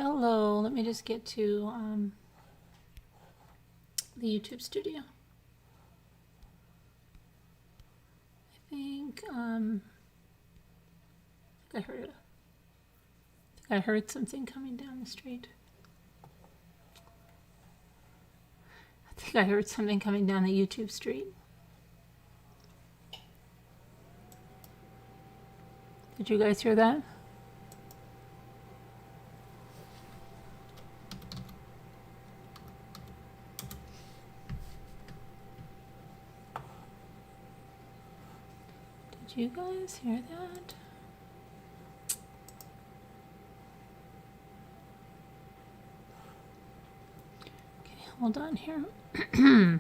Hello, let me just get to the YouTube studio. I heard something coming down the street. I think I heard something coming down the YouTube street. Did you guys hear that? Did you guys hear that? Okay, hold on here. Okay.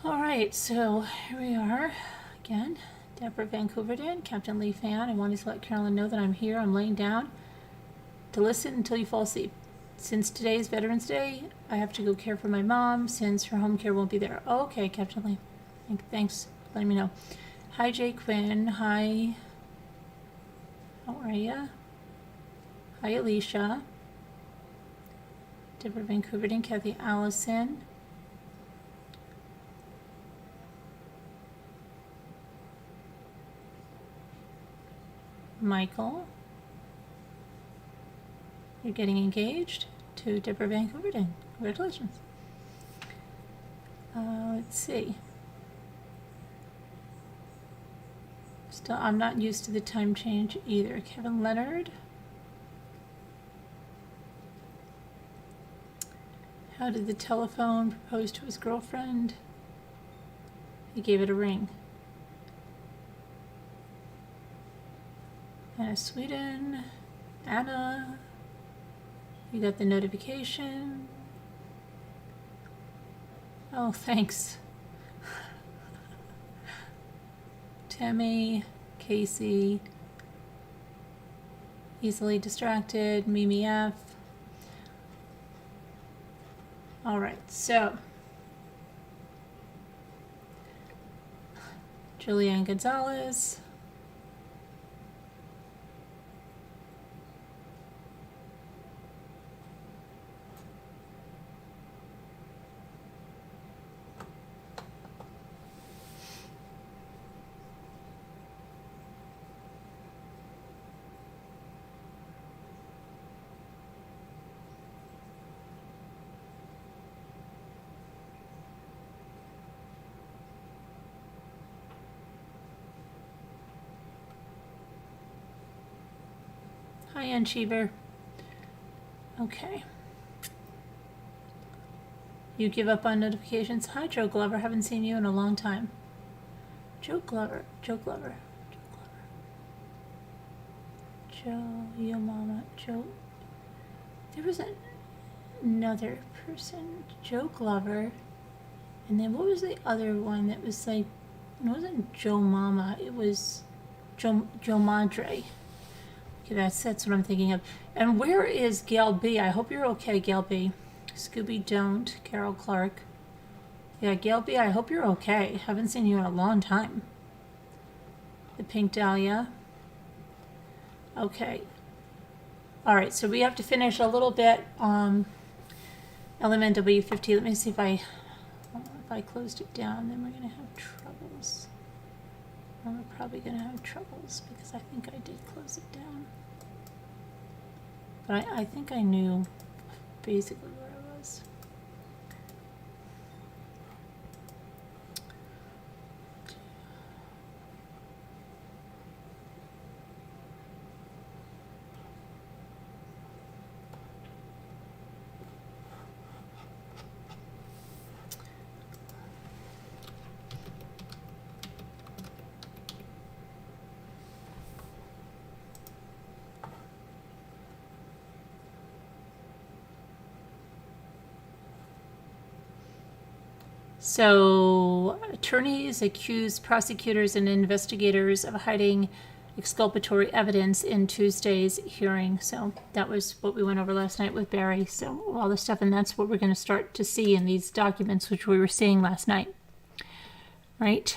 All right, so here we are again. Deborah Vancouverton, Captain Lee fan. I wanted to let Carolyn know that I'm here. I'm laying down to listen until you fall asleep. Since today is Veterans Day, I have to go care for my mom since her home care won't be there. Oh, okay, Captain Lee. Thanks for letting me know. Hi, Jay Quinn. Hi. How are ya? Hi, Alicia. Deborah Vancouverton, Kathy Allison. Michael, you're getting engaged to Deborah Vancouverton. Congratulations. Let's see. Still, I'm not used to the time change either. Kevin Leonard. How did the telephone propose to his girlfriend? He gave it a ring. Anna Sweden, Anna, you got the notification. Oh, thanks. Tammy, Casey, easily distracted, Mimi F. All right, so Julianne Gonzalez. Hi, Ann Cheever. Okay. You give up on notifications? Hi, Joe Glover. Haven't seen you in a long time. Joe Glover. Joe Glover. Joe Glover. Joe, your mama. Joe. There was another person. Joe Glover. And then what was the other one that was like, it wasn't Joe Mama. It was Joe Madre. Okay, that's what I'm thinking of. And where is Gail B? I hope you're okay, Gail B. Scooby Don't, Carol Clark. Yeah, Gail B, I hope you're okay. Haven't seen you in a long time. The Pink Dahlia. Okay. All right, so we have to finish a little bit on LMNW50. Let me see if I closed it down, then we're going to have troubles. We're probably going to have troubles because I think I did close it down. But I think I knew basically where I was. So attorneys accuse prosecutors and investigators of hiding exculpatory evidence in Tuesday's hearing. So that was what we went over last night with Barry. So all the stuff, and that's what we're going to start to see in these documents, which we were seeing last night. Right?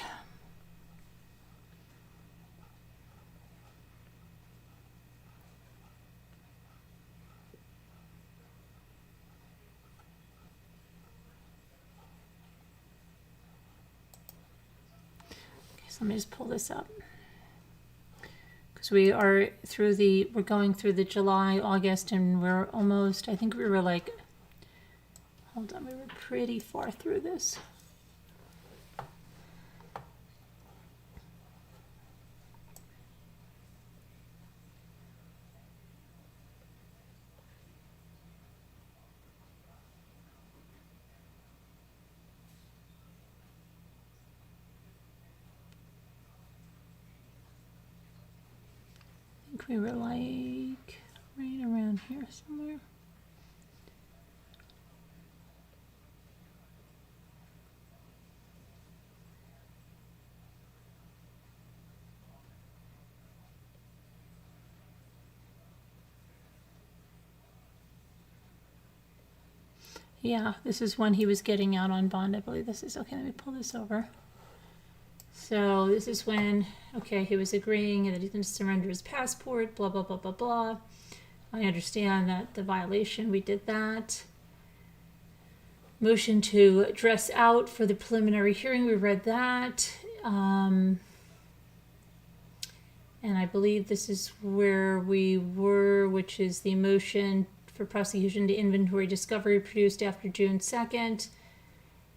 Okay, so let me just pull this up. We are we're going through the July, August, and we're almost, I think we were like, hold on, we were pretty far through this. We were like right around here somewhere. Yeah, this is when he was getting out on bond, I believe. This is, okay, let me pull this over. So this is when, okay, he was agreeing that he's going to surrender his passport, blah, blah, blah, blah, blah. I understand that the violation, we did that. Motion to dress out for the preliminary hearing, we read that. And I believe this is where we were, which is the motion for prosecution to inventory discovery produced after June 2nd.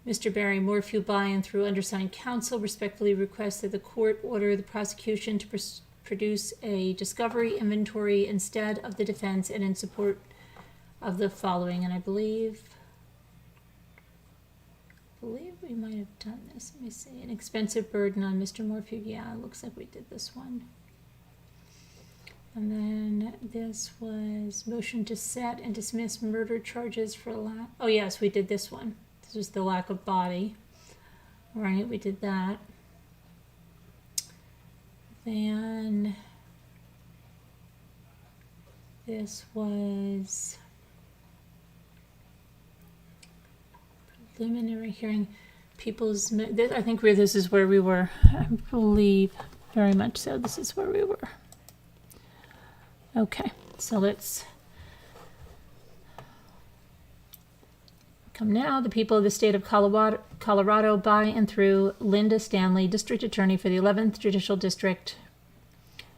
Mr. Barry Morphew, by and through undersigned counsel, respectfully requests that the court order the prosecution to produce a discovery inventory instead of the defense and in support of the following. And I believe we might have done this. Let me see. An expensive burden on Mr. Morphew. Yeah, it looks like we did this one. And then this was motion to set and dismiss murder charges for oh yes, we did this one. This was the lack of body. Right, we did that. Then this was preliminary hearing. I think this is where we were. I believe very much so. This is where we were. Okay, so let's come now. The people of the state of Colorado by and through Linda Stanley, District Attorney for the 11th Judicial District,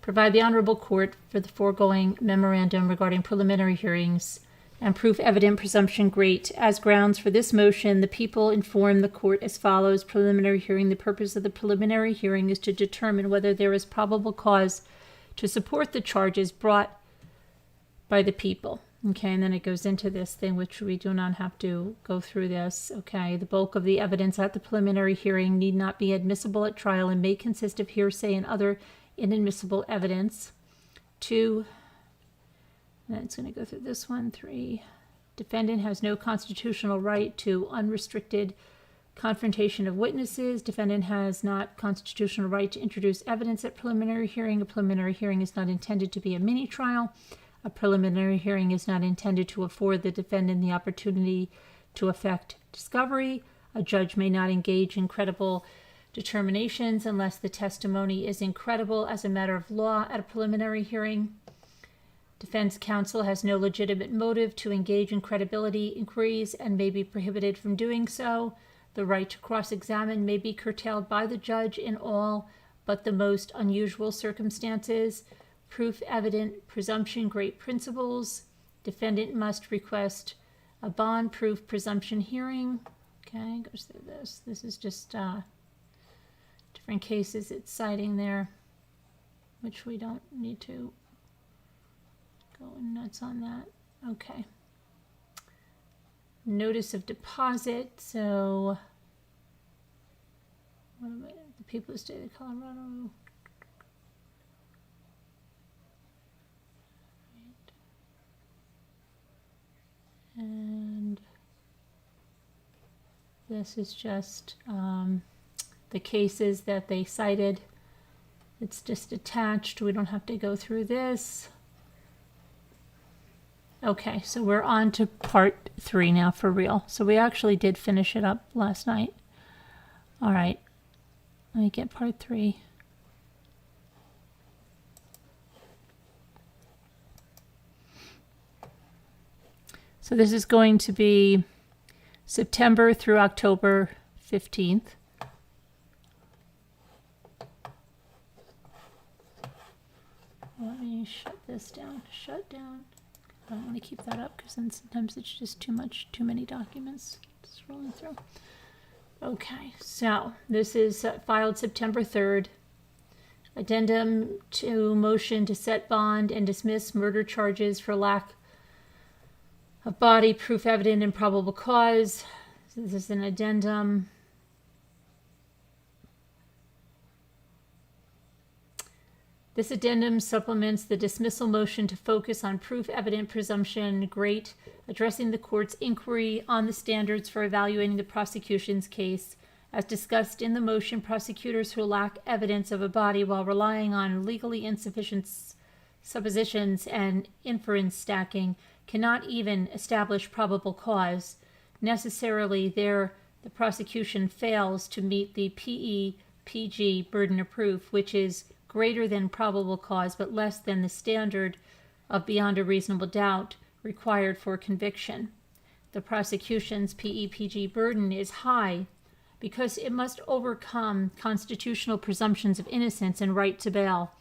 provide the Honorable Court for the foregoing memorandum regarding preliminary hearings and proof evident presumption great. As grounds for this motion, the people inform the court as follows. Preliminary hearing. The purpose of the preliminary hearing is to determine whether there is probable cause to support the charges brought by the people. Okay, and then it goes into this thing, which we do not have to go through this. Okay, the bulk of the evidence at the preliminary hearing need not be admissible at trial and may consist of hearsay and other inadmissible evidence. 2, and it's going to go through this one. 3, defendant has no constitutional right to unrestricted confrontation of witnesses. Defendant has not constitutional right to introduce evidence at preliminary hearing. A preliminary hearing is not intended to be a mini trial. A preliminary hearing is not intended to afford the defendant the opportunity to effect discovery. A judge may not engage in credible determinations unless the testimony is incredible as a matter of law at a preliminary hearing. Defense counsel has no legitimate motive to engage in credibility inquiries and may be prohibited from doing so. The right to cross-examine may be curtailed by the judge in all but the most unusual circumstances. Proof evident presumption great principles. Defendant must request a bond proof presumption hearing. Okay, goes through this. This is just different cases it's citing there, which we don't need to go nuts on that. Okay. Notice of deposit. So, what am I, the people of the state of Colorado. And This is just the cases that they cited. It's just attached. We don't have to go through this. Okay, so we're on to part 3 now for real. So we actually did finish it up last night. All right, let me get part 3. So this is going to be September through October 15th. Let me shut this down. Shut down. I don't want to keep that up because then sometimes it's just too many documents scrolling through. Okay, so this is filed September 3rd. Addendum to motion to set bond and dismiss murder charges for lack of body, proof evident, and probable cause. So this is an addendum. This addendum supplements the dismissal motion to focus on proof evident presumption, great, addressing the court's inquiry on the standards for evaluating the prosecution's case. As discussed in the motion, prosecutors who lack evidence of a body while relying on legally insufficient suppositions and inference stacking cannot even establish probable cause. Necessarily, the prosecution fails to meet the PE-PG burden of proof, which is greater than probable cause but less than the standard of beyond a reasonable doubt required for conviction. The prosecution's PE-PG burden is high because it must overcome constitutional presumptions of innocence and right to bail.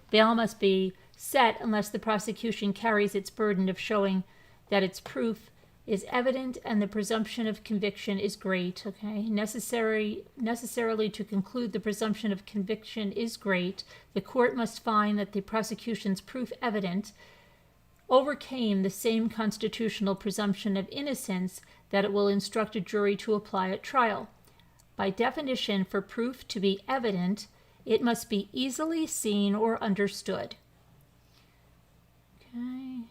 Bail must be set unless the prosecution carries its burden of showing that its proof is evident and the presumption of conviction is great. Okay, necessarily to conclude the presumption of conviction is great, the court must find that the prosecution's proof evident overcame the same constitutional presumption of innocence that it will instruct a jury to apply at trial. By definition, for proof to be evident, it must be easily seen or understood. Okay.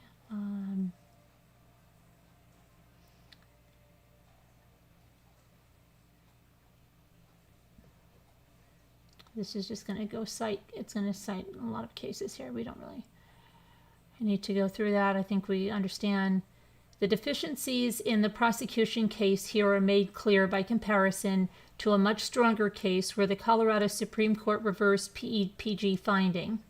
This is just going to go cite, it's going to cite a lot of cases here. We don't really need to go through that. I think we understand the deficiencies in the prosecution case here are made clear by comparison to a much stronger case where the Colorado Supreme Court reversed PE-PG finding.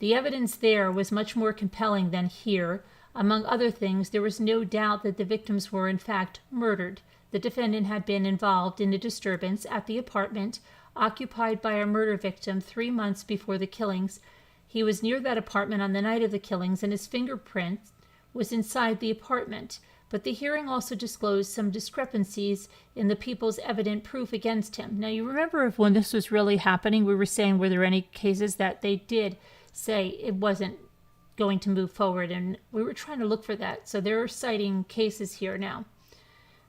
The evidence there was much more compelling than here. Among other things, there was no doubt that the victims were in fact murdered. The defendant had been involved in a disturbance at the apartment occupied by a murder victim 3 months before the killings. He was near that apartment on the night of the killings, and his fingerprint was inside the apartment. But the hearing also disclosed some discrepancies in the people's evident proof against him. Now, you remember if when this was really happening, we were saying were there any cases that they did say it wasn't going to move forward, and we were trying to look for that. So they're citing cases here now.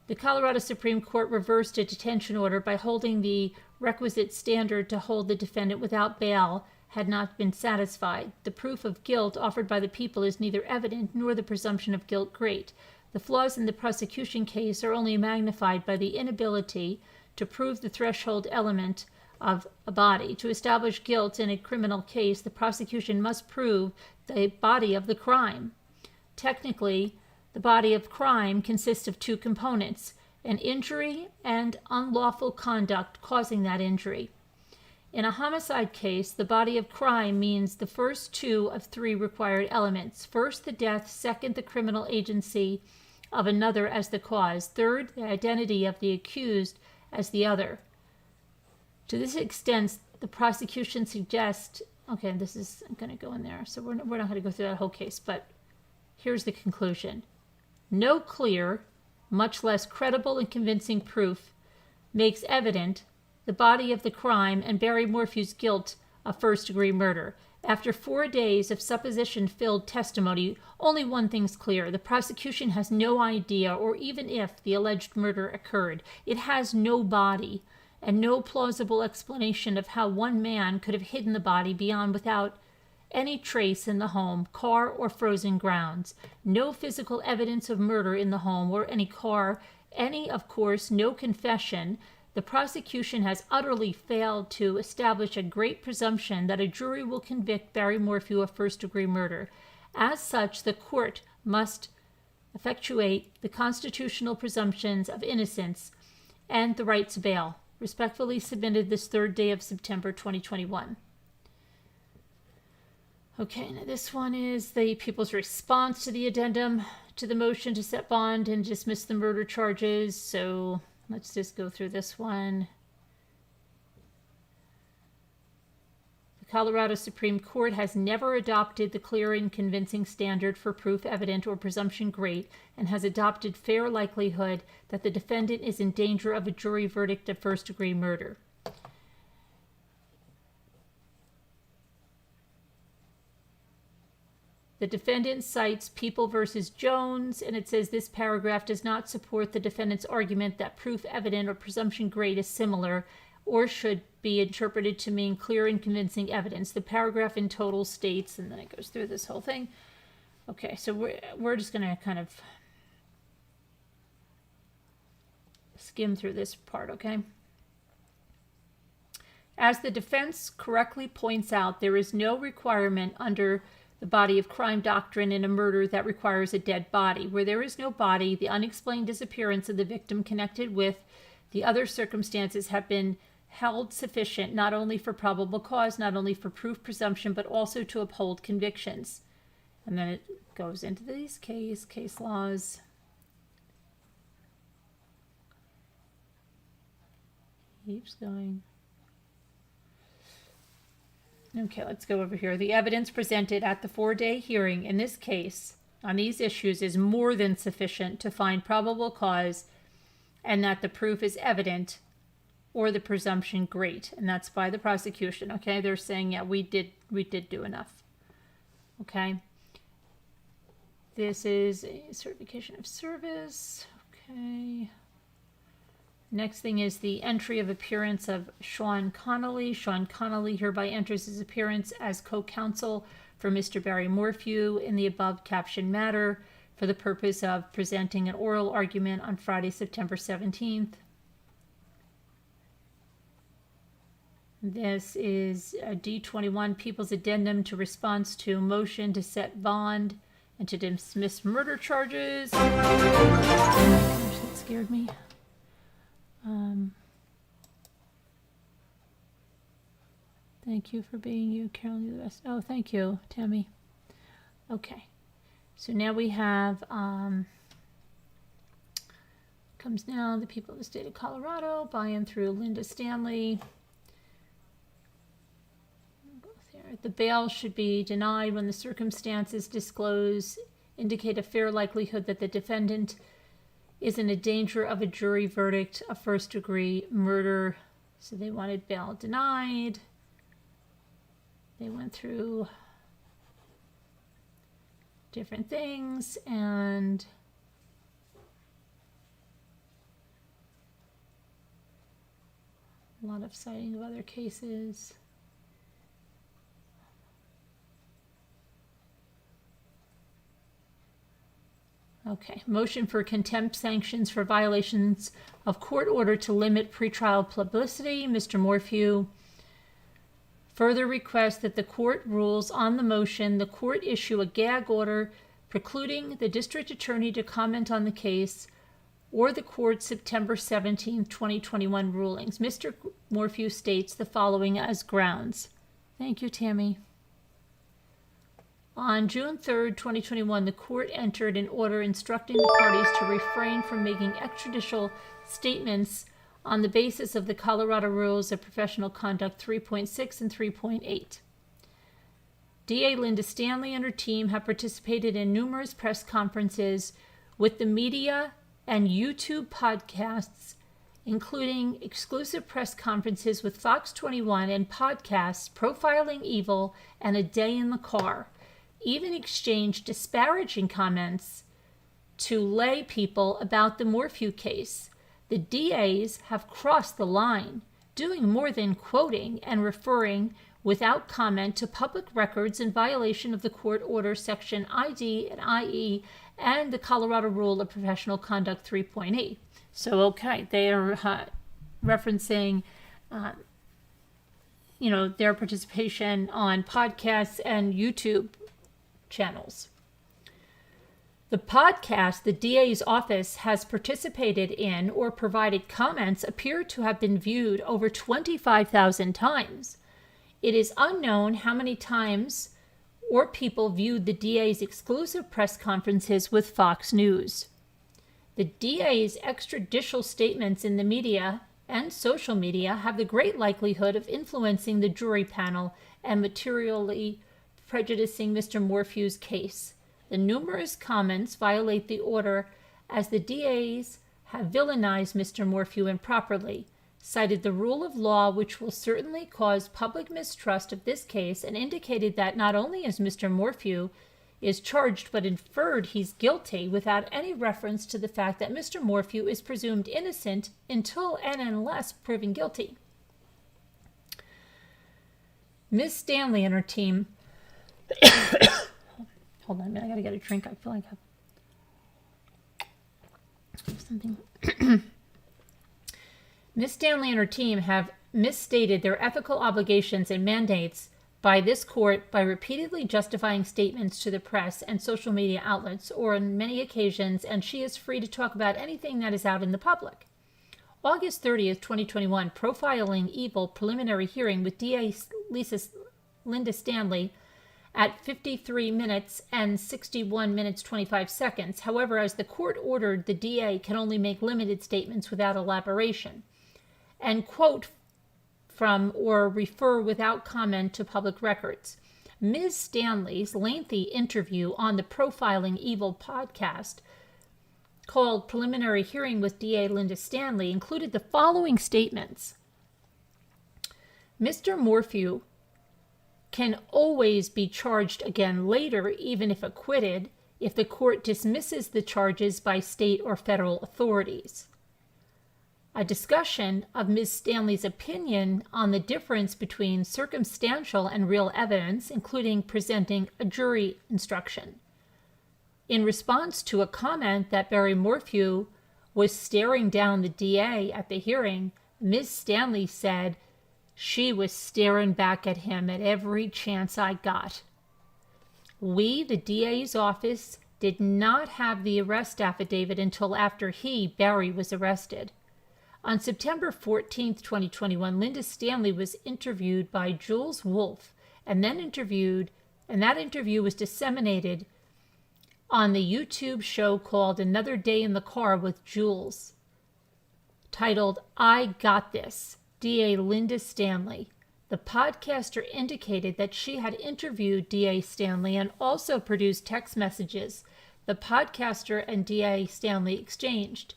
The Colorado Supreme Court reversed a detention order by holding the requisite standard to hold the defendant without bail had not been satisfied. The proof of guilt offered by the people is neither evident nor the presumption of guilt great. The flaws in the prosecution case are only magnified by the inability to prove the threshold element of a body. To establish guilt in a criminal case, the prosecution must prove the body of the crime. Technically, the body of crime consists of 2 components, an injury and unlawful conduct causing that injury. In a homicide case, the body of crime means the first 2 of 3 required elements. First, the death. Second, the criminal agency of another as the cause. Third, the identity of the accused as the other. To this extent, the prosecution suggests, okay, this is going to go in there, so we're not going to go through that whole case, but here's the conclusion. No clear, much less credible and convincing proof makes evident the body of the crime and Barry Morphew's guilt of first-degree murder. After 4 days of supposition-filled testimony, only one thing's clear. The prosecution has no idea, or even if the alleged murder occurred, it has no body and no plausible explanation of how one man could have hidden the body beyond without any trace in the home, car, or frozen grounds. No physical evidence of murder in the home or any car of course, no confession, the prosecution has utterly failed to establish a great presumption that a jury will convict Barry Morphew of first-degree murder. As such, the court must effectuate the constitutional presumptions of innocence and the right to bail. Respectfully submitted this 3rd day of September 2021. Okay, now this one is the people's response to the addendum to the motion to set bond and dismiss the murder charges. So let's just go through this one. The Colorado Supreme Court has never adopted the clear and convincing standard for proof evident or presumption great, and has adopted fair likelihood that the defendant is in danger of a jury verdict of first-degree murder. The defendant cites People v. Jones, and it says this paragraph does not support the defendant's argument that proof evident or presumption great is similar or should be interpreted to mean clear and convincing evidence. The paragraph in total states, and then it goes through this whole thing. Okay, so we're just going to kind of skim through this part, okay? As the defense correctly points out, there is no requirement under the body of crime doctrine in a murder that requires a dead body. Where there is no body, the unexplained disappearance of the victim connected with the other circumstances have been held sufficient not only for probable cause, not only for proof presumption, but also to uphold convictions. And then it goes into these case laws. Keeps going. Okay, let's go over here. The evidence presented at the 4-day hearing in this case on these issues is more than sufficient to find probable cause and that the proof is evident or the presumption great. And that's by the prosecution. Okay, they're saying, yeah, we did do enough. Okay. This is a certification of service. Okay. Next thing is the entry of appearance of Sean Connolly. Sean Connolly hereby enters his appearance as co-counsel for Mr. Barry Morphew in the above captioned matter for the purpose of presenting an oral argument on Friday, September 17th. This is a D21 People's Addendum to response to motion to set bond and to dismiss murder charges. Gosh, that scared me. Thank you for being you, Carolyn. You're the best. Oh, thank you, Tammy. Okay, so now we have comes now the people of the state of Colorado, buy-in through Linda Stanley. The bail should be denied when the circumstances disclosed indicate a fair likelihood that the defendant is in a danger of a jury verdict of first-degree murder. So they wanted bail denied. They went through different things and a lot of citing of other cases. Okay, motion for contempt sanctions for violations of court order to limit pretrial publicity. Mr. Morphew further requests that the court rules on the motion. The court issue a gag order precluding the district attorney to comment on the case or the court's September 17, 2021 rulings. Mr. Morphew states the following as grounds. Thank you, Tammy. On June 3, 2021, the court entered an order instructing the parties to refrain from making extrajudicial statements on the basis of the Colorado Rules of Professional Conduct 3.6 and 3.8. DA Linda Stanley and her team have participated in numerous press conferences with the media and YouTube podcasts, including exclusive press conferences with Fox 21 and podcasts Profiling Evil and A Day in the Car. Even exchanged disparaging comments to lay people about the Morphew case. The DAs have crossed the line, doing more than quoting and referring without comment to public records in violation of the court order section ID and IE and the Colorado Rule of Professional Conduct 3.8. So, okay, they are referencing, their participation on podcasts and YouTube channels. The podcast the DA's office has participated in or provided comments appear to have been viewed over 25,000 times. It is unknown how many times or people viewed the DA's exclusive press conferences with Fox News. The DA's extrajudicial statements in the media and social media have the great likelihood of influencing the jury panel and materially prejudicing Mr. Morphew's case. The numerous comments violate the order as the DAs have villainized Mr. Morphew improperly, cited the rule of law which will certainly cause public mistrust of this case, and indicated that not only is Mr. Morphew is charged but inferred he's guilty without any reference to the fact that Mr. Morphew is presumed innocent until and unless proven guilty. Ms. Stanley and her team hold on a minute, I gotta get a drink. I feel like I have something. Ms. Stanley and her team have misstated their ethical obligations and mandates by this court by repeatedly justifying statements to the press and social media outlets, or on many occasions, and she is free to talk about anything that is out in the public. August 30th, 2021, Profiling Evil preliminary hearing with DA Linda Stanley at 53 minutes and 61 minutes 25 seconds. However, as the court ordered, the DA can only make limited statements without elaboration and quote from or refer without comment to public records. Ms. Stanley's lengthy interview on the Profiling Evil podcast called Preliminary Hearing with DA Linda Stanley included the following statements. Mr. Morphew can always be charged again later, even if acquitted, if the court dismisses the charges by state or federal authorities. A discussion of Ms. Stanley's opinion on the difference between circumstantial and real evidence, including presenting a jury instruction. In response to a comment that Barry Morphew was staring down the DA at the hearing, Ms. Stanley said, "She was staring back at him at every chance I got." We, the DA's office, did not have the arrest affidavit until after he, Barry, was arrested. On September 14th, 2021, Linda Stanley was interviewed by Jules Wolfe, and that interview was disseminated on the YouTube show called Another Day in the Car with Jules, titled I Got This, DA Linda Stanley. The podcaster indicated that she had interviewed DA Stanley and also produced text messages the podcaster and DA Stanley exchanged.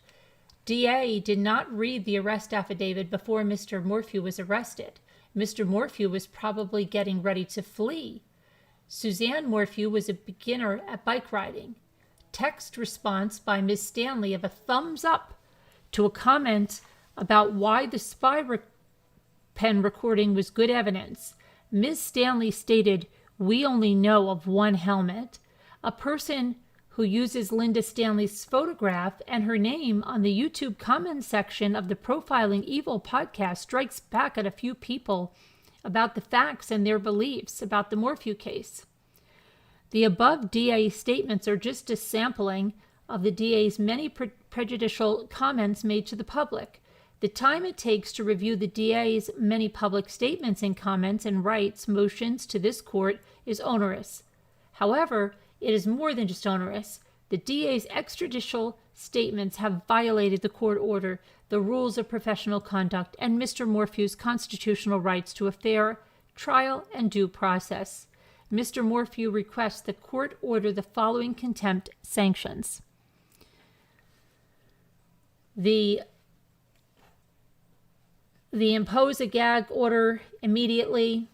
DA did not read the arrest affidavit before Mr. Morphew was arrested. Mr. Morphew was probably getting ready to flee. Suzanne Morphew was a beginner at bike riding. Text response by Ms. Stanley of a thumbs up to a comment about why the spy pen recording was good evidence. Ms. Stanley stated, "We only know of one helmet." A person who uses Linda Stanley's photograph and her name on the YouTube comment section of the Profiling Evil podcast strikes back at a few people about the facts and their beliefs about the Morphew case. The above DA statements are just a sampling of the DA's many prejudicial comments made to the public. The time it takes to review the DA's many public statements and comments and writes motions to this court is onerous. However, it is more than just onerous. The DA's extrajudicial statements have violated the court order, the rules of professional conduct, and Mr. Morphew's constitutional rights to a fair trial and due process. Mr. Morphew requests the court order the following contempt sanctions. The impose a gag order immediately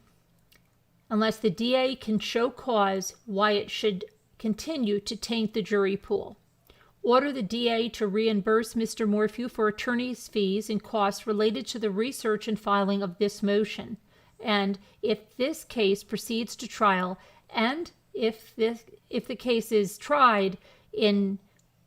unless the DA can show cause why it should continue to taint the jury pool. Order the DA to reimburse Mr. Morphew for attorney's fees and costs related to the research and filing of this motion. And if this case proceeds to trial, and if the case is tried in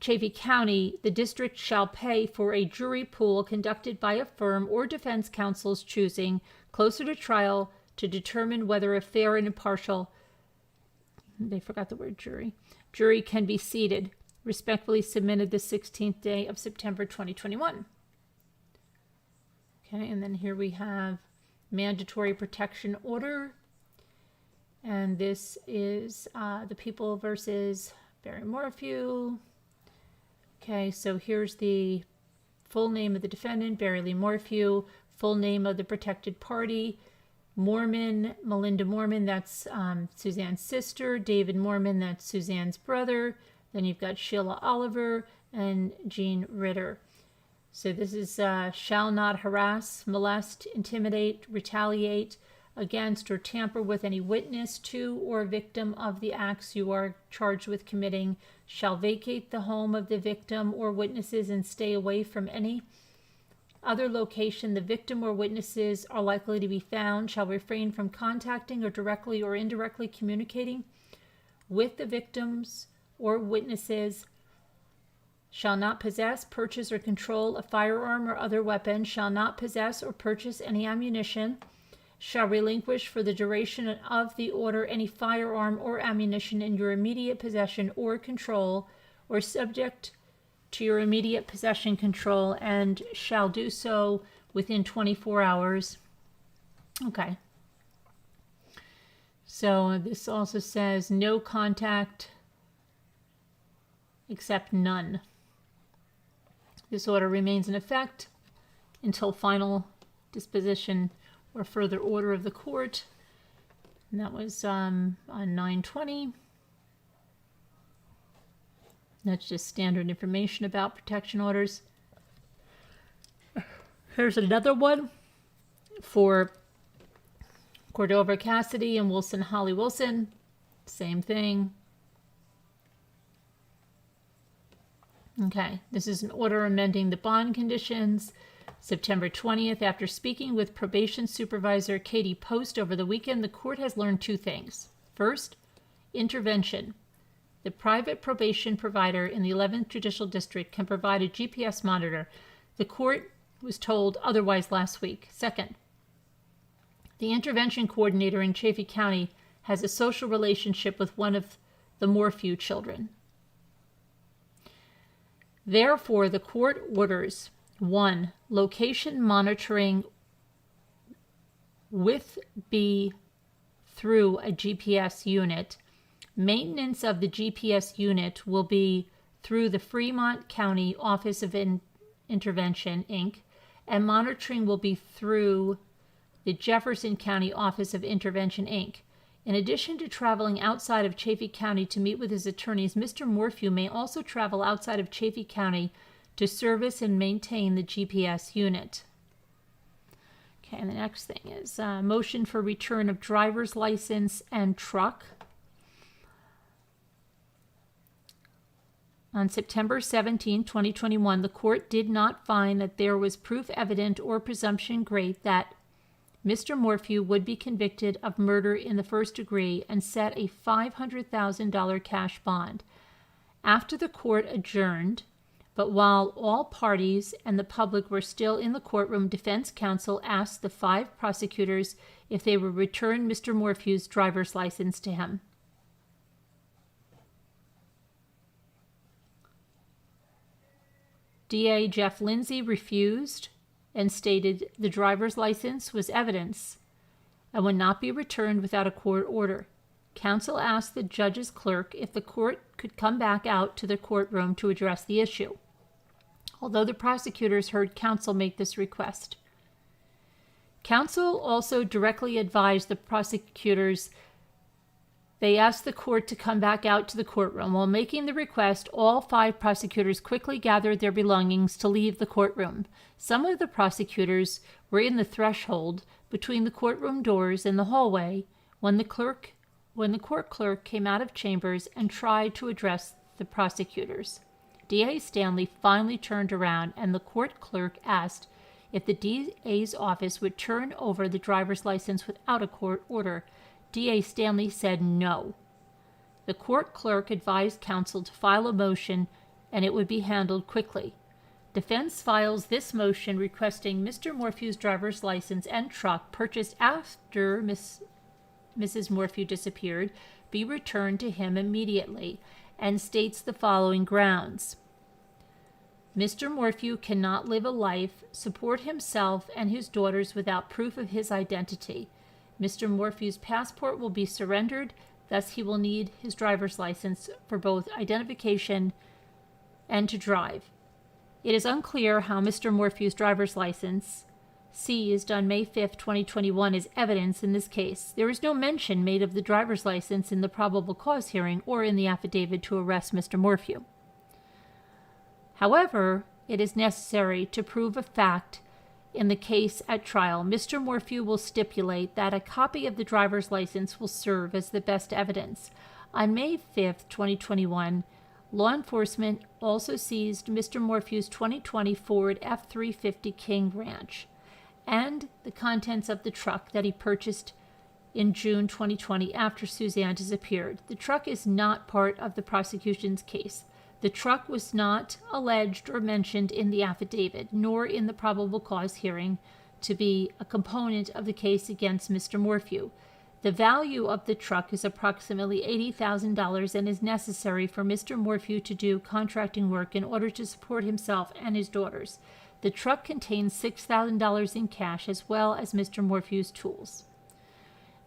Chaffee County, the district shall pay for a jury pool conducted by a firm or defense counsel's choosing closer to trial to determine whether a fair and impartial, they forgot the word jury can be seated. Respectfully submitted the 16th day of September 2021. Okay, and then here we have mandatory protection order. And this is the People versus Barry Morphew. Okay, so here's the full name of the defendant, Barry Lee Morphew, full name of the protected party, Mormon, Melinda Mormon, that's Suzanne's sister, David Mormon, that's Suzanne's brother. Then you've got Sheila Oliver and Jean Ritter. So this is shall not harass, molest, intimidate, retaliate against, or tamper with any witness to or victim of the acts you are charged with committing, shall vacate the home of the victim or witnesses and stay away from any other location the victim or witnesses are likely to be found, shall refrain from contacting or directly or indirectly communicating with the victims or witnesses, shall not possess, purchase, or control a firearm or other weapon, shall not possess or purchase any ammunition, shall relinquish for the duration of the order any firearm or ammunition in your immediate possession or control, or subject to your immediate possession control, and shall do so within 24 hours. Okay. So this also says no contact except none. This order remains in effect until final disposition or further order of the court. And that was on 9/20. That's just standard information about protection orders. Here's another one for Cordova Cassidy and Wilson Holly Wilson. Same thing. Okay, this is an order amending the bond conditions. September 20th, after speaking with probation supervisor Katie Post over the weekend, the court has learned two things. First, intervention. The private probation provider in the 11th Judicial District can provide a GPS monitor. The court was told otherwise last week. Second, the intervention coordinator in Chaffee County has a social relationship with one of the Morphew children. Therefore, the court orders 1. Location monitoring with B through a GPS unit. Maintenance of the GPS unit will be through the Fremont County Office of Intervention, Inc., and monitoring will be through the Jefferson County Office of Intervention, Inc. In addition to traveling outside of Chaffee County to meet with his attorneys, Mr. Morphew may also travel outside of Chaffee County to service and maintain the GPS unit. Okay, and the next thing is motion for return of driver's license and truck. On September 17, 2021, the court did not find that there was proof evident or presumption great that Mr. Morphew would be convicted of murder in the first degree and set a $500,000 cash bond. After the court adjourned, but while all parties and the public were still in the courtroom, defense counsel asked the 5 prosecutors if they would return Mr. Morphew's driver's license to him. DA Jeff Lindsay refused and stated the driver's license was evidence and would not be returned without a court order. Counsel asked the judge's clerk if the court could come back out to the courtroom to address the issue, although the prosecutors heard counsel make this request. Counsel also directly advised the prosecutors they asked the court to come back out to the courtroom. While making the request, all 5 prosecutors quickly gathered their belongings to leave the courtroom. Some of the prosecutors were in the threshold between the courtroom doors and the hallway when the court clerk came out of chambers and tried to address the prosecutors. DA Stanley finally turned around, and the court clerk asked if the DA's office would turn over the driver's license without a court order. DA Stanley said no. The court clerk advised counsel to file a motion and it would be handled quickly. Defense files this motion requesting Mr. Morphew's driver's license and truck purchased after Mrs. Morphew disappeared be returned to him immediately, and states the following grounds. Mr. Morphew cannot live a life, support himself and his daughters without proof of his identity. Mr. Morphew's passport will be surrendered, thus he will need his driver's license for both identification and to drive. It is unclear how Mr. Morphew's driver's license, seized on May 5, 2021, is evidence in this case. There is no mention made of the driver's license in the probable cause hearing or in the affidavit to arrest Mr. Morphew. However, it is necessary to prove a fact in the case at trial. Mr. Morphew will stipulate that a copy of the driver's license will serve as the best evidence. On May 5, 2021, law enforcement also seized Mr. Morphew's 2020 Ford F-350 King Ranch and the contents of the truck that he purchased in June 2020 after Suzanne disappeared. The truck is not part of the prosecution's case. The truck was not alleged or mentioned in the affidavit, nor in the probable cause hearing, to be a component of the case against Mr. Morphew. The value of the truck is approximately $80,000 and is necessary for Mr. Morphew to do contracting work in order to support himself and his daughters. The truck contains $6,000 in cash as well as Mr. Morphew's tools.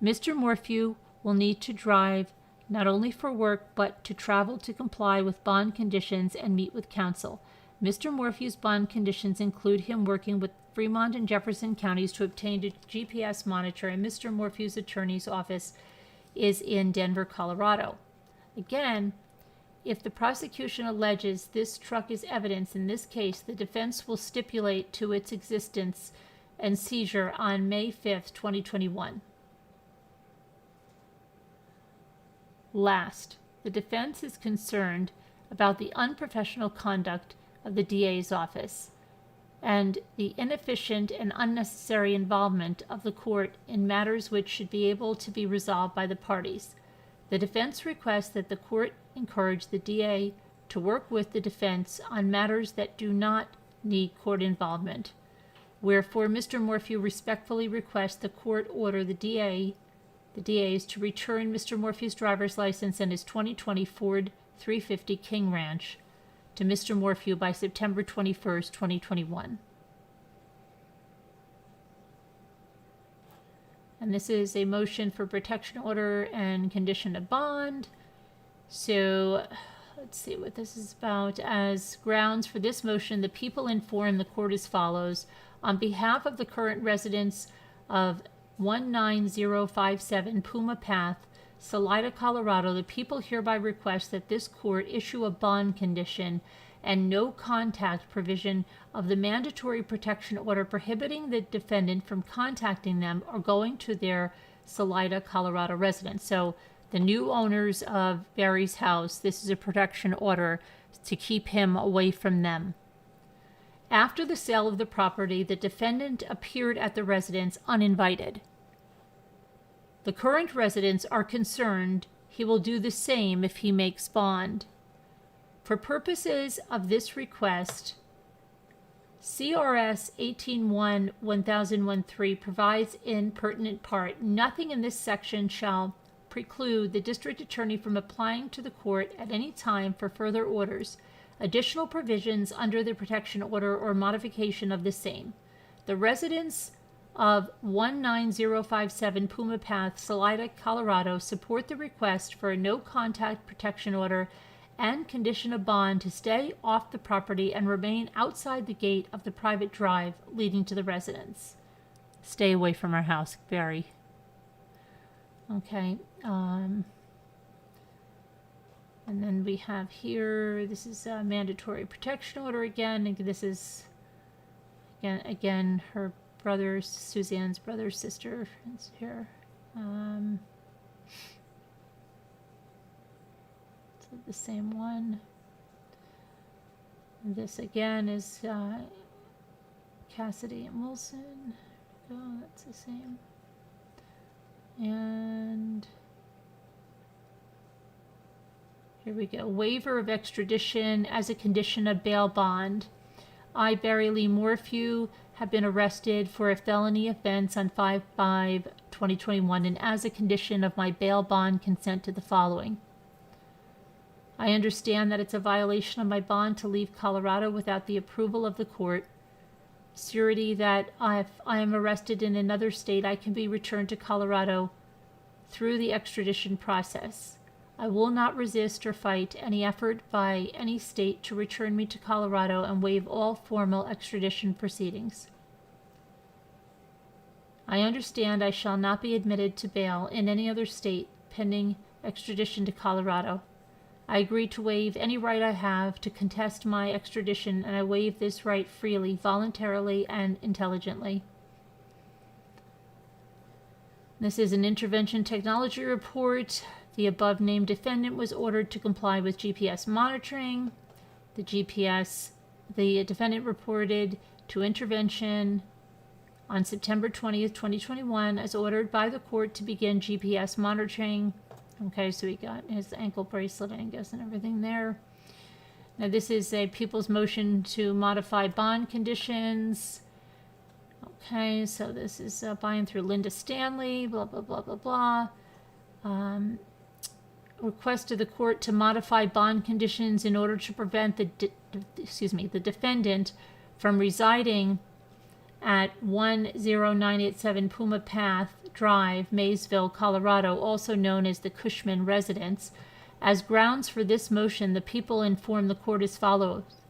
Mr. Morphew will need to drive not only for work but to travel to comply with bond conditions and meet with counsel. Mr. Morphew's bond conditions include him working with Fremont and Jefferson counties to obtain a GPS monitor, and Mr. Morphew's attorney's office is in Denver, Colorado. Again, if the prosecution alleges this truck is evidence in this case, the defense will stipulate to its existence and seizure on May 5, 2021. Last, the defense is concerned about the unprofessional conduct of the DA's office and the inefficient and unnecessary involvement of the court in matters which should be able to be resolved by the parties. The defense requests that the court encourage the DA to work with the defense on matters that do not need court involvement. Wherefore, Mr. Morphew respectfully requests the court order the DAs to return Mr. Morphew's driver's license and his 2020 Ford 350 King Ranch to Mr. Morphew by September 21, 2021. And this is a motion for protection order and condition of bond. So let's see what this is about. As grounds for this motion, the people inform the court as follows. On behalf of the current residents of 19057 Puma Path, Salida, Colorado, the people hereby request that this court issue a bond condition and no contact provision of the mandatory protection order prohibiting the defendant from contacting them or going to their Salida, Colorado residence. So the new owners of Barry's house, this is a protection order to keep him away from them. After the sale of the property, the defendant appeared at the residence uninvited. The current residents are concerned he will do the same if he makes bond. For purposes of this request, CRS 18-1-1013 provides in pertinent part, nothing in this section shall preclude the district attorney from applying to the court at any time for further orders, additional provisions under the protection order or modification of the same. The residents of 19057 Puma Path, Salida, Colorado, support the request for a no-contact protection order and condition of bond to stay off the property and remain outside the gate of the private drive leading to the residence. Stay away from our house, Barry. Okay. And then we have here, this is a mandatory protection order again. And this is, again, her brother, Suzanne's brother, sister is here. So the same one. And this again is Cassidy and Wilson. Oh, that's the same. And Here we go. Waiver of extradition as a condition of bail bond. I, Barry Lee Morphew, have been arrested for a felony offense on 5/5/2021, and as a condition of my bail bond, consent to the following. I understand that it's a violation of my bond to leave Colorado without the approval of the court. Surety that if I am arrested in another state, I can be returned to Colorado through the extradition process. I will not resist or fight any effort by any state to return me to Colorado and waive all formal extradition proceedings. I understand I shall not be admitted to bail in any other state pending extradition to Colorado. I agree to waive any right I have to contest my extradition, and I waive this right freely, voluntarily, and intelligently. This is an intervention technology report. The above-named defendant was ordered to comply with GPS monitoring. The defendant reported to intervention on September 20th, 2021, as ordered by the court to begin GPS monitoring. Okay, so he got his ankle bracelet, I guess, and everything there. Now, this is a people's motion to modify bond conditions. Okay, so this is by and through Linda Stanley, blah, blah, blah, blah, blah. Request of the court to modify bond conditions in order to prevent the defendant from residing at 10987 Puma Path Drive, Maysville, Colorado, also known as the Cushman residence. As grounds for this motion, the people inform the court as follows.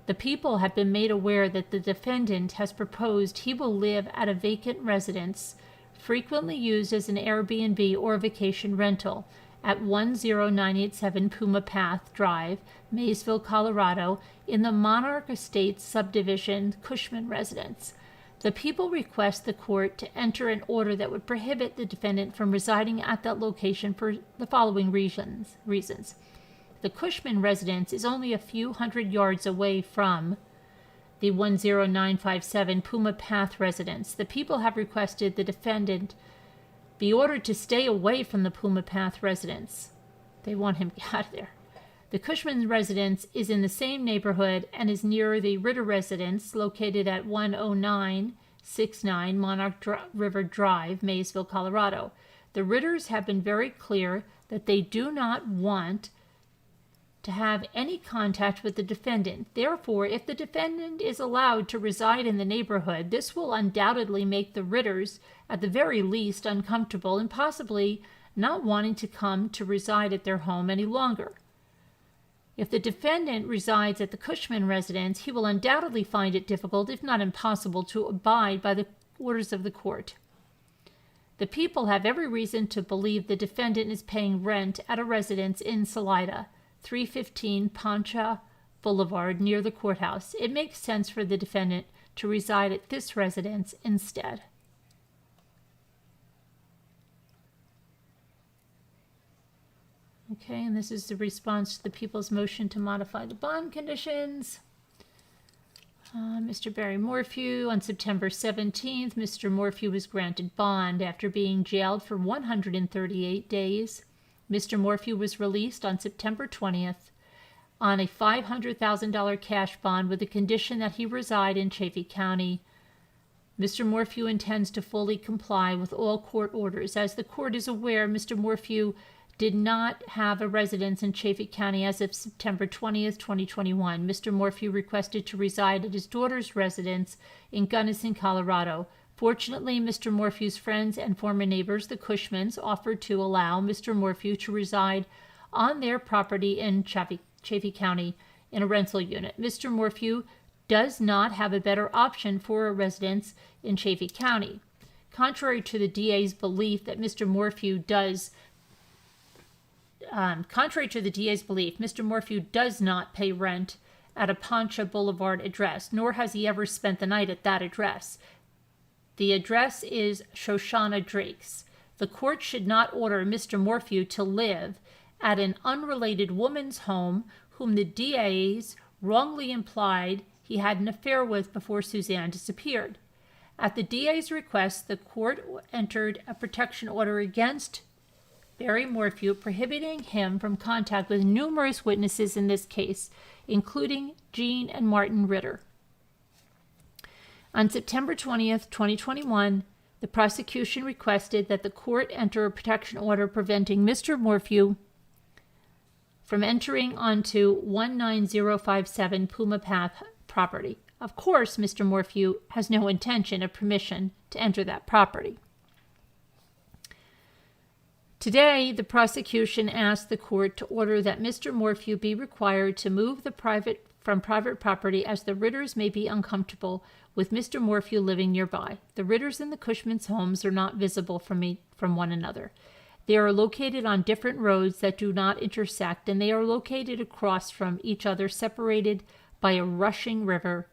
The people have been made aware that the defendant has proposed he will live at a vacant residence, frequently used as an Airbnb or vacation rental, at 10987 Puma Path Drive, Maysville, Colorado, in the Monarch Estates subdivision Cushman residence. The people request the court to enter an order that would prohibit the defendant from residing at that location for the following reasons. The Cushman residence is only a few hundred yards away from the 10957 Puma Path residence. The people have requested the defendant be ordered to stay away from the Puma Path residence. They want him out of there. The Cushman residence is in the same neighborhood and is near the Ritter residence, located at 10969 Monarch River Drive, Maysville, Colorado. The Ritters have been very clear that they do not want to have any contact with the defendant. Therefore, if the defendant is allowed to reside in the neighborhood, this will undoubtedly make the Ritters, at the very least, uncomfortable and possibly not wanting to come to reside at their home any longer. If the defendant resides at the Cushman residence, he will undoubtedly find it difficult, if not impossible, to abide by the orders of the court. The people have every reason to believe the defendant is paying rent at a residence in Salida, 315 Poncha Boulevard, near the courthouse. It makes sense for the defendant to reside at this residence instead. Okay, and this is the response to the people's motion to modify the bond conditions. Mr. Barry Morphew, on September 17th, Mr. Morphew was granted bond after being jailed for 138 days. Mr. Morphew was released on September 20th on a $500,000 cash bond with the condition that he reside in Chaffee County. Mr. Morphew intends to fully comply with all court orders. As the court is aware, Mr. Morphew did not have a residence in Chaffee County as of September 20th, 2021. Mr. Morphew requested to reside at his daughter's residence in Gunnison, Colorado. Fortunately, Mr. Morphew's friends and former neighbors, the Cushmans, offered to allow Mr. Morphew to reside on their property in Chaffee County in a rental unit. Mr. Morphew does not have a better option for a residence in Chaffee County. Contrary to the DA's belief that Mr. Morphew does not pay rent at a Poncha Boulevard address, nor has he ever spent the night at that address. The address is Shoshana Drake's. The court should not order Mr. Morphew to live at an unrelated woman's home whom the DA's wrongly implied he had an affair with before Suzanne disappeared. At the DA's request, the court entered a protection order against Barry Morphew, prohibiting him from contact with numerous witnesses in this case, including Jean and Martin Ritter. On September 20th, 2021, the prosecution requested that the court enter a protection order preventing Mr. Morphew from entering onto 19057 Puma Path property. Of course, Mr. Morphew has no intention of permission to enter that property. Today, the prosecution asked the court to order that Mr. Morphew be required to move from private property as the Ritters may be uncomfortable with Mr. Morphew living nearby. The Ritters and the Cushman's homes are not visible from one another. They are located on different roads that do not intersect, and they are located across from each other, separated by a rushing river.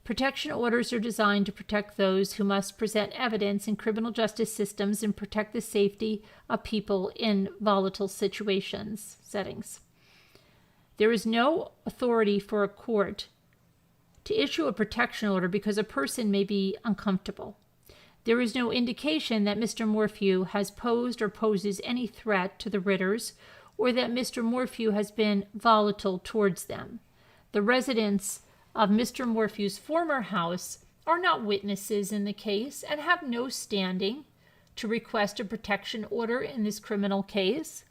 Protection orders are designed to protect those who must present evidence in criminal justice systems and protect the safety of people in volatile settings. There is no authority for a court to issue a protection order because a person may be uncomfortable. There is no indication that Mr. Morphew has posed or poses any threat to the Ritters, or that Mr. Morphew has been volatile towards them. The residents of Mr. Morphew's former house are not witnesses in the case and have no standing to request a protection order in this criminal case.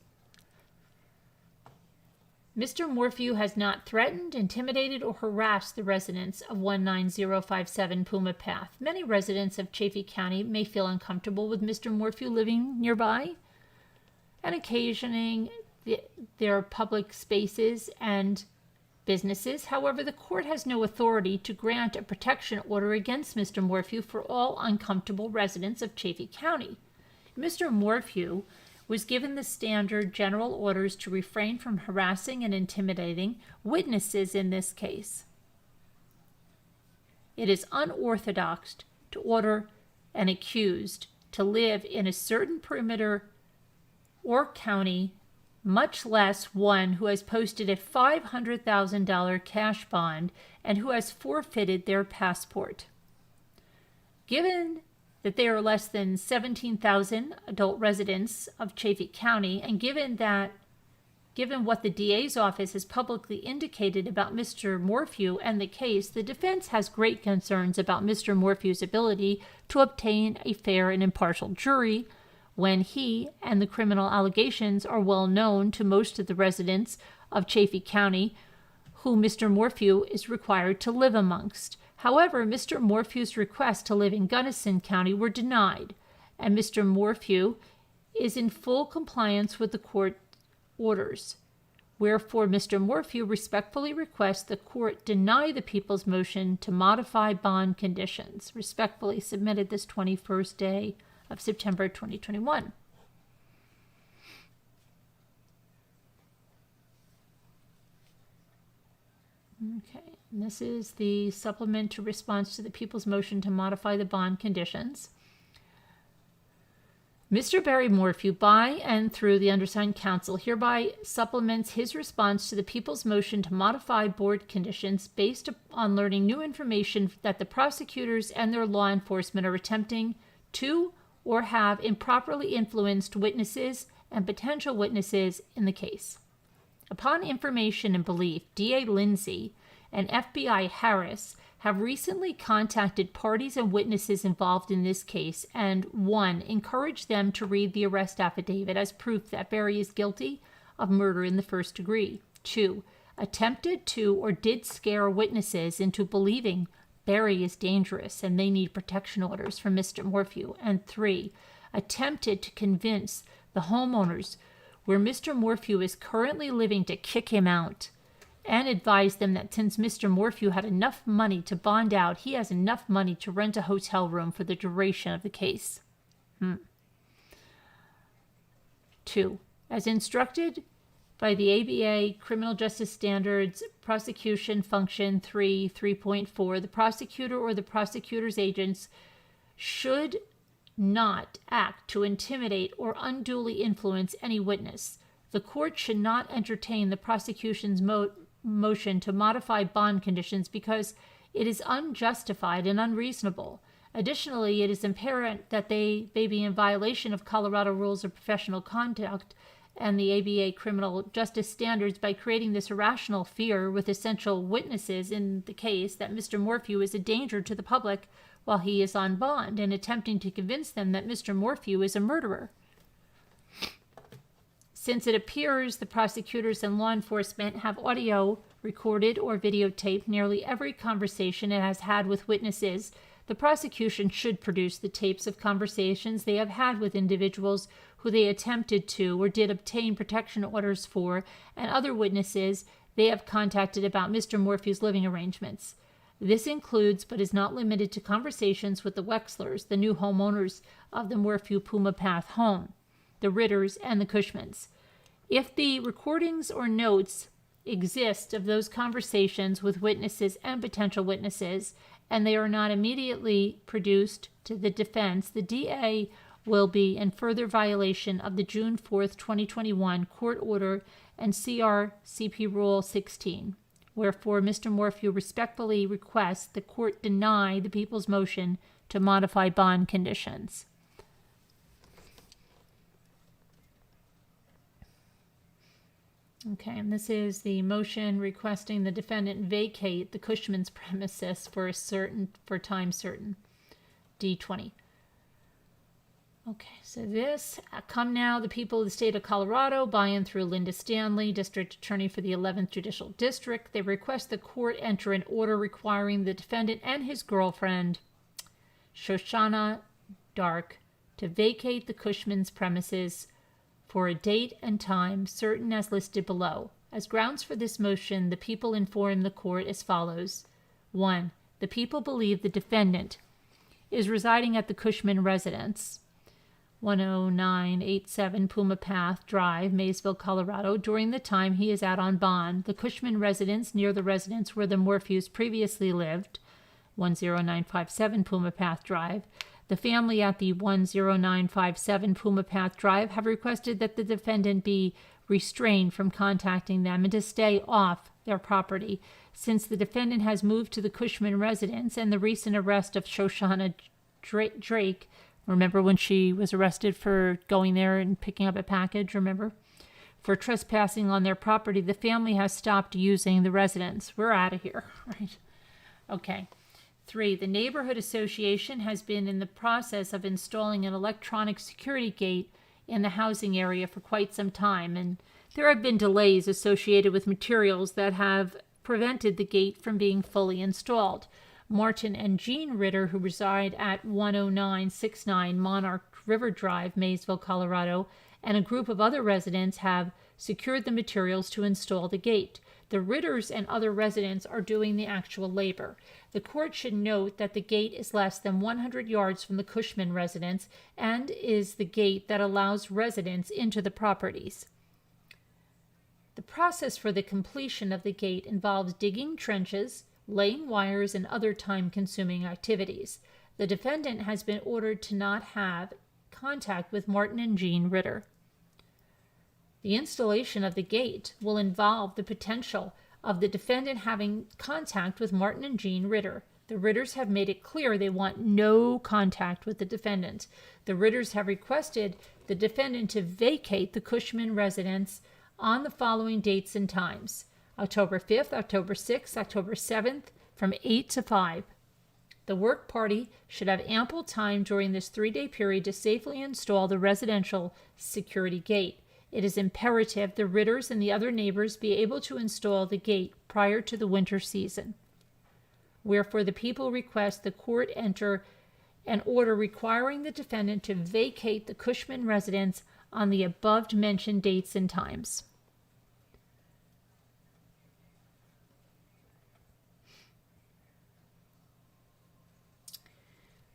Mr. Morphew has not threatened, intimidated, or harassed the residents of 19057 Puma Path. Many residents of Chaffee County may feel uncomfortable with Mr. Morphew living nearby and occasioning their public spaces and businesses. However, the court has no authority to grant a protection order against Mr. Morphew for all uncomfortable residents of Chaffee County. Mr. Morphew was given the standard general orders to refrain from harassing and intimidating witnesses in this case. It is unorthodox to order an accused to live in a certain perimeter or county, much less one who has posted a $500,000 cash bond and who has forfeited their passport. Given that there are less than 17,000 adult residents of Chaffee County, and given what the DA's office has publicly indicated about Mr. Morphew and the case, the defense has great concerns about Mr. Morphew's ability to obtain a fair and impartial jury when he and the criminal allegations are well known to most of the residents of Chaffee County who Mr. Morphew is required to live amongst. However, Mr. Morphew's requests to live in Gunnison County were denied, and Mr. Morphew is in full compliance with the court orders. Wherefore, Mr. Morphew respectfully requests the court deny the people's motion to modify bond conditions. Respectfully submitted this 21st day of September 2021. Okay, and this is the supplement to response to the people's motion to modify the bond conditions. Mr. Barry Morphew, by and through the undersigned counsel, hereby supplements his response to the people's motion to modify board conditions based on learning new information that the prosecutors and their law enforcement are attempting to or have improperly influenced witnesses and potential witnesses in the case. Upon information and belief, DA Lindsay and FBI Harris have recently contacted parties and witnesses involved in this case and 1. Encouraged them to read the arrest affidavit as proof that Barry is guilty of murder in the first degree. 2. Attempted to or did scare witnesses into believing Barry is dangerous and they need protection orders from Mr. Morphew. And 3. Attempted to convince the homeowners where Mr. Morphew is currently living to kick him out, and advised them that since Mr. Morphew had enough money to bond out, he has enough money to rent a hotel room for the duration of the case. 2. As instructed by the ABA Criminal Justice Standards Prosecution Function 3.4, the prosecutor or the prosecutor's agents should not act to intimidate or unduly influence any witness. The court should not entertain the prosecution's motion to modify bond conditions because it is unjustified and unreasonable. Additionally, it is apparent that they may be in violation of Colorado rules of professional conduct and the ABA criminal justice standards by creating this irrational fear with essential witnesses in the case that Mr. Morphew is a danger to the public while he is on bond, and attempting to convince them that Mr. Morphew is a murderer. Since it appears the prosecutors and law enforcement have audio recorded or videotaped nearly every conversation it has had with witnesses, the prosecution should produce the tapes of conversations they have had with individuals who they attempted to or did obtain protection orders for, and other witnesses they have contacted about Mr. Morphew's living arrangements. This includes, but is not limited to, conversations with the Wexlers, the new homeowners of the Morphew Puma Path home, the Ritters, and the Cushmans. If the recordings or notes exist of those conversations with witnesses and potential witnesses, and they are not immediately produced to the defense, the DA will be in further violation of the June 4th, 2021 court order and CRCP Rule 16. Wherefore, Mr. Morphew respectfully requests the court deny the people's motion to modify bond conditions. Okay, and this is the motion requesting the defendant vacate the Cushman's premises for time certain. D20. Okay, so this, come now, the people of the state of Colorado, by and through Linda Stanley, District Attorney for the 11th Judicial District. They request the court enter an order requiring the defendant and his girlfriend, Shoshana Dark, to vacate the Cushman's premises for a date and time certain as listed below. As grounds for this motion, the people inform the court as follows. 1. The people believe the defendant is residing at the Cushman residence, 10987 Puma Path Drive, Maysville, Colorado, during the time he is out on bond. The Cushman residence near the residence where the Morphews previously lived, 10957 Puma Path Drive. The family at the 10957 Puma Path Drive have requested that the defendant be restrained from contacting them and to stay off their property, since the defendant has moved to the Cushman residence and the recent arrest of Shoshana Drake. Remember when she was arrested for going there and picking up a package, remember? For trespassing on their property, the family has stopped using the residence. We're out of here, right? Okay. 3. The neighborhood association has been in the process of installing an electronic security gate in the housing area for quite some time, and there have been delays associated with materials that have prevented the gate from being fully installed. Martin and Jean Ritter, who reside at 10969 Monarch River Drive, Maysville, Colorado, and a group of other residents have secured the materials to install the gate. The Ritters and other residents are doing the actual labor. The court should note that the gate is less than 100 yards from the Cushman residence and is the gate that allows residents into the properties. The process for the completion of the gate involves digging trenches, laying wires, and other time-consuming activities. The defendant has been ordered to not have contact with Martin and Jean Ritter. The installation of the gate will involve the potential of the defendant having contact with Martin and Jean Ritter. The Ritters have made it clear they want no contact with the defendant. The Ritters have requested the defendant to vacate the Cushman residence on the following dates and times: October 5th, October 6th, October 7th, from 8 to 5. The work party should have ample time during this 3-day period to safely install the residential security gate. It is imperative the Ritters and the other neighbors be able to install the gate prior to the winter season. Wherefore, the people request the court enter an order requiring the defendant to vacate the Cushman residence on the above-mentioned dates and times.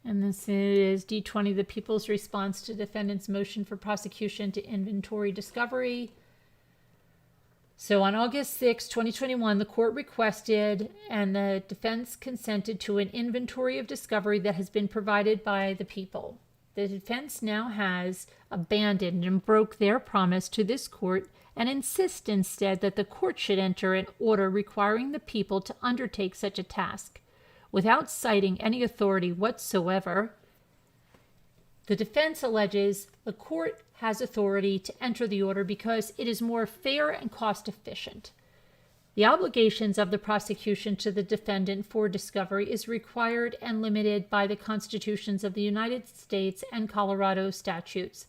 And this is D20, the people's response to defendant's motion for prosecution to inventory discovery. So on August 6, 2021, the court requested and the defense consented to an inventory of discovery that has been provided by the people. The defense now has abandoned and broke their promise to this court and insists instead that the court should enter an order requiring the people to undertake such a task. without citing any authority whatsoever. The defense alleges the court has authority to enter the order because it is more fair and cost efficient. The obligations of the prosecution to the defendant for discovery is required and limited by the constitutions of the United States and Colorado statutes,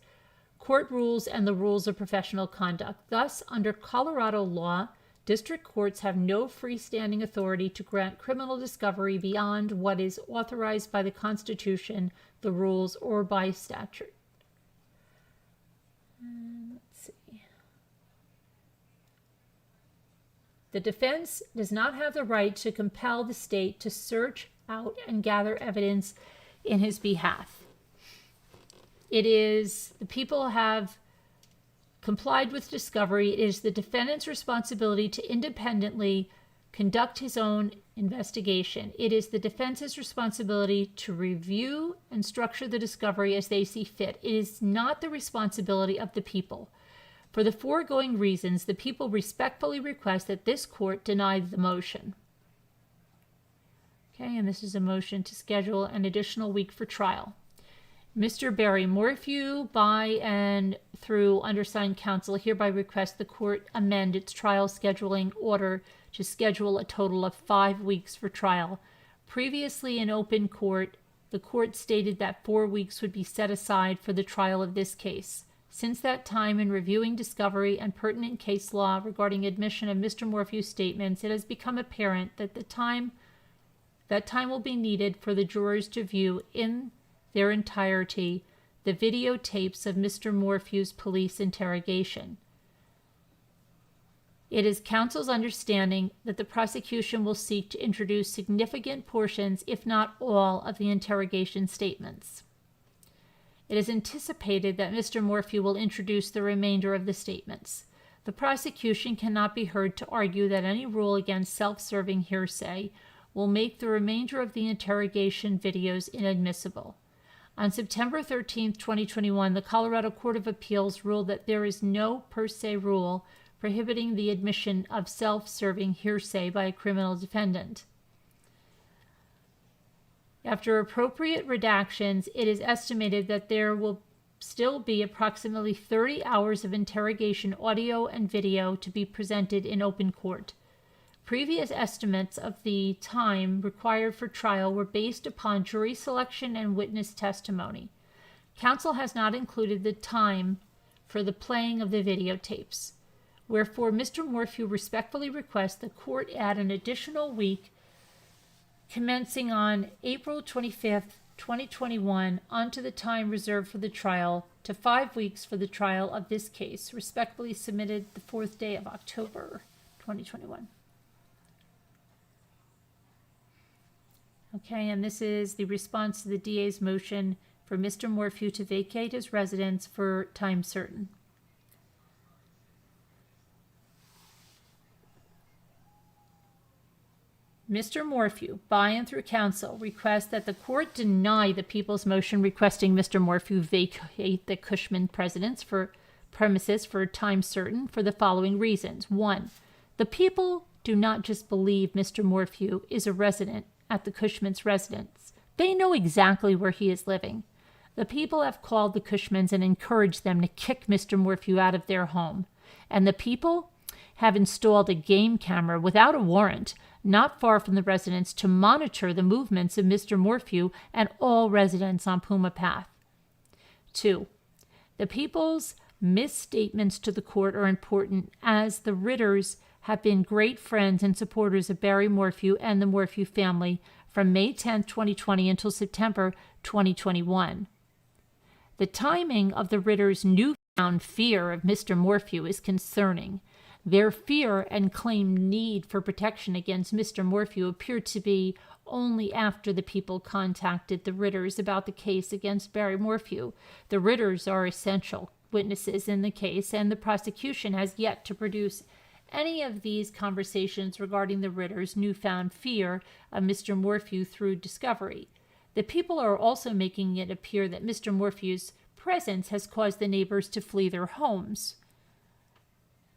court rules, and the rules of professional conduct. Thus, under Colorado law, district courts have no freestanding authority to grant criminal discovery beyond what is authorized by the Constitution, the rules, or by statute. Let's see. The defense does not have the right to compel the state to search out and gather evidence in his behalf. The people have complied with discovery. It is the defendant's responsibility to independently conduct his own investigation. It is the defense's responsibility to review and structure the discovery as they see fit. It is not the responsibility of the people. For the foregoing reasons, the people respectfully request that this court deny the motion. Okay, and this is a motion to schedule an additional week for trial. Mr. Barry Morphew, by and through undersigned counsel, hereby request the court amend its trial scheduling order to schedule a total of 5 weeks for trial. Previously in open court, the court stated that 4 weeks would be set aside for the trial of this case. Since that time, in reviewing discovery and pertinent case law regarding admission of Mr. Morphew's statements, it has become apparent that time will be needed for the jurors to view in their entirety the videotapes of Mr. Morphew's police interrogation. It is counsel's understanding that the prosecution will seek to introduce significant portions, if not all, of the interrogation statements. It is anticipated that Mr. Morphew will introduce the remainder of the statements. The prosecution cannot be heard to argue that any rule against self-serving hearsay will make the remainder of the interrogation videos inadmissible. On September 13, 2021, the Colorado Court of Appeals ruled that there is no per se rule prohibiting the admission of self-serving hearsay by a criminal defendant. After appropriate redactions, it is estimated that there will still be approximately 30 hours of interrogation audio and video to be presented in open court. Previous estimates of the time required for trial were based upon jury selection and witness testimony. Counsel has not included the time for the playing of the videotapes. Wherefore, Mr. Morphew respectfully requests the court add an additional week commencing on April 25th, 2021, onto the time reserved for the trial to 5 weeks for the trial of this case. Respectfully submitted the 4th day of October, 2021. Okay, and this is the response to the DA's motion for Mr. Morphew to vacate his residence for time certain. Mr. Morphew, by and through counsel, requests that the court deny the people's motion requesting Mr. Morphew vacate the Cushman premises for time certain for the following reasons. 1. The people do not just believe Mr. Morphew is a resident at the Cushman's residence. They know exactly where he is living. The people have called the Cushmans and encouraged them to kick Mr. Morphew out of their home. And the people have installed a game camera without a warrant not far from the residence to monitor the movements of Mr. Morphew and all residents on Puma Path. 2. The people's misstatements to the court are important, as the Ritters have been great friends and supporters of Barry Morphew and the Morphew family from May 10, 2020 until September 2021. The timing of the Ritters' newfound fear of Mr. Morphew is concerning. Their fear and claimed need for protection against Mr. Morphew appeared to be only after the people contacted the Ritters about the case against Barry Morphew. The Ritters are essential witnesses in the case, and the prosecution has yet to produce any of these conversations regarding the Ritters' newfound fear of Mr. Morphew through discovery. The people are also making it appear that Mr. Morphew's presence has caused the neighbors to flee their homes.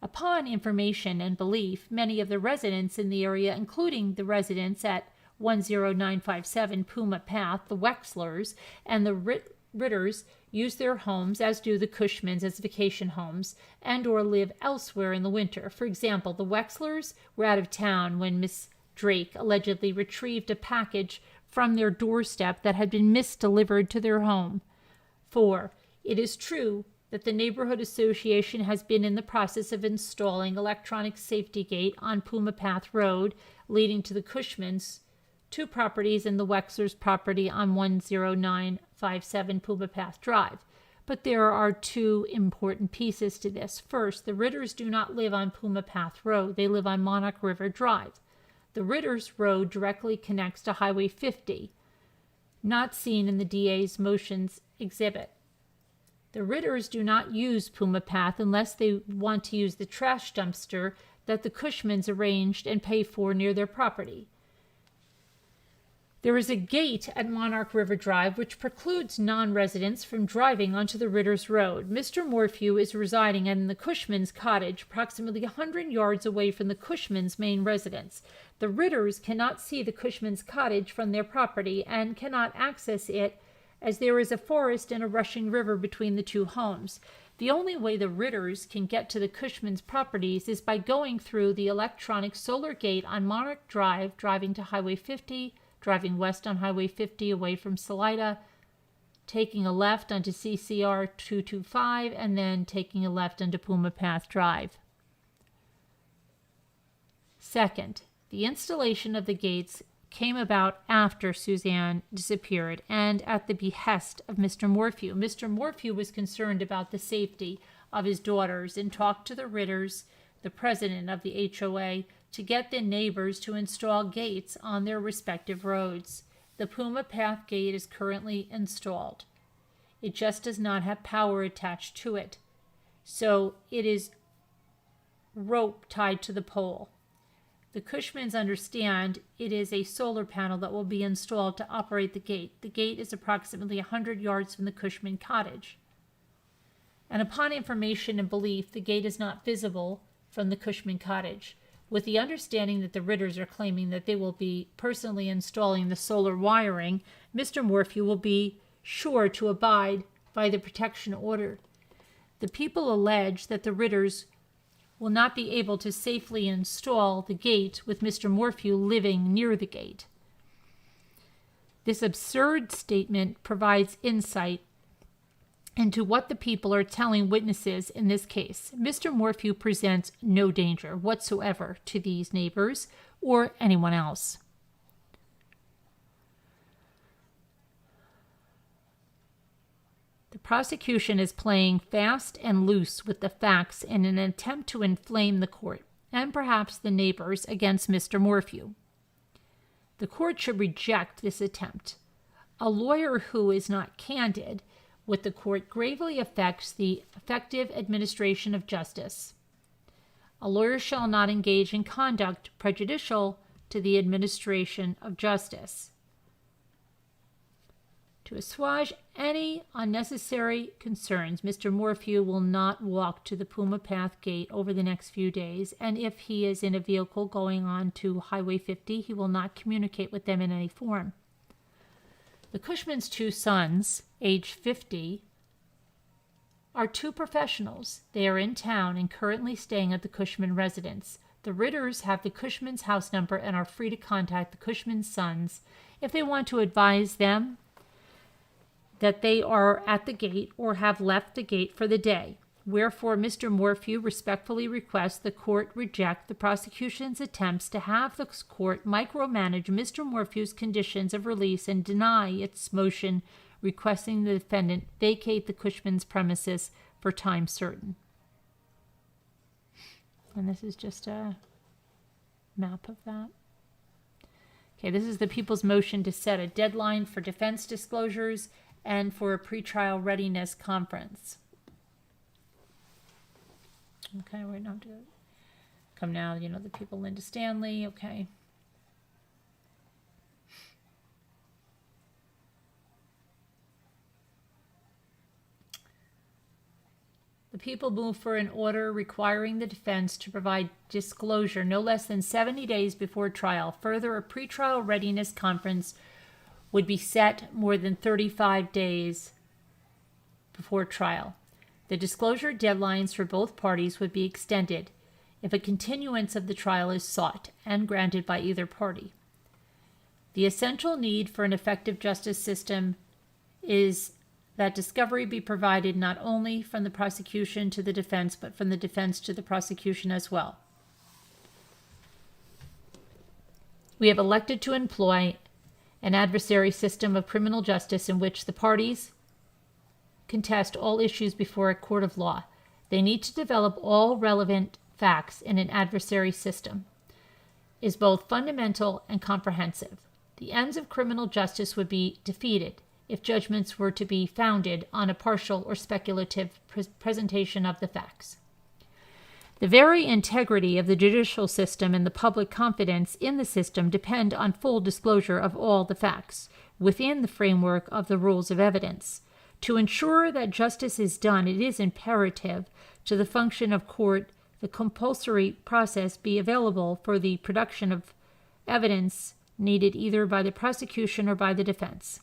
Upon information and belief, many of the residents in the area, including the residents at 10957 Puma Path, the Wexlers and the Ritters use their homes, as do the Cushmans, as vacation homes and or live elsewhere in the winter. For example, the Wexlers were out of town when Miss Drake allegedly retrieved a package from their doorstep that had been misdelivered to their home. 4. It is true that the neighborhood association has been in the process of installing electronic safety gate on Puma Path Road, leading to the Cushmans' 2 properties and the Wexler's property on 10957 Puma Path Drive. But there are 2 important pieces to this. First, the Ritters do not live on Puma Path Road. They live on Monarch River Drive. The Ritters' road directly connects to Highway 50, not seen in the DA's motions exhibit. The Ritters do not use Puma Path unless they want to use the trash dumpster that the Cushmans arranged and pay for near their property. There is a gate at Monarch River Drive which precludes non-residents from driving onto the Ritters Road. Mr. Morphew is residing in the Cushmans' cottage, approximately 100 yards away from the Cushmans' main residence. The Ritters cannot see the Cushmans' cottage from their property and cannot access it as there is a forest and a rushing river between the 2 homes. The only way the Ritters can get to the Cushmans' properties is by going through the electronic solar gate on Monarch Drive, driving to Highway 50, driving west on Highway 50 away from Salida, taking a left onto CCR 225, and then taking a left onto Puma Path Drive. Second, the installation of the gates came about after Suzanne disappeared and at the behest of Mr. Morphew. Mr. Morphew was concerned about the safety of his daughters and talked to the Ritters, the president of the HOA, to get the neighbors to install gates on their respective roads. The Puma Path gate is currently installed. It just does not have power attached to it, so it is rope tied to the pole. The Cushmans understand it is a solar panel that will be installed to operate the gate. The gate is approximately 100 yards from the Cushman cottage. And upon information and belief, the gate is not visible from the Cushman cottage. With the understanding that the Ritters are claiming that they will be personally installing the solar wiring, Mr. Morphew will be sure to abide by the protection order. The people allege that the Ritters will not be able to safely install the gate with Mr. Morphew living near the gate. This absurd statement provides insight into what the people are telling witnesses in this case. Mr. Morphew presents no danger whatsoever to these neighbors or anyone else. The prosecution is playing fast and loose with the facts in an attempt to inflame the court and perhaps the neighbors against Mr. Morphew. The court should reject this attempt. A lawyer who is not candid with the court gravely affects the effective administration of justice. A lawyer shall not engage in conduct prejudicial to the administration of justice. To assuage any unnecessary concerns, Mr. Morphew will not walk to the Puma Path gate over the next few days, and if he is in a vehicle going on to Highway 50, he will not communicate with them in any form. The Cushman's 2 sons, age 50, are 2 professionals. They are in town and currently staying at the Cushman residence. The Ritters have the Cushman's house number and are free to contact the Cushman's sons if they want to advise them that they are at the gate or have left the gate for the day. Wherefore, Mr. Morphew respectfully requests the court reject the prosecution's attempts to have the court micromanage Mr. Morphew's conditions of release and deny its motion requesting the defendant vacate the Cushman's premises for time certain. And this is just a map of that. Okay, this is the people's motion to set a deadline for defense disclosures and for a pretrial readiness conference. Okay, we're not to come now, the people, Linda Stanley, okay. The people move for an order requiring the defense to provide disclosure no less than 70 days before trial. Further, a pretrial readiness conference would be set more than 35 days before trial. The disclosure deadlines for both parties would be extended if a continuance of the trial is sought and granted by either party. The essential need for an effective justice system is that discovery be provided not only from the prosecution to the defense, but from the defense to the prosecution as well. We have elected to employ an adversary system of criminal justice in which the parties contest all issues before a court of law. They need to develop all relevant facts in an adversary system is both fundamental and comprehensive. The ends of criminal justice would be defeated if judgments were to be founded on a partial or speculative presentation of the facts. The very integrity of the judicial system and the public confidence in the system depend on full disclosure of all the facts within the framework of the rules of evidence. To ensure that justice is done, it is imperative to the function of court the compulsory process be available for the production of evidence needed either by the prosecution or by the defense.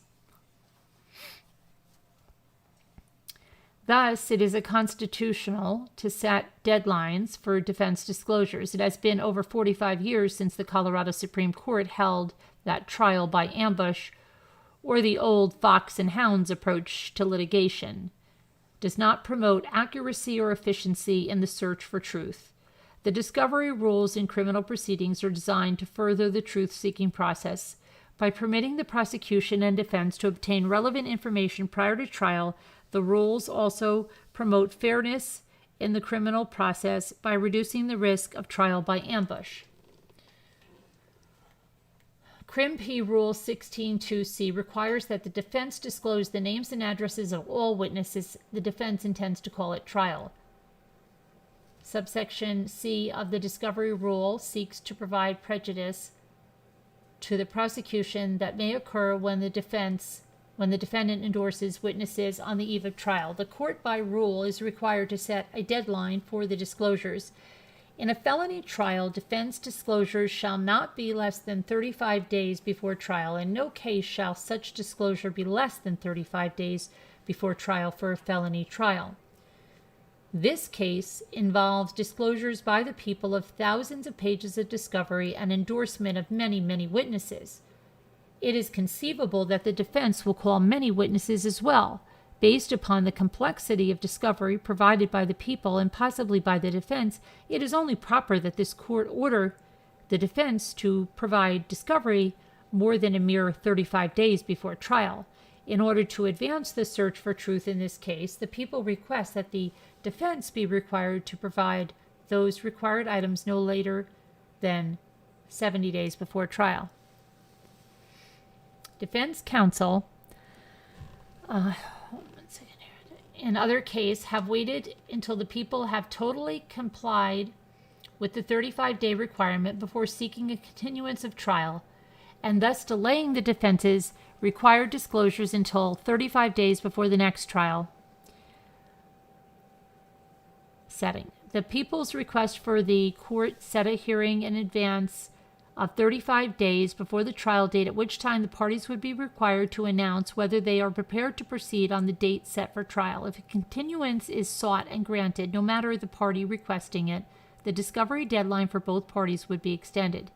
Thus, it is constitutional to set deadlines for defense disclosures. It has been over 45 years since the Colorado Supreme Court held that trial by ambush, or the old fox and hounds approach to litigation, does not promote accuracy or efficiency in the search for truth. The discovery rules in criminal proceedings are designed to further the truth-seeking process by permitting the prosecution and defense to obtain relevant information prior to trial. The rules also promote fairness in the criminal process by reducing the risk of trial by ambush. Crim P. Rule 16.2c requires that the defense disclose the names and addresses of all witnesses the defense intends to call at trial. Subsection C of the discovery rule seeks to provide prejudice to the prosecution that may occur when the defendant endorses witnesses on the eve of trial. The court by rule is required to set a deadline for the disclosures. In a felony trial, defense disclosures shall not be less than 35 days before trial. In no case shall such disclosure be less than 35 days before trial for a felony trial. This case involves disclosures by the people of thousands of pages of discovery and endorsement of many, many witnesses. It is conceivable that the defense will call many witnesses as well. Based upon the complexity of discovery provided by the people and possibly by the defense, it is only proper that this court order the defense to provide discovery more than a mere 35 days before trial. In order to advance the search for truth in this case, the people request that the defense be required to provide those required items no later than 70 days before trial. Defense counsel in other cases have waited until the people have totally complied with the 35-day requirement before seeking a continuance of trial, and thus delaying the defense's required disclosures until 35 days before the next trial setting. The people's request for the court set a hearing in advance of 35 days before the trial date, at which time the parties would be required to announce whether they are prepared to proceed on the date set for trial. If a continuance is sought and granted, no matter the party requesting it, the discovery deadline for both parties would be extended.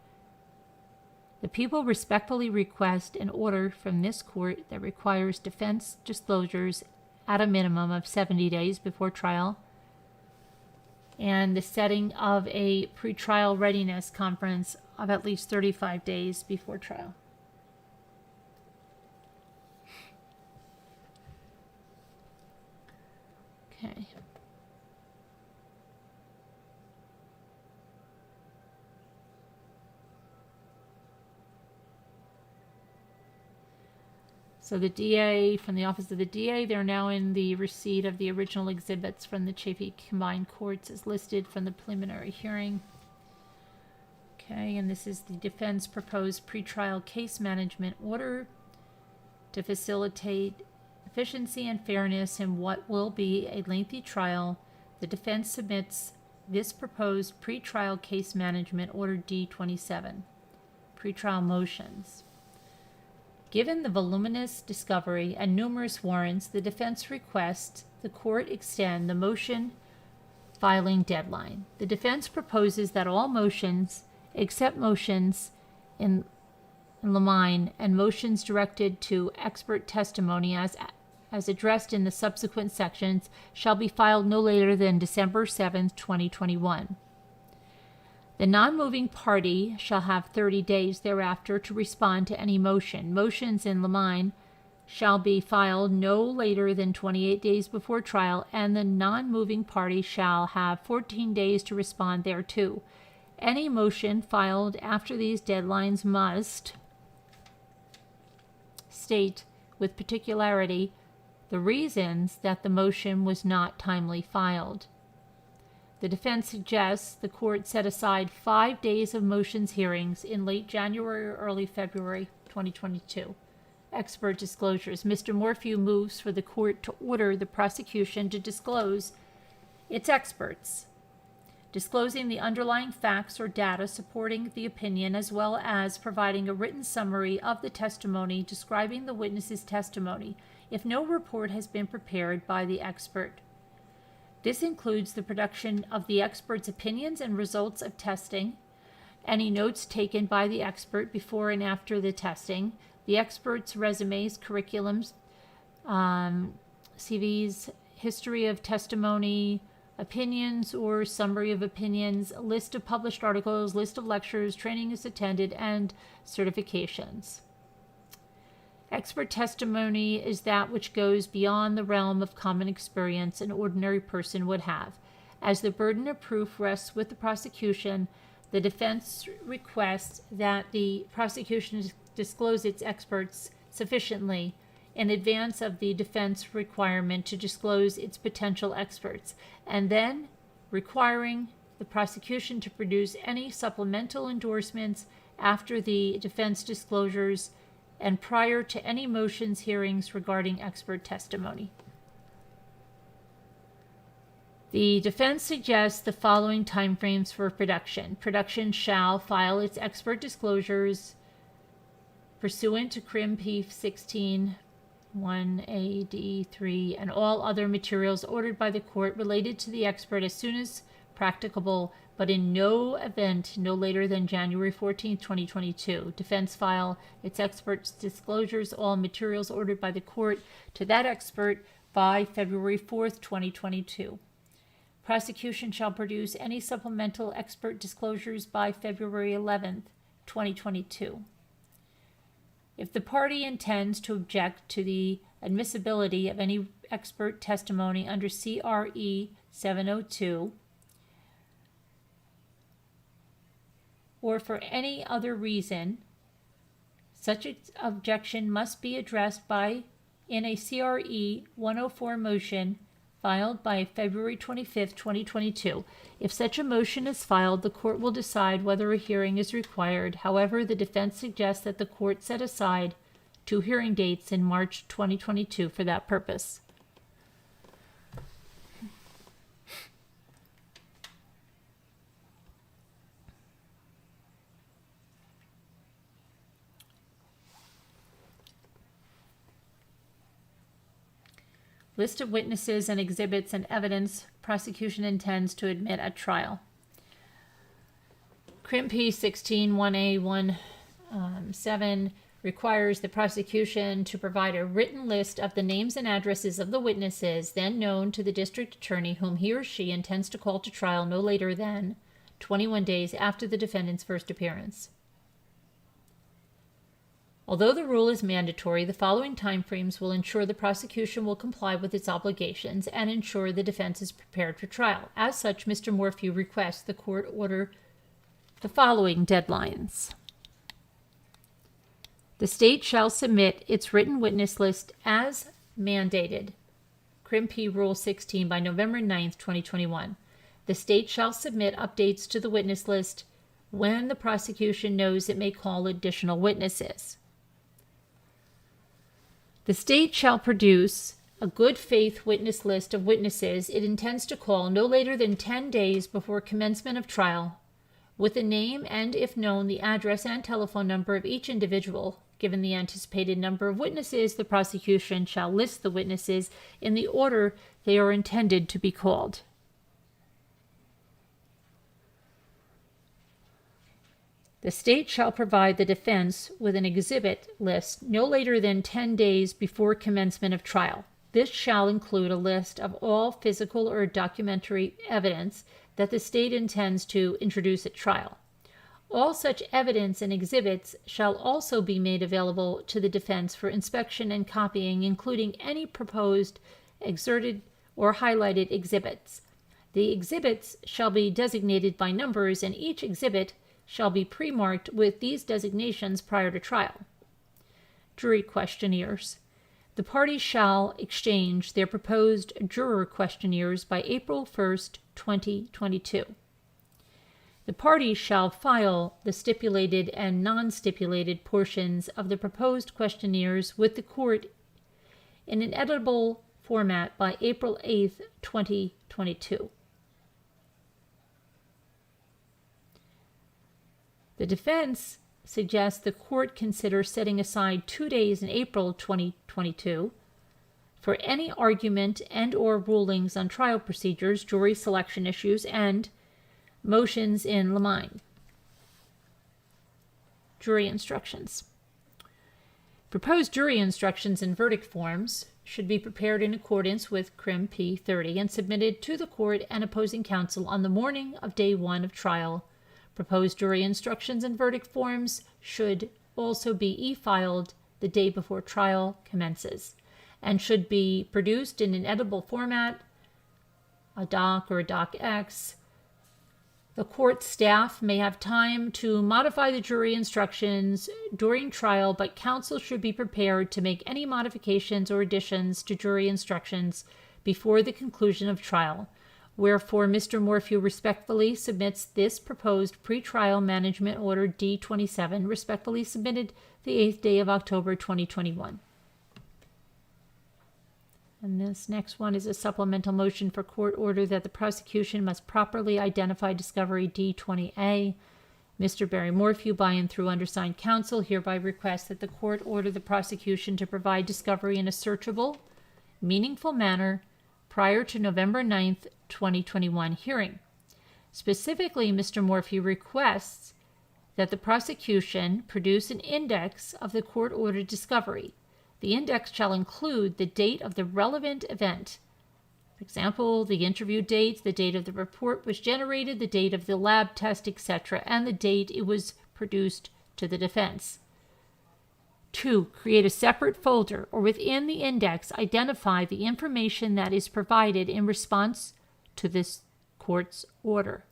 The people respectfully request an order from this court that requires defense disclosures at a minimum of 70 days before trial, and the setting of a pretrial readiness conference of at least 35 days before trial. Okay. So the DA, from the Office of the DA, they're now in the receipt of the original exhibits from the Chaffee Combined Courts as listed from the preliminary hearing. Okay, and this is the defense proposed pretrial case management order to facilitate efficiency and fairness in what will be a lengthy trial. the defense submits this proposed pretrial case management order D27. Pretrial motions. Given the voluminous discovery and numerous warrants, the defense requests the court extend the motion filing deadline. The defense proposes that all motions, except motions in limine and motions directed to expert testimony as addressed in the subsequent sections, shall be filed no later than December 7th, 2021. The non-moving party shall have 30 days thereafter to respond to any motion. Motions in limine shall be filed no later than 28 days before trial, and the non-moving party shall have 14 days to respond thereto. Any motion filed after these deadlines must state with particularity the reasons that the motion was not timely filed. The defense suggests the court set aside 5 days of motions hearings in late January or early February 2022. Expert disclosures. Mr. Morphew moves for the court to order the prosecution to disclose its experts, disclosing the underlying facts or data supporting the opinion, as well as providing a written summary of the testimony describing the witness's testimony, if no report has been prepared by the expert. This includes the production of the expert's opinions and results of testing, any notes taken by the expert before and after the testing, the expert's resumes, curriculums, CVs, history of testimony, opinions or summary of opinions, a list of published articles, list of lectures, trainings attended, and certifications. Expert testimony is that which goes beyond the realm of common experience an ordinary person would have. As the burden of proof rests with the prosecution, the defense requests that the prosecution disclose its experts sufficiently in advance of the defense requirement to disclose its potential experts, and then requiring the prosecution to produce any supplemental endorsements after the defense disclosures and prior to any motions hearings regarding expert testimony. The defense suggests the following timeframes for production. Production shall file its expert disclosures pursuant to Crim P 16 1AD3 and all other materials ordered by the court related to the expert as soon as practicable, but in no event no later than January 14, 2022. Defense file its expert's disclosures, all materials ordered by the court to that expert by February 4th, 2022. Prosecution shall produce any supplemental expert disclosures by February 11th, 2022. If the party intends to object to the admissibility of any expert testimony under CRE 702, or for any other reason, such objection must be addressed in a CRE 104 motion filed by February 25th, 2022. If such a motion is filed, the court will decide whether a hearing is required. However, the defense suggests that the court set aside 2 hearing dates in March 2022 for that purpose. List of witnesses and exhibits and evidence prosecution intends to admit at trial. Crim P 16 1A 17 requires the prosecution to provide a written list of the names and addresses of the witnesses then known to the district attorney whom he or she intends to call to trial no later than 21 days after the defendant's first appearance. Although the rule is mandatory, the following timeframes will ensure the prosecution will comply with its obligations and ensure the defense is prepared for trial. As such, Mr. Morphew requests the court order the following deadlines. The state shall submit its written witness list as mandated, Crim P Rule 16, by November 9th, 2021. The state shall submit updates to the witness list when the prosecution knows it may call additional witnesses. The state shall produce a good faith witness list of witnesses it intends to call no later than 10 days before commencement of trial, with the name and, if known, the address and telephone number of each individual. Given the anticipated number of witnesses, the prosecution shall list the witnesses in the order they are intended to be called. The state shall provide the defense with an exhibit list no later than 10 days before commencement of trial. This shall include a list of all physical or documentary evidence that the state intends to introduce at trial. All such evidence and exhibits shall also be made available to the defense for inspection and copying, including any proposed, exerted, or highlighted exhibits. The exhibits shall be designated by numbers, and each exhibit shall be pre-marked with these designations prior to trial. Jury questionnaires. The parties shall exchange their proposed juror questionnaires by April 1st, 2022. The parties shall file the stipulated and non-stipulated portions of the proposed questionnaires with the court in an editable format by April 8th, 2022. The defense suggests the court consider setting aside 2 days in April 2022 for any argument and or rulings on trial procedures, jury selection issues, and motions in limine. Jury instructions. Proposed jury instructions and verdict forms should be prepared in accordance with Crim P 30 and submitted to the court and opposing counsel on the morning of day 1 of trial. Proposed jury instructions and verdict forms should also be e-filed the day before trial commences and should be produced in an editable format, a doc or a docx. The court staff may have time to modify the jury instructions during trial, but counsel should be prepared to make any modifications or additions to jury instructions before the conclusion of trial. Wherefore, Mr. Morphew respectfully submits this proposed pretrial management order D-27, respectfully submitted the 8th day of October 2021. And this next one is a supplemental motion for court order that the prosecution must properly identify discovery D-20A. Mr. Barry Morphew, by and through undersigned counsel, hereby requests that the court order the prosecution to provide discovery in a searchable, meaningful manner prior to November 9th, 2021 hearing. Specifically, Mr. Morphew requests that the prosecution produce an index of the court-ordered discovery. The index shall include the date of the relevant event. For example, the interview date, the date of the report was generated, the date of the lab test, etc., and the date it was produced to the defense. 2. Create a separate folder or within the index identify the information that is provided in response to this court's order.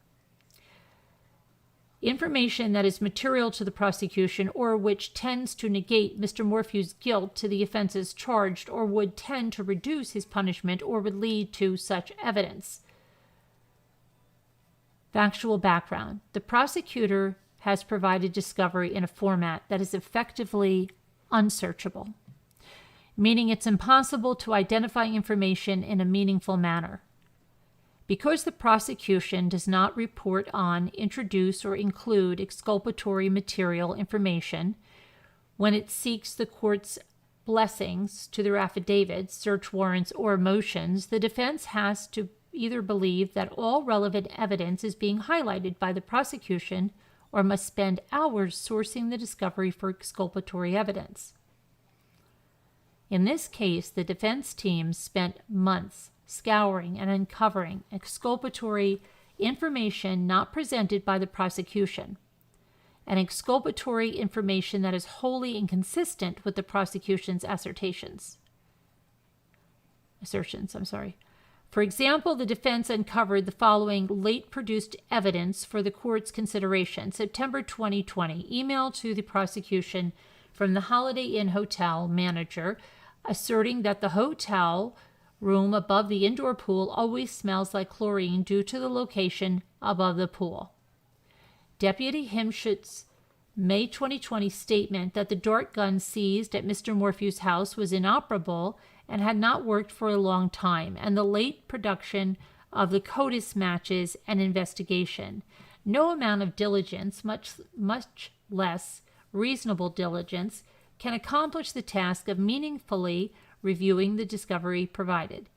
Information that is material to the prosecution or which tends to negate Mr. Morphew's guilt to the offenses charged or would tend to reduce his punishment or would lead to such evidence. Factual background. The prosecutor has provided discovery in a format that is effectively unsearchable, meaning it's impossible to identify information in a meaningful manner. Because the prosecution does not report on, introduce, or include exculpatory material information when it seeks the court's blessings to their affidavits, search warrants, or motions, the defense has to either believe that all relevant evidence is being highlighted by the prosecution or must spend hours sourcing the discovery for exculpatory evidence. In this case, the defense team spent months scouring and uncovering exculpatory information not presented by the prosecution, and exculpatory information that is wholly inconsistent with the prosecution's assertions. For example, the defense uncovered the following late-produced evidence for the court's consideration. September 2020, email to the prosecution from the Holiday Inn hotel manager asserting that the hotel room above the indoor pool always smells like chlorine due to the location above the pool. Deputy Himschutz May 2020 statement that the dart gun seized at Mr. Morphew's house was inoperable and had not worked for a long time, and the late production of the CODIS matches and investigation. No amount of diligence, much less reasonable diligence, can accomplish the task of meaningfully reviewing the discovery provided.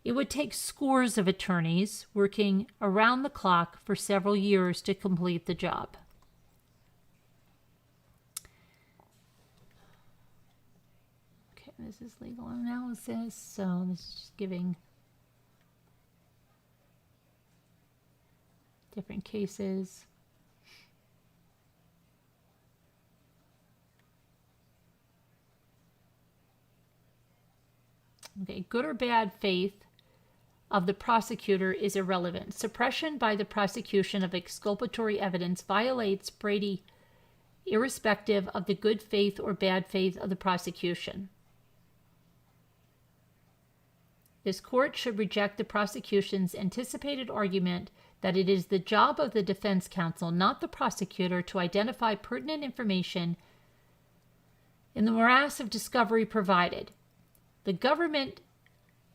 It would take scores of attorneys working around the clock for several years to complete the job. Okay, this is legal analysis, so this is just giving different cases. Okay, good or bad faith of the prosecutor is irrelevant. Suppression by the prosecution of exculpatory evidence violates Brady irrespective of the good faith or bad faith of the prosecution. This court should reject the prosecution's anticipated argument that it is the job of the defense counsel, not the prosecutor, to identify pertinent information in the morass of discovery provided. The government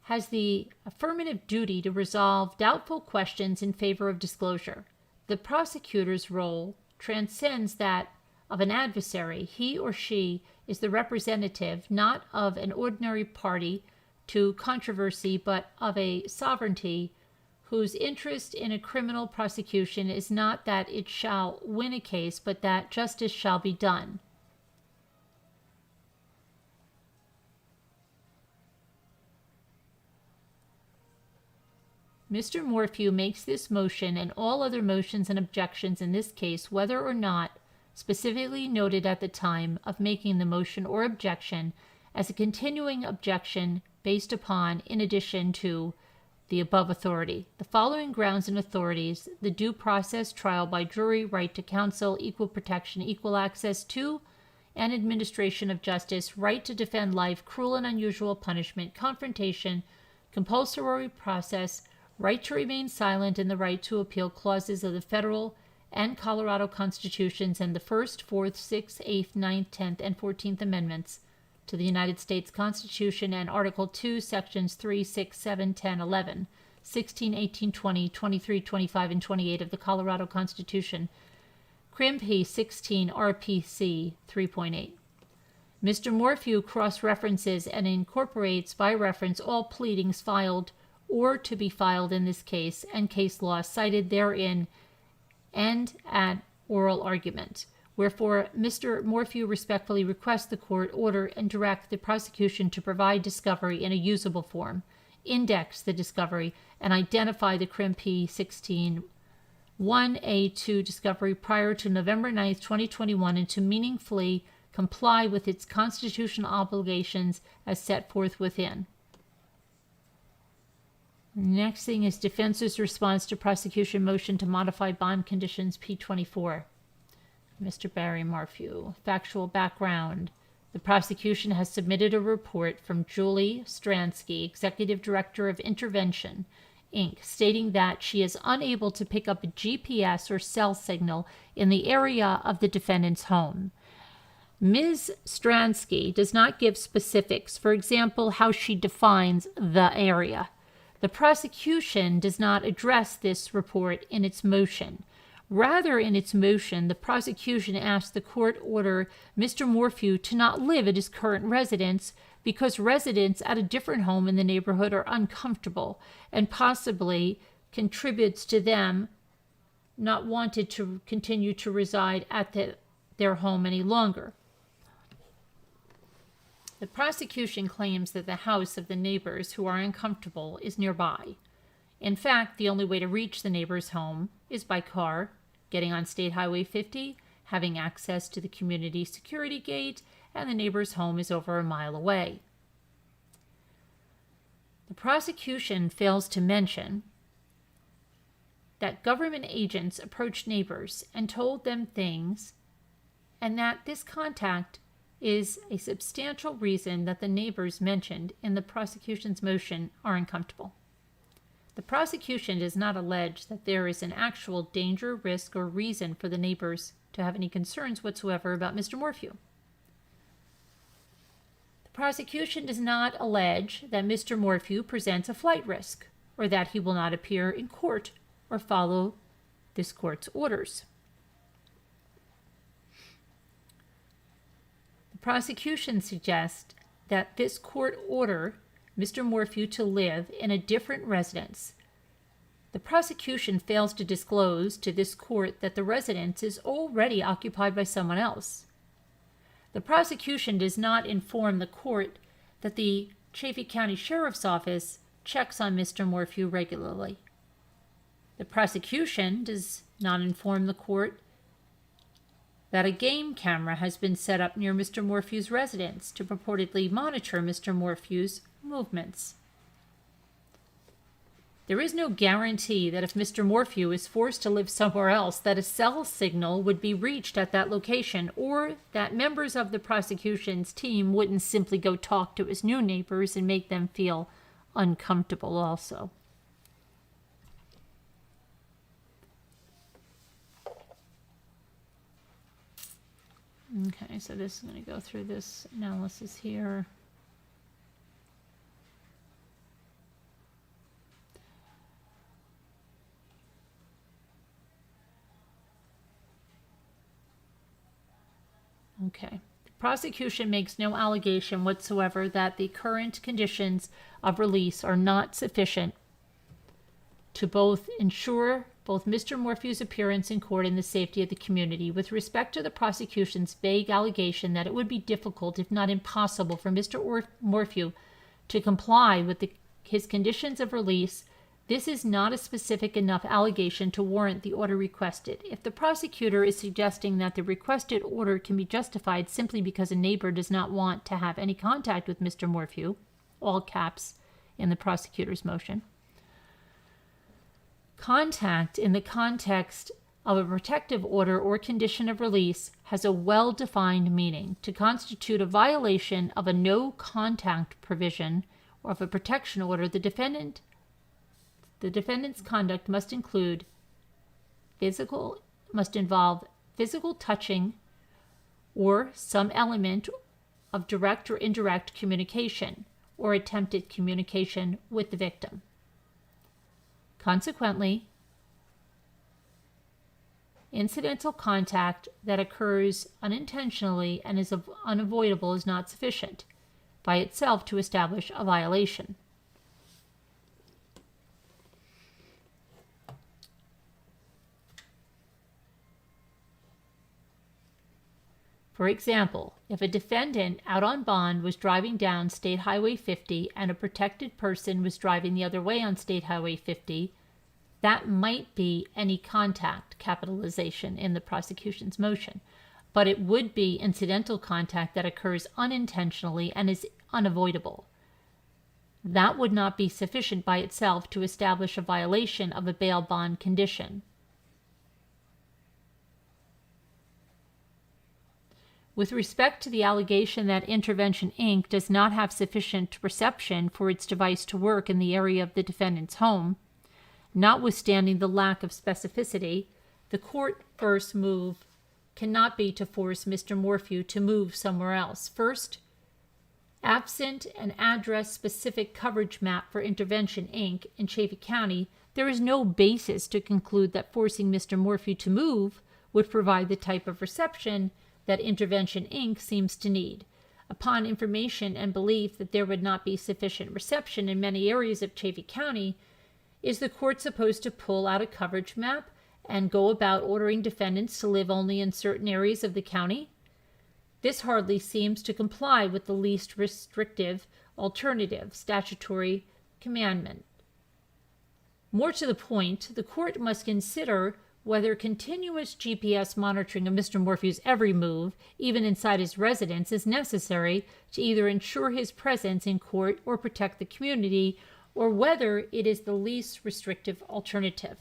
has the affirmative duty to resolve doubtful questions in favor of disclosure. The prosecutor's role transcends that of an adversary. He or she is the representative not of an ordinary party to controversy, but of a sovereignty whose interest in a criminal prosecution is not that it shall win a case, but that justice shall be done. Mr. Morphew makes this motion and all other motions and objections in this case, whether or not specifically noted at the time of making the motion or objection, as a continuing objection based upon, in addition to, the above authority. The following grounds and authorities: the due process, trial by jury, right to counsel, equal protection, equal access to and administration of justice, right to defend life, cruel and unusual punishment, confrontation, compulsory process, right to remain silent, and the right to appeal clauses of the federal and Colorado constitutions and the 1st, 4th, 6th, 8th, 9th, 10th, and 14th Amendments to the United States Constitution and Article 2, Sections 3, 6, 7, 10, 11, 16, 18, 20, 23, 25, and 28 of the Colorado Constitution, Crim P 16 RPC 3.8. Mr. Morphew cross-references and incorporates by reference all pleadings filed or to be filed in this case and case law cited therein and at oral argument. Wherefore, Mr. Morphew respectfully requests the court order and direct the prosecution to provide discovery in a usable form, index the discovery, and identify the Crim P 16 1A2 discovery prior to November 9th, 2021, and to meaningfully comply with its constitutional obligations as set forth within. Next thing is defense's response to prosecution motion to modify bond conditions P24. Mr. Barry Morphew. Factual background. The prosecution has submitted a report from Julie Stransky, Executive Director of Intervention, Inc., stating that she is unable to pick up a GPS or cell signal in the area of the defendant's home. Ms. Stransky does not give specifics, for example, how she defines the area. The prosecution does not address this report in its motion. Rather, in its motion, the prosecution asked the court order Mr. Morphew to not live at his current residence because residents at a different home in the neighborhood are uncomfortable and possibly contributes to them not wanting to continue to reside at their home any longer. The prosecution claims that the house of the neighbors who are uncomfortable is nearby. In fact, the only way to reach the neighbor's home is by car, getting on State Highway 50, having access to the community security gate, and the neighbor's home is over a mile away. The prosecution fails to mention that government agents approached neighbors and told them things, and that this contact is a substantial reason that the neighbors mentioned in the prosecution's motion are uncomfortable. The prosecution does not allege that there is an actual danger, risk, or reason for the neighbors to have any concerns whatsoever about Mr. Morphew. The prosecution does not allege that Mr. Morphew presents a flight risk, or that he will not appear in court or follow this court's orders. The prosecution suggests that this court order Mr. Morphew to live in a different residence. The prosecution fails to disclose to this court that the residence is already occupied by someone else. The prosecution does not inform the court that the Chaffee County Sheriff's Office checks on Mr. Morphew regularly. The prosecution does not inform the court that a game camera has been set up near Mr. Morphew's residence to purportedly monitor Mr. Morphew's movements. There is no guarantee that if Mr. Morphew is forced to live somewhere else, that a cell signal would be reached at that location, or that members of the prosecution's team wouldn't simply go talk to his new neighbors and make them feel uncomfortable also. Okay, so this is going to go through this analysis here. Okay. The prosecution makes no allegation whatsoever that the current conditions of release are not sufficient to both ensure both Mr. Morphew's appearance in court and the safety of the community. With respect to the prosecution's vague allegation that it would be difficult, if not impossible, for Mr. Morphew to comply with his conditions of release, this is not a specific enough allegation to warrant the order requested. If the prosecutor is suggesting that the requested order can be justified simply because a neighbor does not want to have any contact with Mr. Morphew, all caps in the prosecutor's motion, contact in the context of a protective order or condition of release has a well-defined meaning. To constitute a violation of a no-contact provision or of a protection order, the defendant's conduct must involve physical touching or some element of direct or indirect communication or attempted communication with the victim. Consequently, incidental contact that occurs unintentionally and is unavoidable is not sufficient by itself to establish a violation. For example, if a defendant out on bond was driving down State Highway 50 and a protected person was driving the other way on State Highway 50, that might be any contact, capitalization in the prosecution's motion, but it would be incidental contact that occurs unintentionally and is unavoidable. That would not be sufficient by itself to establish a violation of a bail bond condition. With respect to the allegation that Intervention Inc. does not have sufficient reception for its device to work in the area of the defendant's home, notwithstanding the lack of specificity, the court's first move cannot be to force Mr. Morphew to move somewhere else. First, absent an address-specific coverage map for Intervention Inc. in Chaffee County, there is no basis to conclude that forcing Mr. Morphew to move would provide the type of reception that Intervention Inc. seems to need. Upon information and belief that there would not be sufficient reception in many areas of Chaffee County, is the court supposed to pull out a coverage map and go about ordering defendants to live only in certain areas of the county? This hardly seems to comply with the least restrictive alternative statutory commandment. More to the point, the court must consider whether continuous GPS monitoring of Mr. Morphew's every move, even inside his residence, is necessary to either ensure his presence in court or protect the community, or whether it is the least restrictive alternative.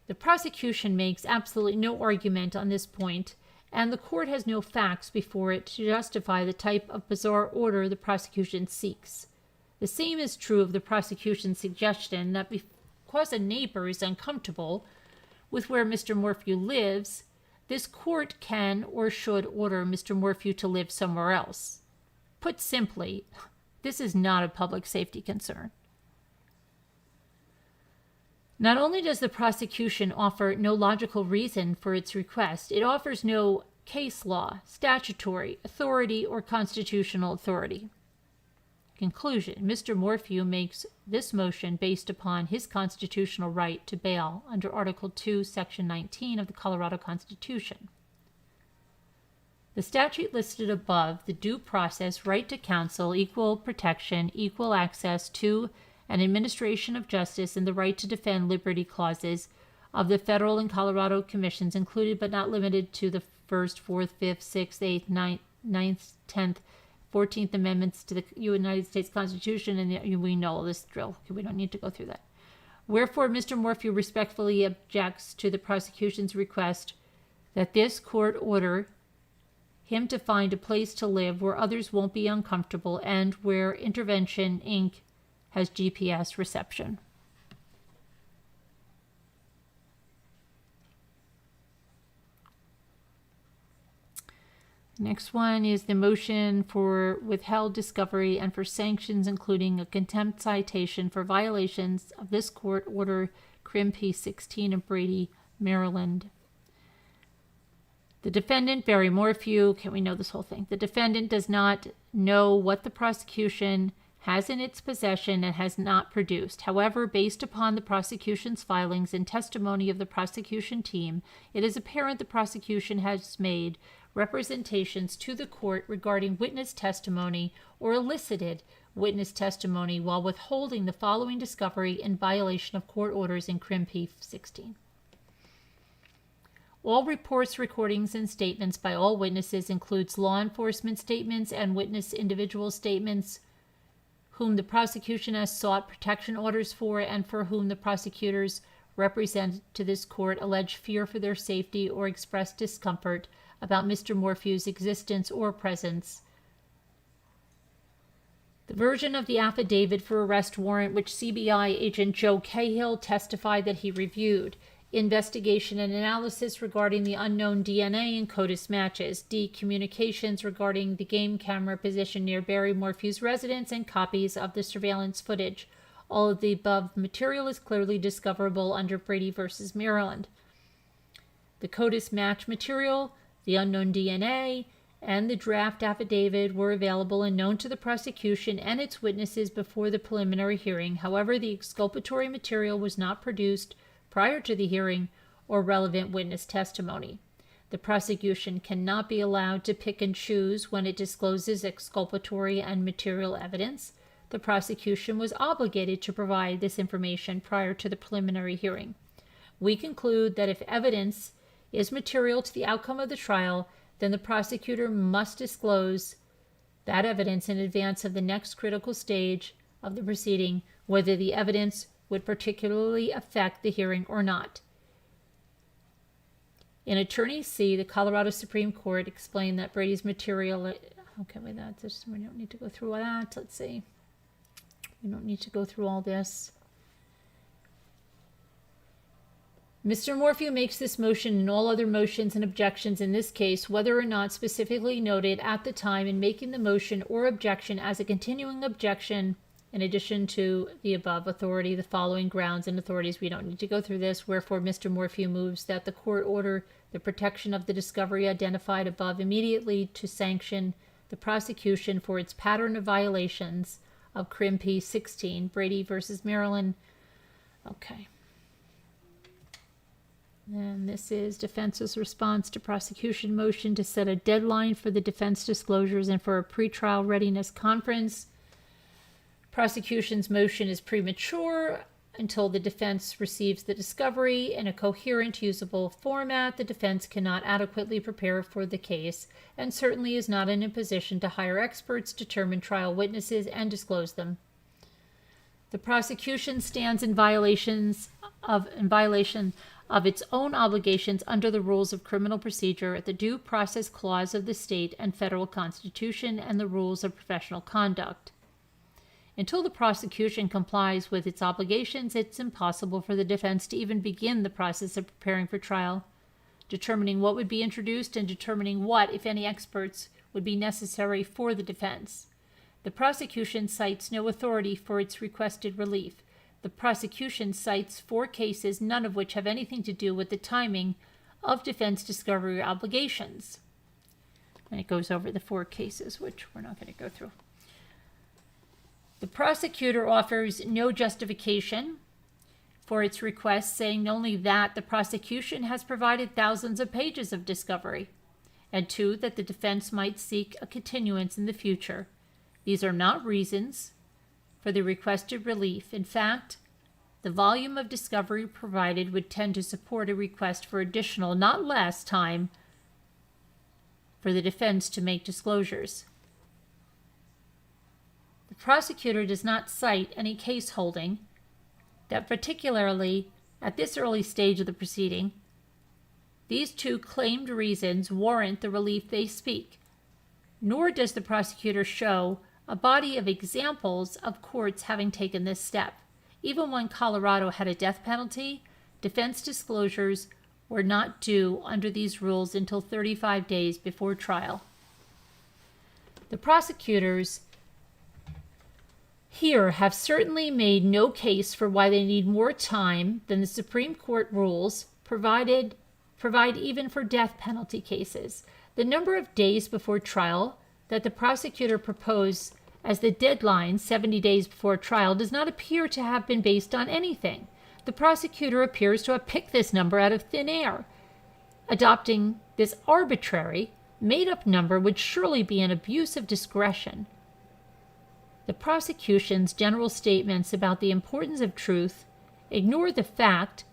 The prosecution makes absolutely no argument on this point, and the court has no facts before it to justify the type of bizarre order the prosecution seeks. The same is true of the prosecution's suggestion that because a neighbor is uncomfortable with where Mr. Morphew lives, this court can or should order Mr. Morphew to live somewhere else. Put simply, this is not a public safety concern. Not only does the prosecution offer no logical reason for its request, it offers no case law, statutory authority, or constitutional authority. Conclusion: Mr. Morphew makes this motion based upon his constitutional right to bail under Article 2, Section 19 of the Colorado Constitution. The statute listed above, the due process, right to counsel, equal protection, equal access to and administration of justice, and the right to defend liberty clauses of the federal and Colorado commissions, included but not limited to the 1st, 4th, 5th, 6th, 8th, 9th, 10th, 14th Amendments to the United States Constitution, and we know all this drill. We don't need to go through that. Wherefore, Mr. Morphew respectfully objects to the prosecution's request that this court order him to find a place to live where others won't be uncomfortable and where Intervention, Inc. has GPS reception. Next one is the motion for withheld discovery and for sanctions, including a contempt citation for violations of this court order, Crim P16 of Brady, Maryland. The defendant, Barry Morphew, can we know this whole thing? The defendant does not know what the prosecution has in its possession and has not produced. However, based upon the prosecution's filings and testimony of the prosecution team, it is apparent the prosecution has made representations to the court regarding witness testimony or elicited witness testimony while withholding the following discovery in violation of court orders in Crim P16. All reports, recordings, and statements by all witnesses includes law enforcement statements and witness individual statements whom the prosecution has sought protection orders for and for whom the prosecutors represent to this court allege fear for their safety or express discomfort about Mr. Morphew's existence or presence. The version of the affidavit for arrest warrant which CBI agent Joe Cahill testified that he reviewed. Investigation and analysis regarding the unknown DNA and CODIS matches. D. Communications regarding the game camera position near Barry Morphew's residence and copies of the surveillance footage. All of the above material is clearly discoverable under Brady v. Maryland. The CODIS match material, the unknown DNA, and the draft affidavit were available and known to the prosecution and its witnesses before the preliminary hearing. However, the exculpatory material was not produced prior to the hearing or relevant witness testimony. The prosecution cannot be allowed to pick and choose when it discloses exculpatory and material evidence. The prosecution was obligated to provide this information prior to the preliminary hearing. We conclude that if evidence is material to the outcome of the trial, then the prosecutor must disclose that evidence in advance of the next critical stage of the proceeding, whether the evidence would particularly affect the hearing or not. In Attorney C, the Colorado Supreme Court explained that Brady's material... Okay, wait, we don't need to go through all that. Let's see. We don't need to go through all this. Mr. Morphew makes this motion and all other motions and objections in this case, whether or not specifically noted at the time in making the motion or objection as a continuing objection. In addition to the above authority, the following grounds and authorities, we don't need to go through this, wherefore Mr. Morphew moves that the court order the protection of the discovery identified above immediately to sanction the prosecution for its pattern of violations of Crim P16, Brady versus Maryland. Okay. And this is defense's response to prosecution motion to set a deadline for the defense disclosures and for a pretrial readiness conference. Prosecution's motion is premature until the defense receives the discovery in a coherent, usable format. The defense cannot adequately prepare for the case and certainly is not in a position to hire experts, determine trial witnesses, and disclose them. The prosecution stands in violation of its own obligations under the rules of criminal procedure, the Due Process Clause of the state and federal constitution, and the rules of professional conduct. Until the prosecution complies with its obligations, it's impossible for the defense to even begin the process of preparing for trial, determining what would be introduced and determining what, if any, experts would be necessary for the defense. The prosecution cites no authority for its requested relief. The prosecution cites 4 cases, none of which have anything to do with the timing of defense discovery obligations. And it goes over the 4 cases, which we're not going to go through. The prosecutor offers no justification for its request, saying only that the prosecution has provided thousands of pages of discovery, and 2, that the defense might seek a continuance in the future. These are not reasons for the requested relief. In fact, the volume of discovery provided would tend to support a request for additional, not less, time for the defense to make disclosures. The prosecutor does not cite any case holding that, particularly at this early stage of the proceeding, these 2 claimed reasons warrant the relief they speak, nor does the prosecutor show a body of examples of courts having taken this step. Even when Colorado had a death penalty, defense disclosures were not due under these rules until 35 days before trial. The prosecutors here have certainly made no case for why they need more time than the Supreme Court rules provide even for death penalty cases. The number of days before trial that the prosecutor proposed as the deadline, 70 days before trial, does not appear to have been based on anything. The prosecutor appears to have picked this number out of thin air. Adopting this arbitrary, made-up number would surely be an abuse of discretion. The prosecution's general statements about the importance of truth ignore the fact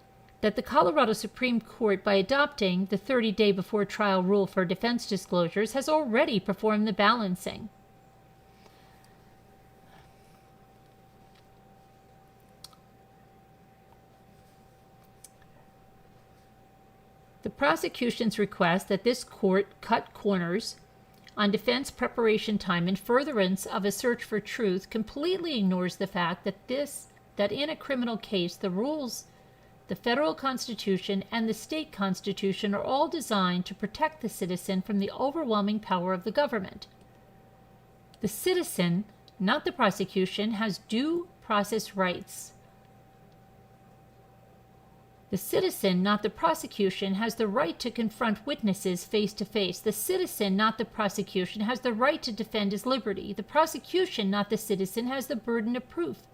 that the Colorado Supreme Court, by adopting the 30-day before trial rule for defense disclosures, has already performed the balancing. The prosecution's request that this court cut corners on defense preparation time in furtherance of a search for truth completely ignores the fact that in a criminal case, the rules, the federal constitution, and the state constitution are all designed to protect the citizen from the overwhelming power of the government. The citizen, not the prosecution, has due process rights. The citizen, not the prosecution, has the right to confront witnesses face to face. The citizen, not the prosecution, has the right to defend his liberty. The prosecution, not the citizen, has the burden of proof.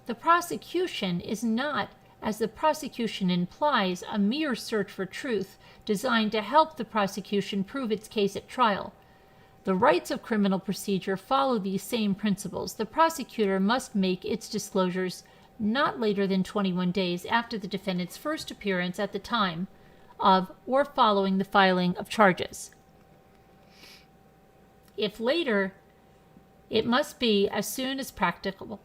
The prosecution is not, as the prosecution implies, a mere search for truth designed to help the prosecution prove its case at trial. The rights of criminal procedure follow these same principles. The prosecutor must make its disclosures not later than 21 days after the defendant's first appearance at the time of or following the filing of charges. If later, it must be as soon as practicable.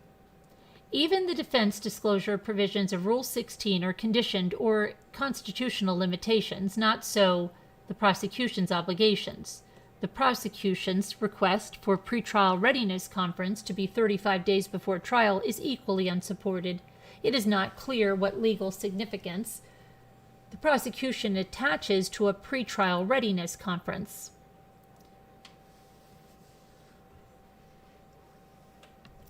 Even the defense disclosure provisions of Rule 16 are conditioned or constitutional limitations, not so the prosecution's obligations. The prosecution's request for pretrial readiness conference to be 35 days before trial is equally unsupported. It is not clear what legal significance the prosecution attaches to a pretrial readiness conference.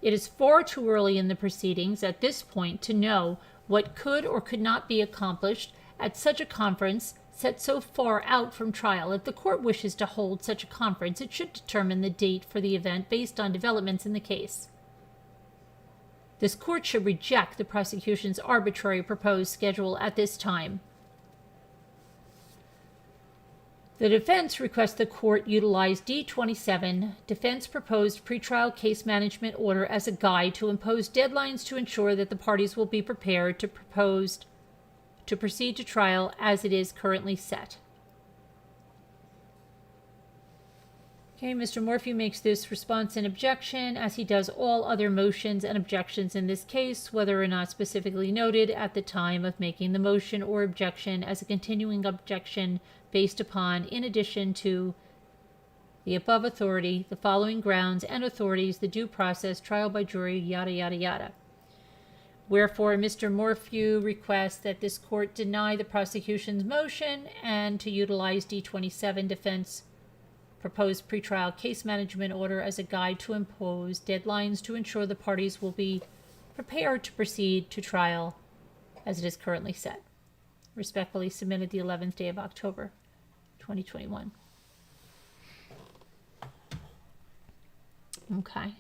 It is far too early in the proceedings at this point to know what could or could not be accomplished at such a conference set so far out from trial. If the court wishes to hold such a conference, it should determine the date for the event based on developments in the case. This court should reject the prosecution's arbitrary proposed schedule at this time. The defense requests the court utilize D-27, Defense Proposed Pretrial Case Management Order, as a guide to impose deadlines to ensure that the parties will be prepared to proceed to trial as it is currently set. Okay, Mr. Morphew makes this response and objection, as he does all other motions and objections in this case, whether or not specifically noted at the time of making the motion or objection, as a continuing objection based upon, in addition to the above authority, the following grounds and authorities, the due process, trial by jury, yada, yada, yada. Wherefore, Mr. Morphew requests that this court deny the prosecution's motion and to utilize D27 defense proposed pretrial case management order as a guide to impose deadlines to ensure the parties will be prepared to proceed to trial as it is currently set. Respectfully submitted the 11th day of October, 2021. Okay.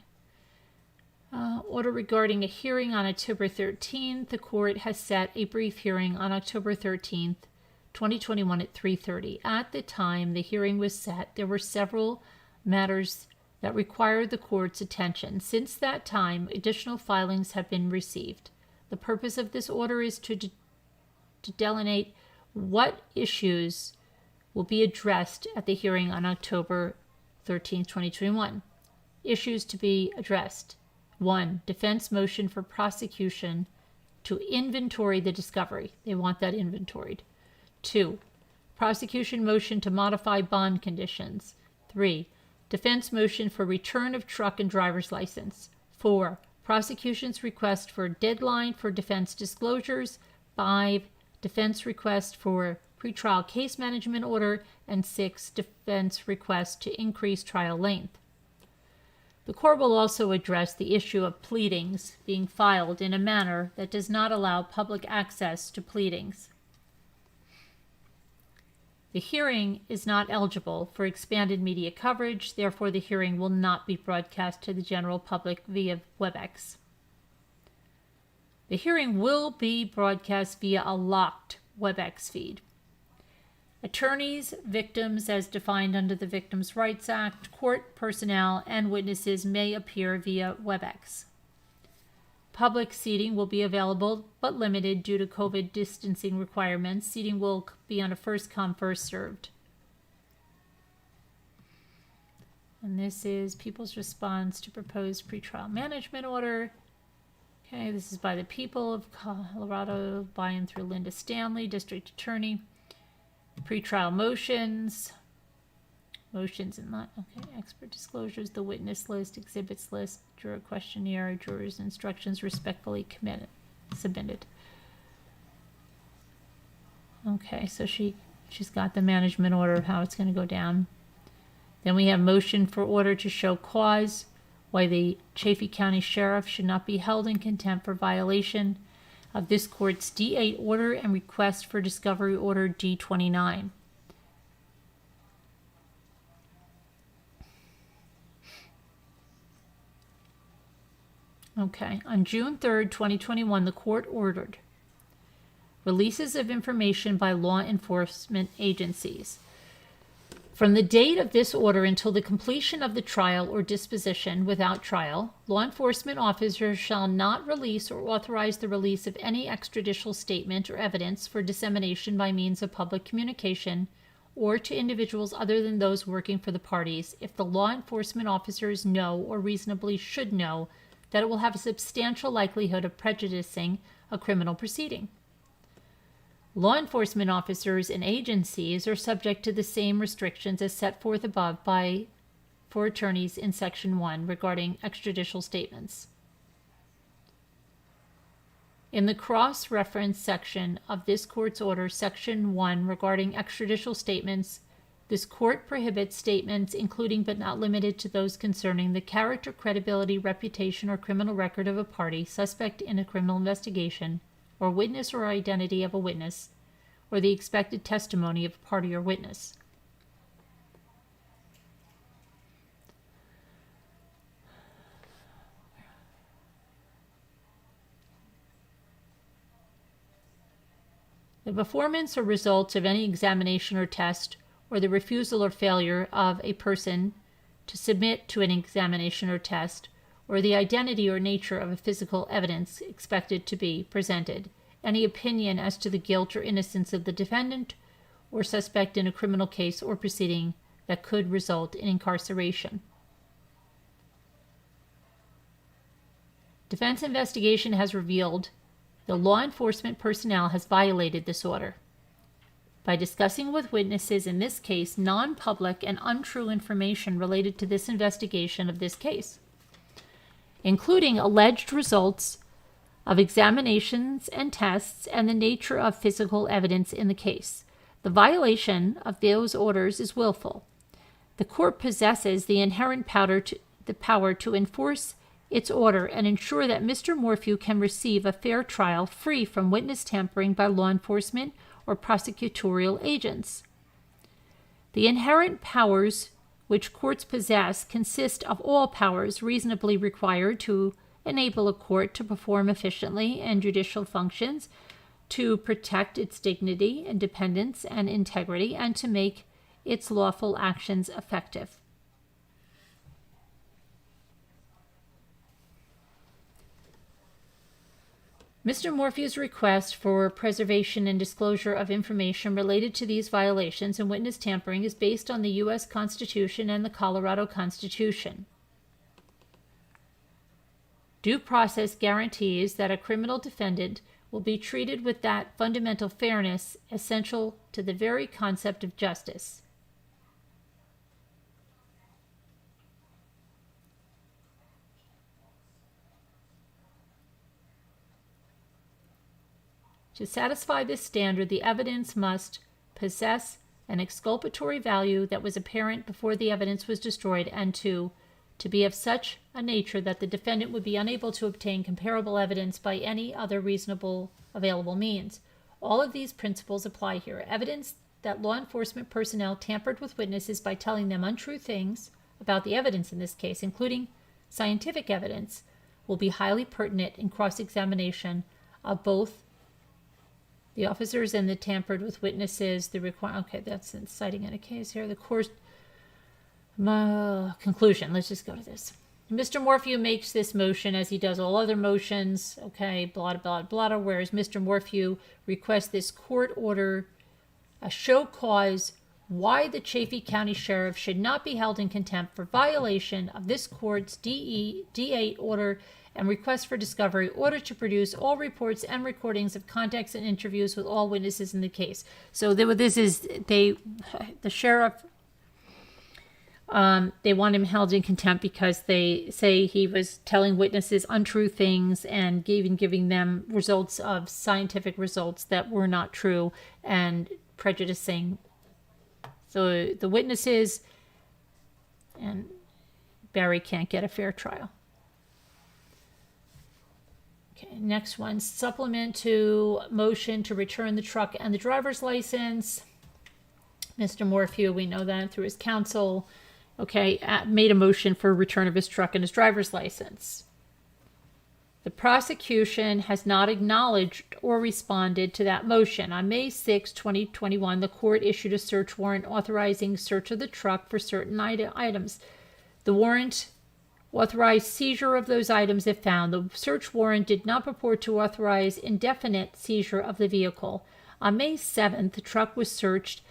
Order regarding a hearing on October 13th. The court has set a brief hearing on October 13th, 2021 at 3:30. At the time the hearing was set, there were several matters that required the court's attention. Since that time, additional filings have been received. The purpose of this order is to delineate what issues will be addressed at the hearing on October 13th, 2021. Issues to be addressed. 1. Defense motion for prosecution to inventory the discovery. They want that inventoried. 2. Prosecution motion to modify bond conditions. 3. Defense motion for return of truck and driver's license. 4. Prosecution's request for deadline for defense disclosures. 5. Defense request for pretrial case management order. And 6. Defense request to increase trial length. The court will also address the issue of pleadings being filed in a manner that does not allow public access to pleadings. The hearing is not eligible for expanded media coverage, therefore the hearing will not be broadcast to the general public via WebEx. The hearing will be broadcast via a locked WebEx feed. Attorneys, victims as defined under the Victims' Rights Act, court personnel, and witnesses may appear via WebEx. Public seating will be available but limited due to COVID distancing requirements. Seating will be on a first-come, first-served. And this is people's response to proposed pretrial management order. Okay, this is by the people of Colorado, by and through Linda Stanley, District Attorney. Pretrial motions. Motions and not, okay, expert disclosures, the witness list, exhibits list, juror questionnaire, jurors' instructions respectfully submitted. Okay, so she's got the management order of how it's going to go down. Then we have motion for order to show cause why the Chaffee County Sheriff should not be held in contempt for violation of this court's D8 order and request for discovery order D29. Okay, on June 3rd, 2021, the court ordered releases of information by law enforcement agencies. From the date of this order until the completion of the trial or disposition without trial, law enforcement officers shall not release or authorize the release of any extrajudicial statement or evidence for dissemination by means of public communication or to individuals other than those working for the parties if the law enforcement officers know or reasonably should know that it will have a substantial likelihood of prejudicing a criminal proceeding. Law enforcement officers and agencies are subject to the same restrictions as set forth above for attorneys in Section 1 regarding extrajudicial statements. In the cross-reference section of this court's order, Section 1 regarding extrajudicial statements, this court prohibits statements including but not limited to those concerning the character, credibility, reputation, or criminal record of a party, suspect in a criminal investigation, or witness or identity of a witness, or the expected testimony of a party or witness. The performance or results of any examination or test, or the refusal or failure of a person to submit to an examination or test, or the identity or nature of a physical evidence expected to be presented, any opinion as to the guilt or innocence of the defendant or suspect in a criminal case or proceeding that could result in incarceration. Defense investigation has revealed the law enforcement personnel has violated this order. by discussing with witnesses, in this case, non-public and untrue information related to this investigation of this case, including alleged results of examinations and tests and the nature of physical evidence in the case. The violation of those orders is willful. The court possesses the inherent power to enforce its order and ensure that Mr. Morphew can receive a fair trial free from witness tampering by law enforcement or prosecutorial agents. The inherent powers which courts possess consist of all powers reasonably required to enable a court to perform efficiently and judicial functions, to protect its dignity, independence, and integrity, and to make its lawful actions effective. Mr. Morphew's request for preservation and disclosure of information related to these violations and witness tampering is based on the U.S. Constitution and the Colorado Constitution. Due process guarantees that a criminal defendant will be treated with that fundamental fairness essential to the very concept of justice. To satisfy this standard, the evidence must possess an exculpatory value that was apparent before the evidence was destroyed, and to be of such a nature that the defendant would be unable to obtain comparable evidence by any other reasonable available means. All of these principles apply here. Evidence that law enforcement personnel tampered with witnesses by telling them untrue things about the evidence in this case, including scientific evidence, will be highly pertinent in cross-examination of both the officers and the tampered with witnesses. Okay, that's citing in a case here. The court conclusion. Let's just go to this. Mr. Morphew makes this motion as he does all other motions. Okay, blah, blah, blah, whereas Mr. Morphew requests this court order a show cause why the Chaffee County Sheriff should not be held in contempt for violation of this court's D8 order and request for discovery, order to produce all reports and recordings of contacts and interviews with all witnesses in the case. So the sheriff, they want him held in contempt because they say he was telling witnesses untrue things and giving them results of scientific results that were not true and prejudicing so the witnesses, and Barry can't get a fair trial. Okay, next one, supplement to motion to return the truck and the driver's license. Mr. Morphew, we know that through his counsel, made a motion for return of his truck and his driver's license. The prosecution has not acknowledged or responded to that motion. On May 6, 2021, the court issued a search warrant authorizing search of the truck for certain items. The warrant authorized seizure of those items if found. The search warrant did not purport to authorize indefinite seizure of the vehicle. On May 7th, the truck was searched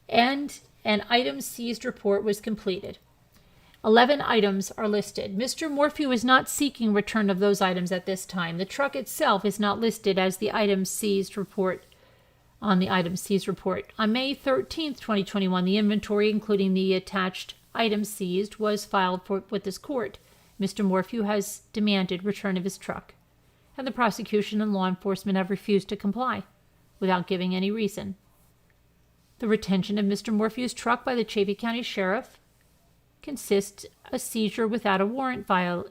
and an item seized report was completed. 11 items are listed. Mr. Morphew is not seeking return of those items at this time. The truck itself is not listed as the item seized report on the item seized report. On May 13th, 2021, the inventory, including the attached items seized, was filed with this court. Mr. Morphew has demanded return of his truck, and the prosecution and law enforcement have refused to comply without giving any reason. The retention of Mr. Morphew's truck by the Chaffee County Sheriff consists a seizure without a warrant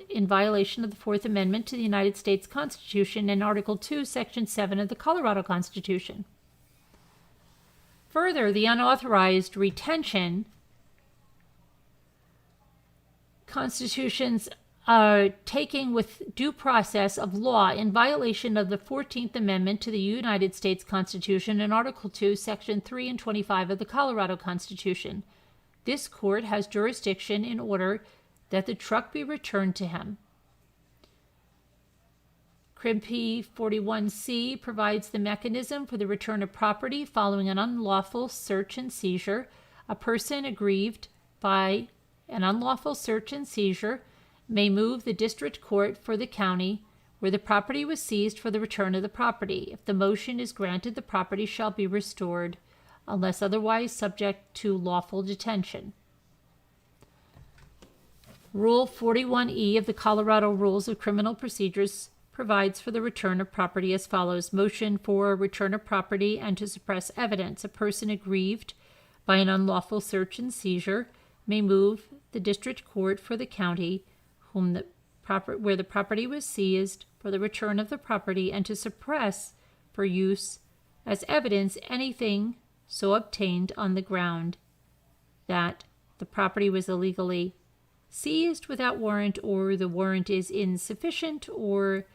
in violation of the Fourth Amendment to the United States Constitution and Article 2, Section 7 of the Colorado Constitution. Further, the unauthorized retention constitutions are taking with due process of law in violation of the 14th Amendment to the United States Constitution and Article 2, Section 3 and 25 of the Colorado Constitution. This court has jurisdiction in order that the truck be returned to him. CRIMP 41C provides the mechanism for the return of property following an unlawful search and seizure. A person aggrieved by an unlawful search and seizure may move the district court for the county where the property was seized for the return of the property. If the motion is granted, the property shall be restored unless otherwise subject to lawful detention. Rule 41E of the Colorado Rules of Criminal Procedures provides for the return of property as follows. Motion for return of property and to suppress evidence. A person aggrieved by an unlawful search and seizure may move the district court for the county where the property was seized for the return of the property and to suppress for use as evidence anything so obtained on the ground that the property was illegally seized without warrant, or the warrant is insufficient, or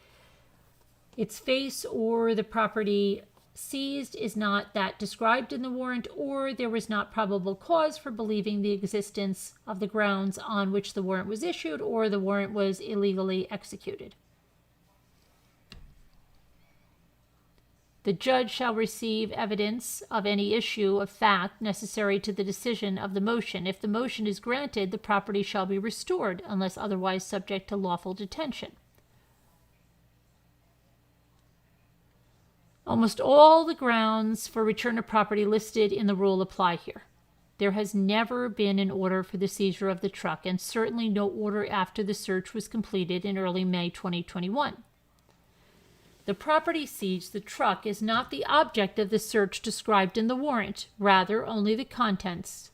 its face or the property seized is not that described in the warrant, or there was not probable cause for believing the existence of the grounds on which the warrant was issued, or the warrant was illegally executed. The judge shall receive evidence of any issue of fact necessary to the decision of the motion. If the motion is granted, the property shall be restored unless otherwise subject to lawful detention. Almost all the grounds for return of property listed in the rule apply here. There has never been an order for the seizure of the truck, and certainly no order after the search was completed in early May 2021. The property seized, the truck, is not the object of the search described in the warrant. Rather, only the contents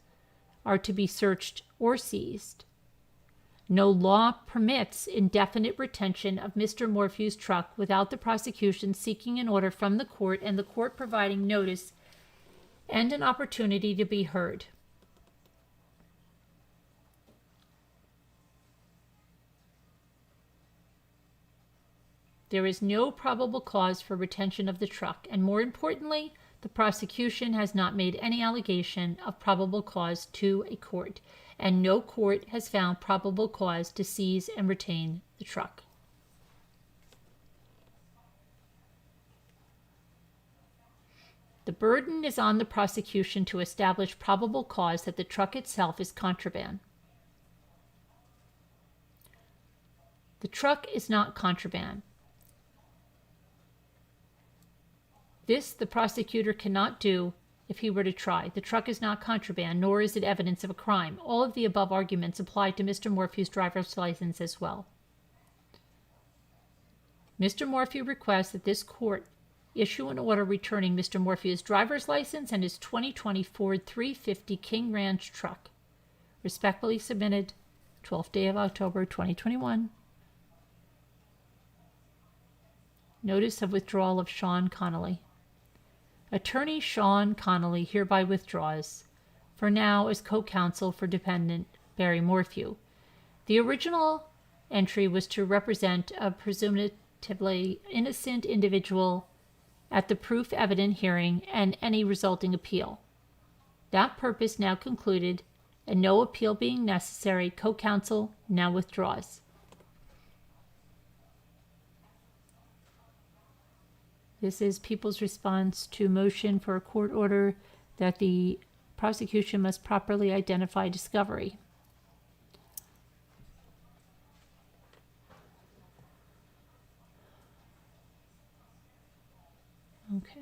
are to be searched or seized. No law permits indefinite retention of Mr. Morphew's truck without the prosecution seeking an order from the court and the court providing notice and an opportunity to be heard. There is no probable cause for retention of the truck, and more importantly, the prosecution has not made any allegation of probable cause to a court, and no court has found probable cause to seize and retain the truck. The burden is on the prosecution to establish probable cause that the truck itself is contraband. The truck is not contraband. This the prosecutor cannot do if he were to try. The truck is not contraband, nor is it evidence of a crime. All of the above arguments apply to Mr. Morphew's driver's license as well. Mr. Morphew requests that this court issue an order returning Mr. Morphew's driver's license and his 2020 Ford 350 King Ranch truck. Respectfully submitted, 12th day of October 2021. Notice of withdrawal of Sean Connolly. Attorney Sean Connolly hereby withdraws, for now as co-counsel for defendant Barry Morphew. The original entry was to represent a presumptively innocent individual at the proof evident hearing and any resulting appeal. That purpose now concluded, and no appeal being necessary, co-counsel now withdraws. This is people's response to motion for a court order that the prosecution must properly identify discovery. Okay,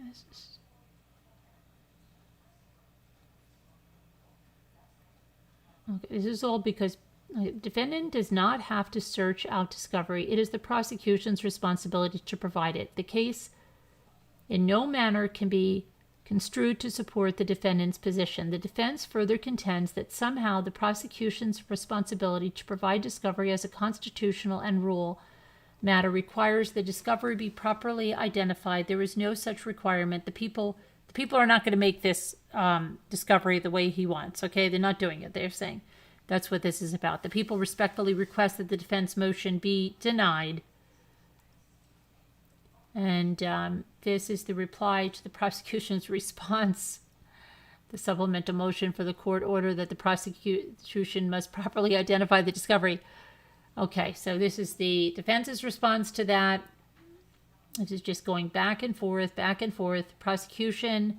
this is all because the defendant does not have to search out discovery. It is the prosecution's responsibility to provide it. The case in no manner can be construed to support the defendant's position. The defense further contends that somehow the prosecution's responsibility to provide discovery as a constitutional and rule matter requires the discovery be properly identified. There is no such requirement. The people are not going to make this discovery the way he wants. Okay, they're not doing it. They're saying that's what this is about. The people respectfully request that the defense motion be denied. And this is the reply to the prosecution's response. The supplemental motion for the court order that the prosecution must properly identify the discovery. Okay, so this is the defense's response to that. It is just going back and forth, back and forth. Prosecution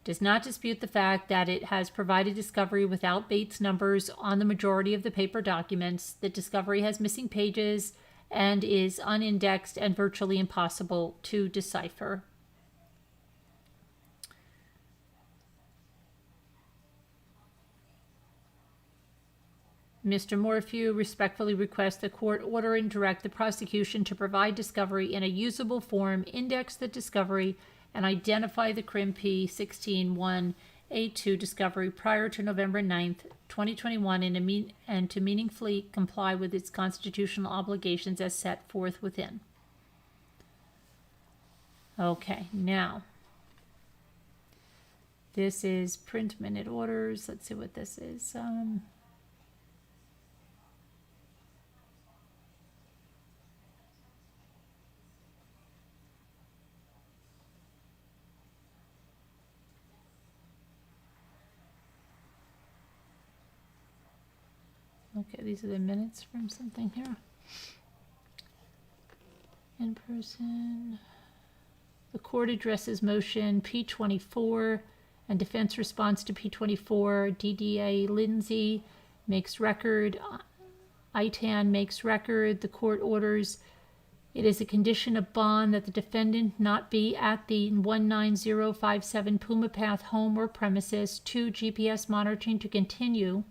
does not dispute the fact that it has provided discovery without Bates numbers on the majority of the paper documents. The discovery has missing pages and is unindexed and virtually impossible to decipher. Mr. Morphew respectfully requests the court order and direct the prosecution to provide discovery in a usable form, index the discovery, and identify the CRIM P16-1A2 discovery prior to November 9th, 2021, and to meaningfully comply with its constitutional obligations as set forth within. Okay, now, this is print minute orders. Let's see what this is. Okay, these are the minutes from something here. In person. The court addresses motion P24 and defense response to P24. DDA Lindsay makes record. ITAN makes record. The court orders it is a condition of bond that the defendant not be at the 19057 Puma Path home or premises. 2. GPS monitoring to continue,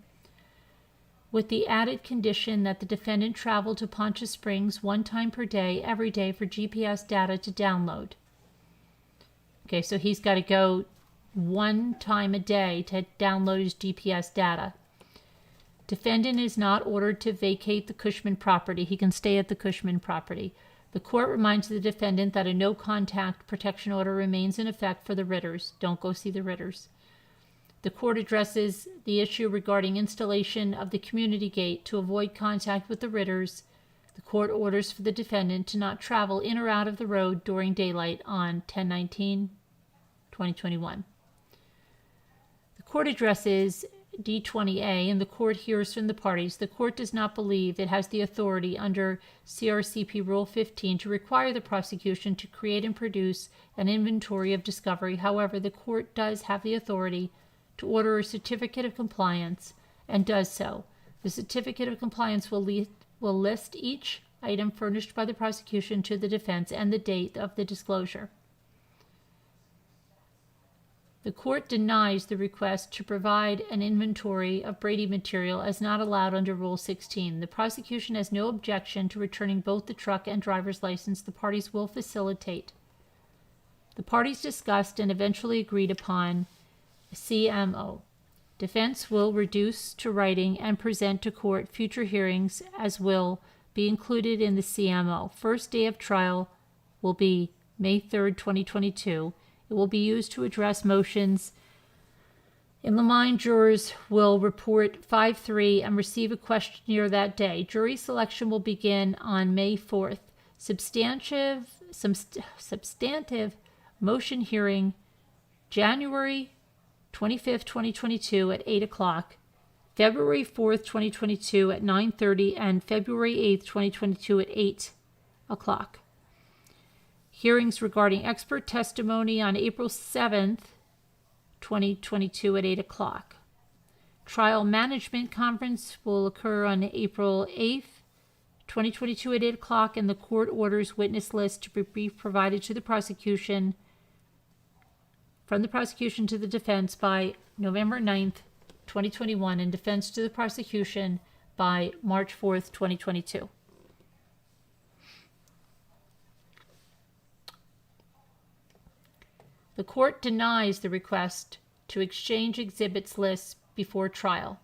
with the added condition that the defendant travel to Poncha Springs 1 time per day, every day, for GPS data to download. Okay, so he's got to go 1 time a day to download his GPS data. Defendant is not ordered to vacate the Cushman property. He can stay at the Cushman property. The court reminds the defendant that a no-contact protection order remains in effect for the Ritters. Don't go see the Ritters. The court addresses the issue regarding installation of the community gate to avoid contact with the Ritters. The court orders for the defendant to not travel in or out of the road during daylight on 10/19/2021. The court addresses D20A, and the court hears from the parties. The court does not believe it has the authority under CRCP Rule 15 to require the prosecution to create and produce an inventory of discovery. However, the court does have the authority to order a certificate of compliance, and does so. The certificate of compliance will list each item furnished by the prosecution to the defense and the date of the disclosure. The court denies the request to provide an inventory of Brady material as not allowed under Rule 16. The prosecution has no objection to returning both the truck and driver's license. The parties will facilitate. The parties discussed and eventually agreed upon CMO. Defense will reduce to writing and present to court future hearings as will be included in the CMO. First day of trial will be May 3rd, 2022. It will be used to address motions. In the mind, jurors will report 5-3 and receive a questionnaire that day. Jury selection will begin on May 4th. Substantive motion hearing January 25th, 2022 at 8 o'clock, February 4th, 2022 at 9:30, and February 8th, 2022 at 8 o'clock. Hearings regarding expert testimony on April 7th, 2022 at 8 o'clock. Trial management conference will occur on April 8th, 2022 at 8 o'clock, and the court orders witness list to be provided to the prosecution from the prosecution to the defense by November 9th, 2021, and defense to the prosecution by March 4th, 2022. The court denies the request to exchange exhibits lists before trial.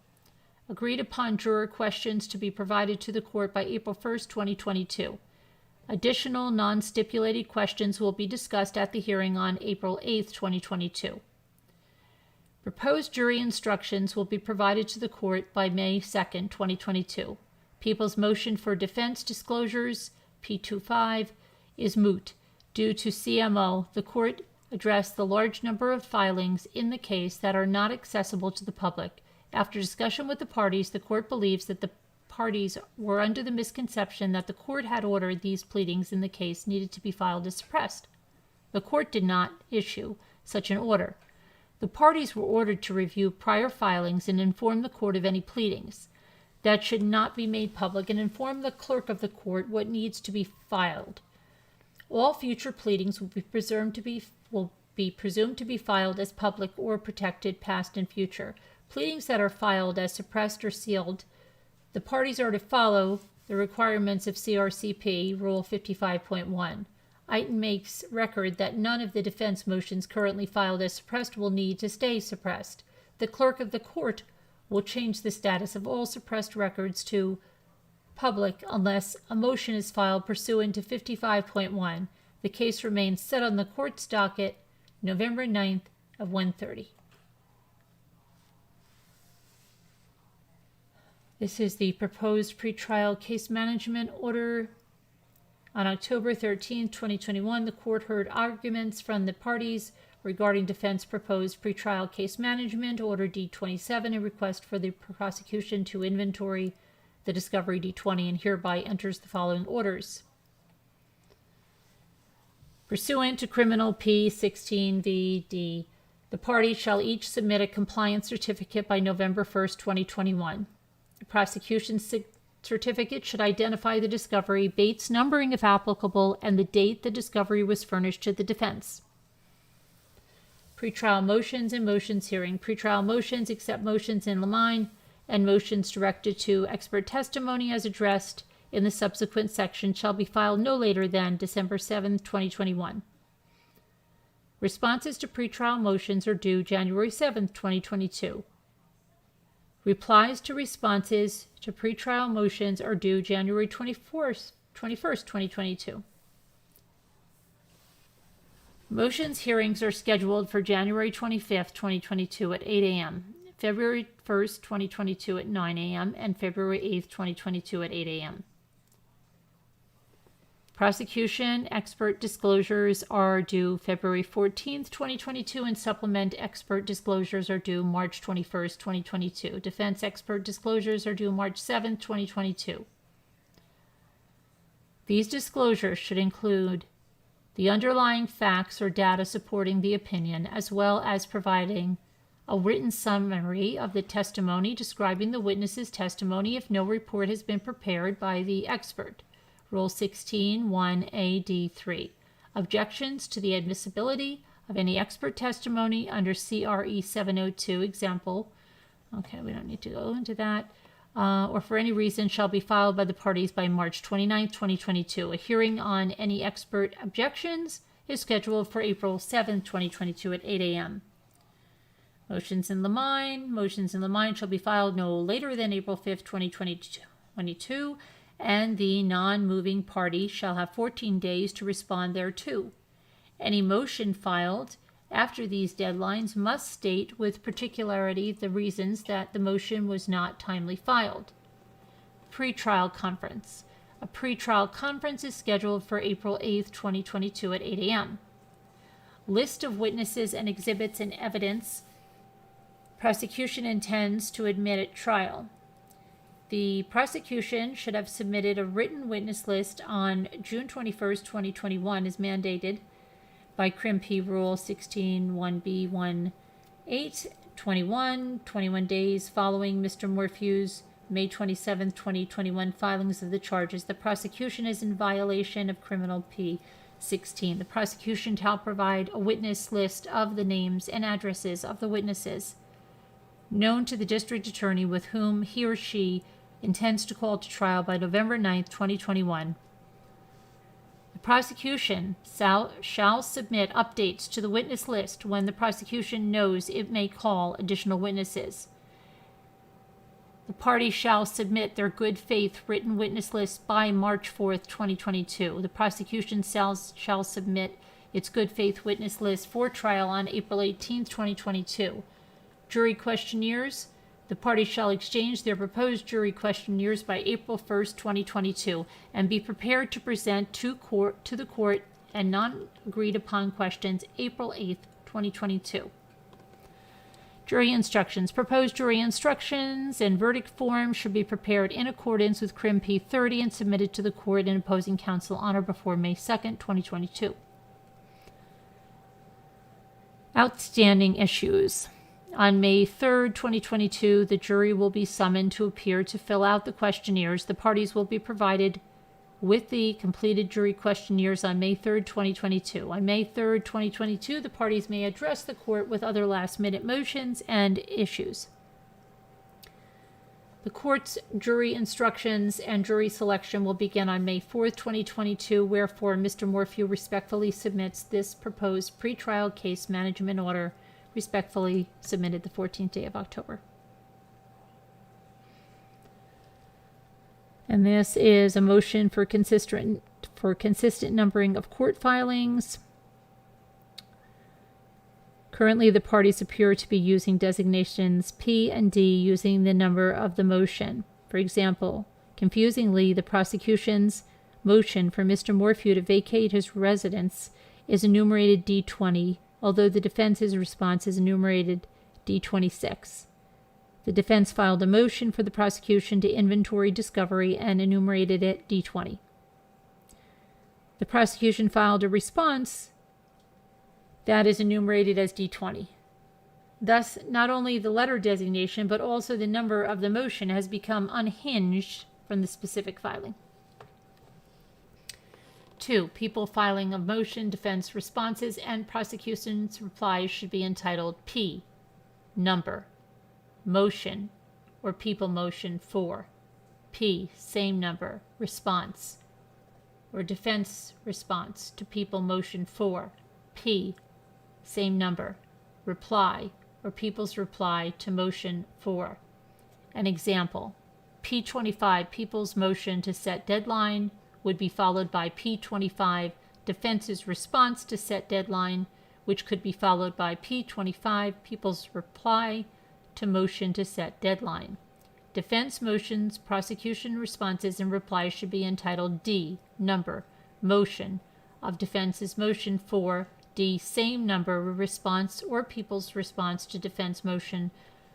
Agreed upon juror questions to be provided to the court by April 1st, 2022. Additional non-stipulated questions will be discussed at the hearing on April 8th, 2022. Proposed jury instructions will be provided to the court by May 2nd, 2022. People's motion for defense disclosures, P25, is moot. Due to CMO, the court addressed the large number of filings in the case that are not accessible to the public. After discussion with the parties, the court believes that the parties were under the misconception that the court had ordered these pleadings in the case needed to be filed as suppressed. The court did not issue such an order. The parties were ordered to review prior filings and inform the court of any pleadings that should not be made public, and inform the clerk of the court what needs to be filed. All future pleadings will be presumed to be filed as public or protected, past and future. Pleadings that are filed as suppressed or sealed The parties are to follow the requirements of CRCP Rule 55.1. Item makes record that none of the defense motions currently filed as suppressed will need to stay suppressed. The clerk of the court will change the status of all suppressed records to public unless a motion is filed pursuant to 55.1. The case remains set on the court's docket November 9th at 1:30. This is the proposed pretrial case management order. On October 13, 2021, the court heard arguments from the parties regarding defense proposed pretrial case management, Order D-27, a request for the prosecution to inventory the discovery D-20, and hereby enters the following orders. Pursuant to Criminal P-16 v.D., the parties shall each submit a compliance certificate by November 1st, 2021. The prosecution certificate should identify the discovery, Bates numbering if applicable, and the date the discovery was furnished to the defense. Pretrial motions and motions hearing. Pretrial motions except motions in limine and motions directed to expert testimony as addressed in the subsequent section shall be filed no later than December 7th, 2021. Responses to pretrial motions are due January 7th, 2022. Replies to responses to pretrial motions are due January 21st, 2022. Motions hearings are scheduled for January 25th, 2022 at 8 a.m., February 1st, 2022 at 9 a.m., and February 8th, 2022 at 8 a.m. Prosecution expert disclosures are due February 14th, 2022, and supplement expert disclosures are due March 21st, 2022. Defense expert disclosures are due March 7th, 2022. These disclosures should include the underlying facts or data supporting the opinion, as well as providing a written summary of the testimony describing the witness's testimony if no report has been prepared by the expert. Rule 16(1)(a)(d)(3). Objections to the admissibility of any expert testimony under CRE 702 example. Okay, we don't need to go into that. Or for any reason shall be filed by the parties by March 29th, 2022. A hearing on any expert objections is scheduled for April 7th, 2022 at 8 a.m. Motions in limine. Motions in limine shall be filed no later than April 5th, 2022, and the non-moving party shall have 14 days to respond thereto. Any motion filed after these deadlines must state with particularity the reasons that the motion was not timely filed. Pretrial conference. A pretrial conference is scheduled for April 8th, 2022 at 8 a.m. List of witnesses and exhibits and evidence prosecution intends to admit at trial. The prosecution should have submitted a written witness list on June 21st, 2021 as mandated by CRIMP Rule 16(1)(b)(1)(8), 21 days following Mr. Morphew's May 27, 2021 filings of the charges. The prosecution is in violation of Criminal P-16. The prosecution shall provide a witness list of the names and addresses of the witnesses known to the district attorney with whom he or she intends to call to trial by November 9th, 2021. The prosecution shall submit updates to the witness list when the prosecution knows it may call additional witnesses. The party shall submit their good faith written witness list by March 4th, 2022. The prosecution shall submit its good faith witness list for trial on April 18th, 2022. Jury questionnaires. The parties shall exchange their proposed jury questionnaires by April 1st, 2022, and be prepared to present to the court and non-agreed upon questions April 8th, 2022. Jury instructions. Proposed jury instructions and verdict forms should be prepared in accordance with CRIM P30 and submitted to the court and opposing counsel on or before May 2nd, 2022. Outstanding issues. On May 3rd, 2022, the jury will be summoned to appear to fill out the questionnaires. The parties will be provided with the completed jury questionnaires on May 3rd, 2022. On May 3rd, 2022, the parties may address the court with other last-minute motions and issues. The court's jury instructions and jury selection will begin on May 4th, 2022, wherefore Mr. Morphew respectfully submits this proposed pretrial case management order, respectfully submitted the 14th day of October. And this is a motion for consistent numbering of court filings. Currently, the parties appear to be using designations P and D using the number of the motion. For example, confusingly, the prosecution's motion for Mr. Morphew to vacate his residence is enumerated D20, although the defense's response is enumerated D26. The defense filed a motion for the prosecution to inventory discovery and enumerated it D20. The prosecution filed a response that is enumerated as D20. Thus, not only the letter designation, but also the number of the motion has become unhinged from the specific filing. 2. People filing of motion, defense responses, and prosecution's replies should be entitled P, number, motion, or people motion for, P, same number, response, or defense response to people motion for, P, same number, reply, or people's reply to motion for. An example, P25, people's motion to set deadline, would be followed by P25, defense's response to set deadline, which could be followed by P25, people's reply to motion to set deadline. Defense motions, prosecution responses, and replies should be entitled D, number, motion, of defense's motion for, D, same number, response, or people's response to defense motion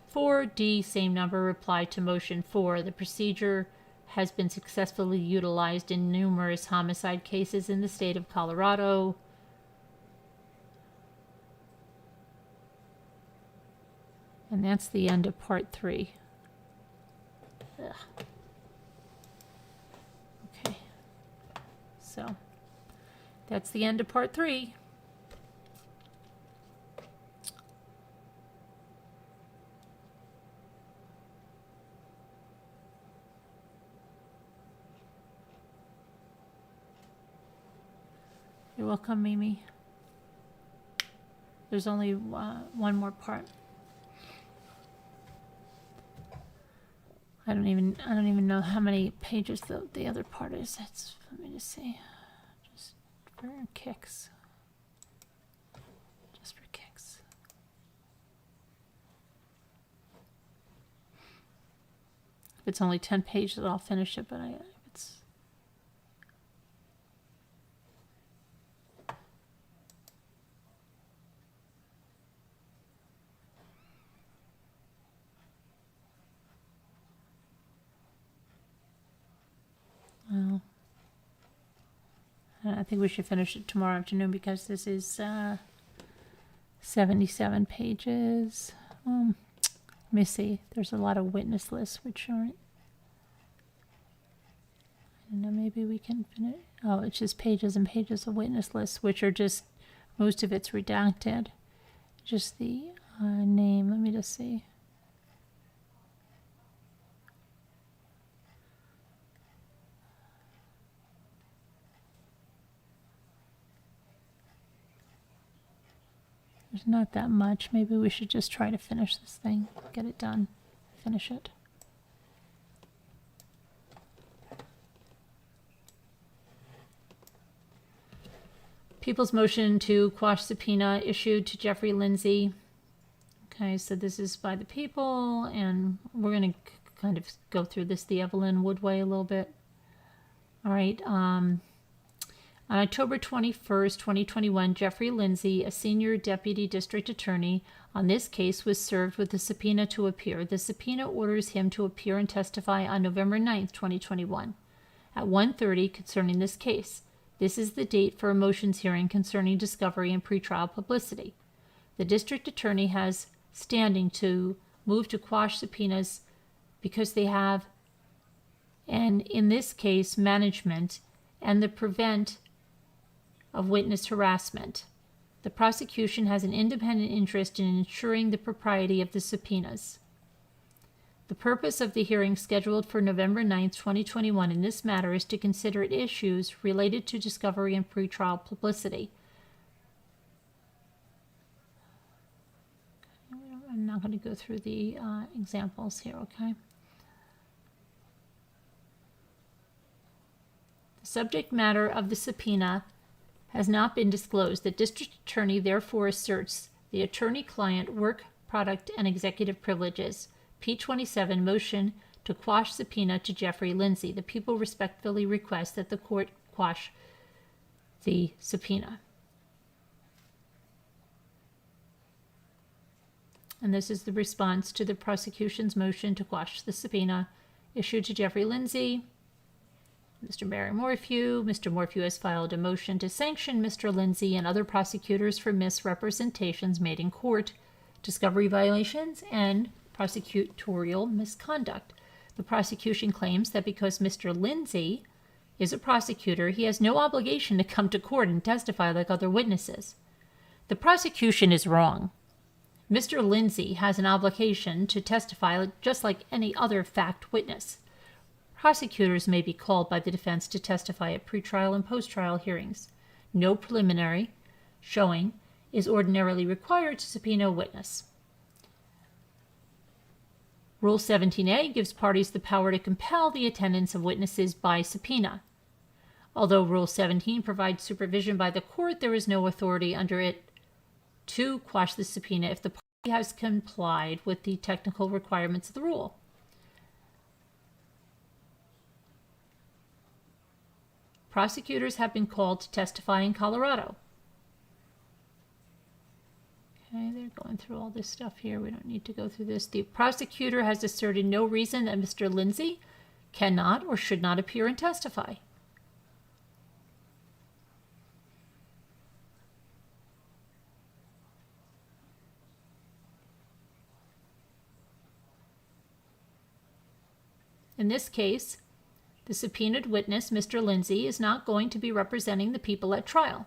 for, D, same number, reply to motion for. The procedure has been successfully utilized in numerous homicide cases in the state of Colorado. And that's the end of part 3. Ugh. Okay. So, that's the end of part 3. You're welcome, Mimi. There's only one more part. I don't even know how many pages the other part is. Let me just see. Just for kicks. Just for kicks. If it's only 10 pages, I'll finish it, but it's well, I think we should finish it tomorrow afternoon because this is 77 pages. Let me see. There's a lot of witness lists which aren't. I don't know, maybe we can finish. Oh, it's just pages and pages of witness lists, which are just, most of it's redacted. Just the name. Let me just see. There's not that much. Maybe we should just try to finish this thing. Get it done. Finish it. People's motion to quash subpoena issued to Jeffrey Lindsay. Okay, so this is by the people, and we're going to kind of go through this the Evelyn Wood way a little bit. All right. On October 21st, 2021, Jeffrey Lindsay, a senior deputy district attorney on this case, was served with a subpoena to appear. The subpoena orders him to appear and testify on November 9th, 2021, at 1:30 concerning this case. This is the date for a motions hearing concerning discovery and pretrial publicity. The district attorney has standing to move to quash subpoenas because they have, and in this case, management and the prevent of witness harassment. The prosecution has an independent interest in ensuring the propriety of the subpoenas. The purpose of the hearing scheduled for November 9th, 2021 in this matter is to consider issues related to discovery and pretrial publicity. I'm not going to go through the examples here, okay? The subject matter of the subpoena has not been disclosed. The district attorney therefore asserts the attorney-client work, product, and executive privileges. P27, motion to quash subpoena to Jeffrey Lindsay. The people respectfully request that the court quash the subpoena. And this is the response to the prosecution's motion to quash the subpoena issued to Jeffrey Lindsay. Mr. Barry Morphew. Mr. Morphew has filed a motion to sanction Mr. Lindsay and other prosecutors for misrepresentations made in court, discovery violations, and prosecutorial misconduct. The prosecution claims that because Mr. Lindsay is a prosecutor, he has no obligation to come to court and testify like other witnesses. The prosecution is wrong. Mr. Lindsay has an obligation to testify just like any other fact witness. Prosecutors may be called by the defense to testify at pretrial and post-trial hearings. No preliminary showing is ordinarily required to subpoena a witness. Rule 17a gives parties the power to compel the attendance of witnesses by subpoena. Although Rule 17 provides supervision by the court, there is no authority under it to quash the subpoena if the party has complied with the technical requirements of the rule. Prosecutors have been called to testify in Colorado. Okay, they're going through all this stuff here. We don't need to go through this. The prosecutor has asserted no reason that Mr. Lindsay cannot or should not appear and testify. In this case, the subpoenaed witness, Mr. Lindsay, is not going to be representing the people at trial.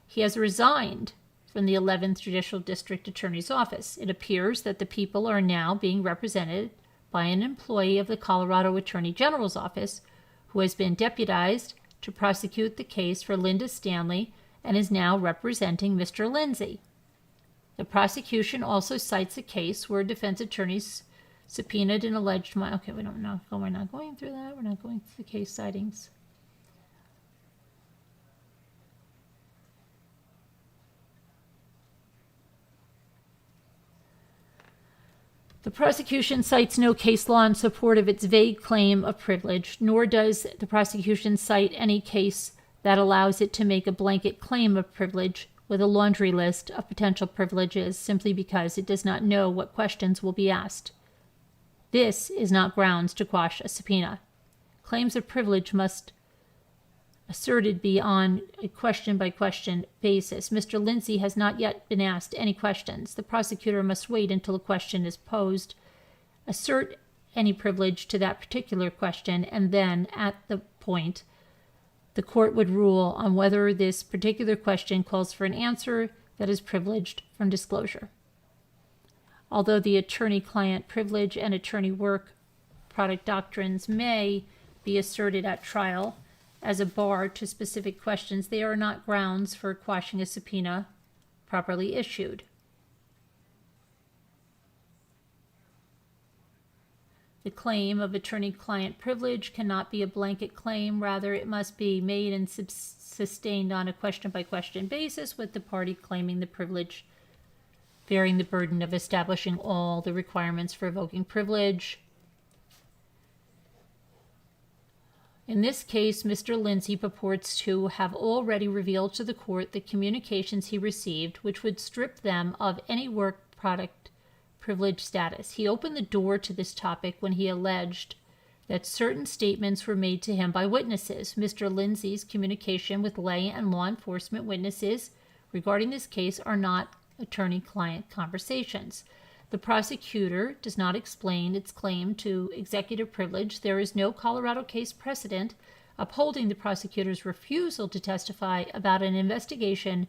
He has resigned from the 11th Judicial District Attorney's Office. It appears that the people are now being represented by an employee of the Colorado Attorney General's Office who has been deputized to prosecute the case for Linda Stanley and is now representing Mr. Lindsay. The prosecution also cites a case where defense attorneys subpoenaed an alleged okay, we're not going through that. We're not going through the case citings. The prosecution cites no case law in support of its vague claim of privilege, nor does the prosecution cite any case that allows it to make a blanket claim of privilege with a laundry list of potential privileges simply because it does not know what questions will be asked. This is not grounds to quash a subpoena. Claims of privilege must asserted be on a question-by-question basis. Mr. Lindsay has not yet been asked any questions. The prosecutor must wait until a question is posed, assert any privilege to that particular question, and then, at the point, the court would rule on whether this particular question calls for an answer that is privileged from disclosure. Although the attorney-client privilege and attorney work product doctrines may be asserted at trial as a bar to specific questions, they are not grounds for quashing a subpoena properly issued. The claim of attorney-client privilege cannot be a blanket claim. Rather, it must be made and sustained on a question-by-question basis, with the party claiming the privilege bearing the burden of establishing all the requirements for revoking privilege. In this case, Mr. Lindsay purports to have already revealed to the court the communications he received, which would strip them of any work product privilege status. He opened the door to this topic when he alleged that certain statements were made to him by witnesses. Mr. Lindsay's communication with lay and law enforcement witnesses regarding this case are not attorney-client conversations. The prosecutor does not explain its claim to executive privilege. There is no Colorado case precedent upholding the prosecutor's refusal to testify about an investigation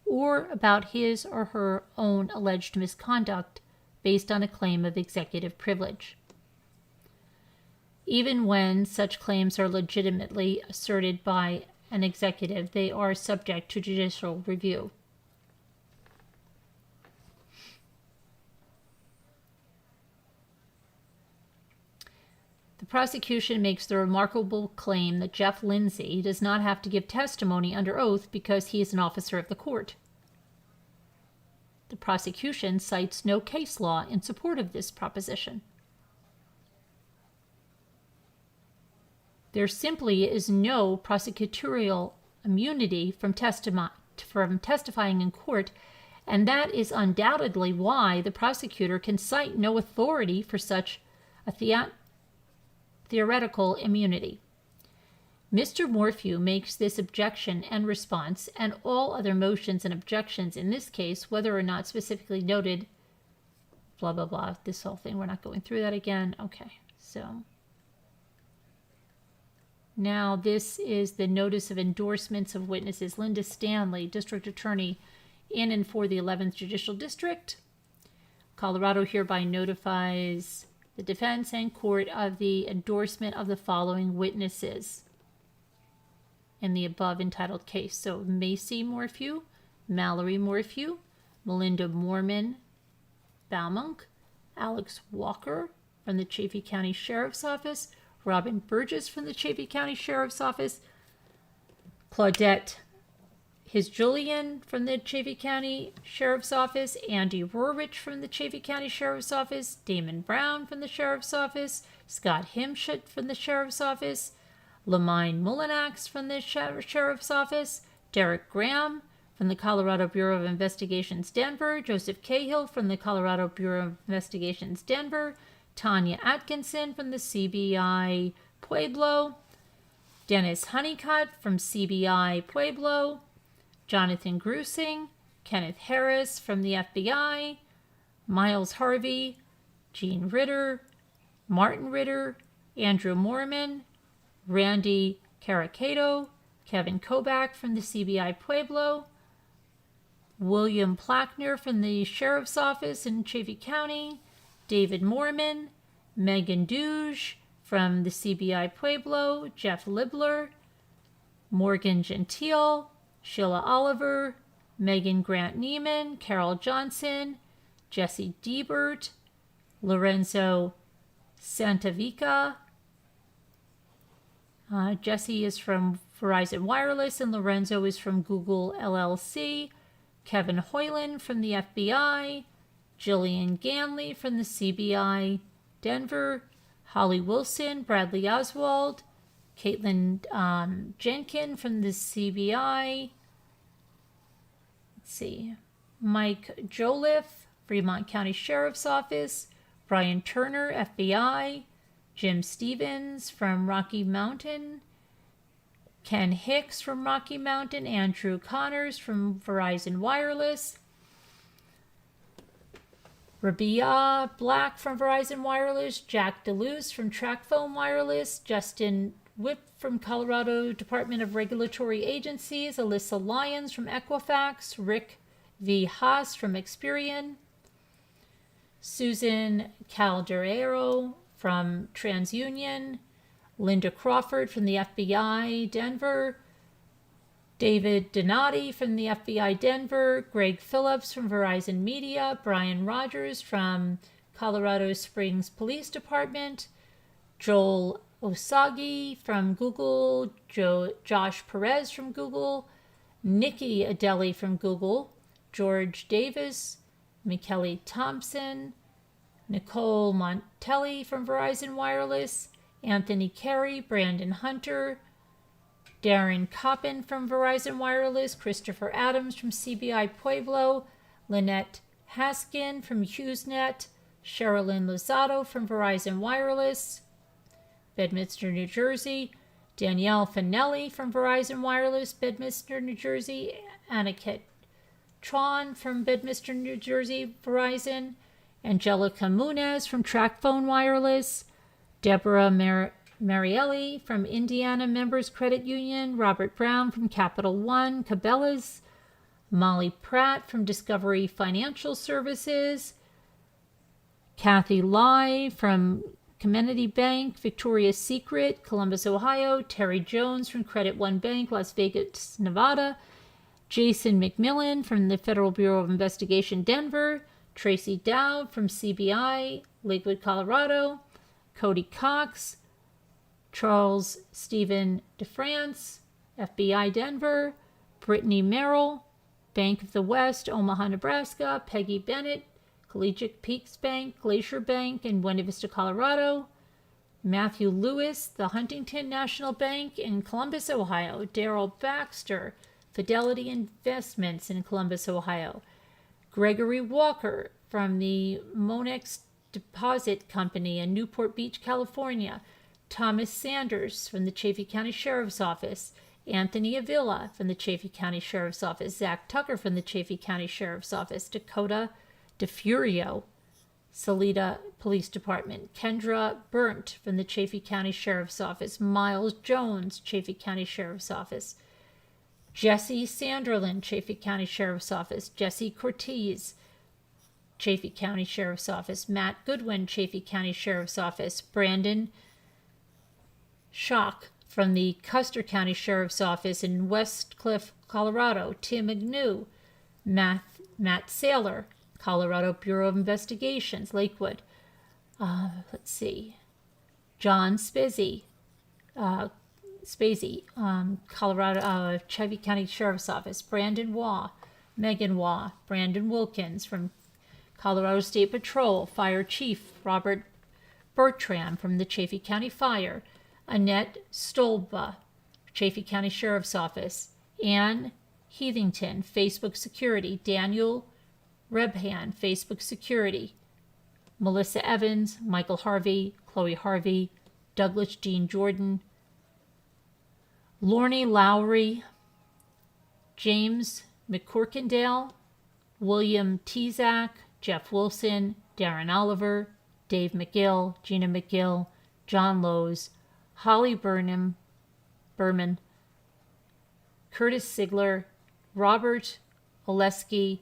or about his or her own alleged misconduct based on a claim of executive privilege. Even when such claims are legitimately asserted by an executive, they are subject to judicial review. The prosecution makes the remarkable claim that Jeff Lindsay does not have to give testimony under oath because he is an officer of the court. The prosecution cites no case law in support of this proposition. There simply is no prosecutorial immunity from testifying in court, and that is undoubtedly why the prosecutor can cite no authority for such a theoretical immunity. Mr. Morphew makes this objection and response, and all other motions and objections in this case, whether or not specifically noted, blah, blah, blah, this whole thing. We're not going through that again. Okay, so now this is the notice of endorsements of witnesses. Linda Stanley, District Attorney in and for the 11th Judicial District. Colorado hereby notifies the defense and court of the endorsement of the following witnesses in the above entitled case. So Macy Morphew, Mallory Morphew, Melinda Mormon Baumunk, Alex Walker from the Chaffee County Sheriff's Office, Robin Burgess from the Chaffee County Sheriff's Office, Claudette Julian from the Chaffee County Sheriff's Office, Andy Rorich from the Chaffee County Sheriff's Office, Damon Brown from the Sheriff's Office, Scott Himshut from the Sheriff's Office, Lamine Mullinax from the Sheriff's Office, Derek Graham from the Colorado Bureau of Investigations Denver, Joseph Cahill from the Colorado Bureau of Investigations Denver, Tanya Atkinson from the CBI Pueblo, Dennis Honeycutt from CBI Pueblo, Jonathan Grusing, Kenneth Harris from the FBI, Miles Harvey, Gene Ritter, Martin Ritter, Andrew Mormon, Randy Caracato, Kevin Kobach from the CBI Pueblo, William Plackner from the Sheriff's Office in Chaffee County, David Mormon, Megan Duge from the CBI Pueblo, Jeff Libler, Morgan Gentile, Sheila Oliver, Megan Grant Neiman, Carol Johnson, Jesse Diebert, Lorenzo Santavica. Jesse is from Verizon Wireless and Lorenzo is from Google LLC. Kevin Hoyland from the FBI, Jillian Ganley from the CBI Denver, Holly Wilson, Bradley Oswald, Caitlin Jenkin from the CBI. Let's see. Mike Joliffe, Fremont County Sheriff's Office, Brian Turner, FBI, Jim Stevens from Rocky Mountain, Ken Hicks from Rocky Mountain, Andrew Connors from Verizon Wireless, Rabia Black from Verizon Wireless, Jack DeLuce from TracFone Wireless, Justin Whip from Colorado Department of Regulatory Agencies, Alyssa Lyons from Equifax, Rick V. Haas from Experian, Susan Calderero from TransUnion, Linda Crawford from the FBI Denver, David Donati from the FBI Denver, Greg Phillips from Verizon Media, Brian Rogers from Colorado Springs Police Department, Joel Osagi from Google, Josh Perez from Google, Nikki Adeli from Google, George Davis, Michele Thompson, Nicole Montelli from Verizon Wireless, Anthony Carey, Brandon Hunter, Darren Coppin from Verizon Wireless, Christopher Adams from CBI Pueblo, Lynette Haskin from HughesNet, Sherilyn Lozado from Verizon Wireless, Bedminster, New Jersey, Danielle Finelli from Verizon Wireless, Bedminster, New Jersey, Aniket Tron from Bedminster, New Jersey, Verizon, Angelica Munez from TracFone Wireless, Deborah Marielli from Indiana Members Credit Union, Robert Brown from Capital One, Cabela's, Molly Pratt from Discovery Financial Services, Kathy Lai from Comenity Bank, Victoria's Secret, Columbus, Ohio. Terry Jones from Credit One Bank, Las Vegas, Nevada. Jason McMillan from the Federal Bureau of Investigation, Denver. Tracy Dowd from CBI, Lakewood, Colorado. Cody Cox. Charles Stephen DeFrance, FBI, Denver. Brittany Merrill, Bank of the West, Omaha, Nebraska. Peggy Bennett, Collegiate Peaks Bank, Glacier Bank in Buena Vista, Colorado. Matthew Lewis, the Huntington National Bank in Columbus, Ohio. Daryl Baxter, Fidelity Investments in Columbus, Ohio. Gregory Walker from the Monex Deposit Company in Newport Beach, California. Thomas Sanders from the Chaffee County Sheriff's Office. Anthony Avila from the Chaffee County Sheriff's Office. Zach Tucker from the Chaffee County Sheriff's Office. Dakota DeFurio, Salida Police Department. Kendra Burnt from the Chaffee County Sheriff's Office. Miles Jones, Chaffee County Sheriff's Office. Jesse Sanderlin, Chaffee County Sheriff's Office. Jesse Cortez, Chaffee County Sheriff's Office. Matt Goodwin, Chaffee County Sheriff's Office. Brandon Schock from the Custer County Sheriff's Office in West Cliff, Colorado. Tim Agnew. Matt Saylor, Colorado Bureau of Investigations, Lakewood. Let's see. John Spizzy, Colorado, Chaffee County Sheriff's Office. Brandon Waugh, Megan Waugh. Brandon Wilkins from Colorado State Patrol. Fire Chief Robert Bertram from the Chaffee County Fire. Annette Stolba, Chaffee County Sheriff's Office. Ann Heathington, Facebook Security. Daniel Rebhan, Facebook Security. Melissa Evans, Michael Harvey, Chloe Harvey. Douglas Jean Jordan. Lorne Lowry, James McCorkindale, William Tezak, Jeff Wilson, Darren Oliver, Dave McGill, Gina McGill, John Lowe's, Holly Berman, Curtis Sigler, Robert Oleski,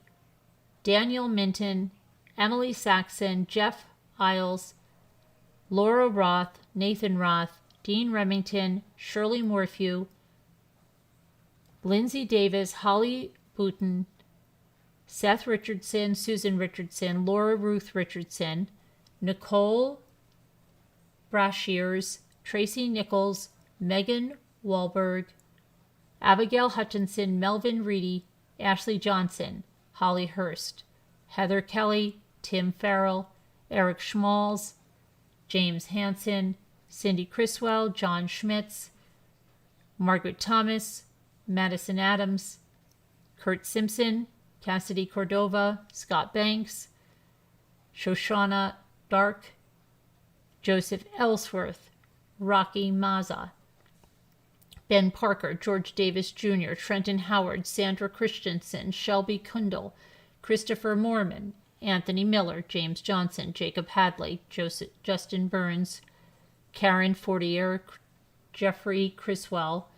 Daniel Minton, Emily Saxon, Jeff Isles, Laura Roth, Nathan Roth, Dean Remington, Shirley Morphew, Lindsay Davis, Holly Booton, Seth Richardson, Susan Richardson, Laura Ruth Richardson, Nicole Brashears, Tracy Nichols, Megan Wahlberg, Abigail Hutchinson, Melvin Reedy, Ashley Johnson, Holly Hurst, Heather Kelly, Tim Farrell, Eric Schmalz, James Hansen, Cindy Criswell, John Schmitz, Margaret Thomas, Madison Adams, Kurt Simpson, Cassidy Cordova, Scott Banks, Shoshana Dark, Joseph Ellsworth, Rocky Mazza, Ben Parker, George Davis Jr., Trenton Howard, Sandra Christensen, Shelby Kundal, Christopher Mormon, Anthony Miller, James Johnson, Jacob Hadley, Justin Burns, Karen Fortier, Jeffrey Criswell,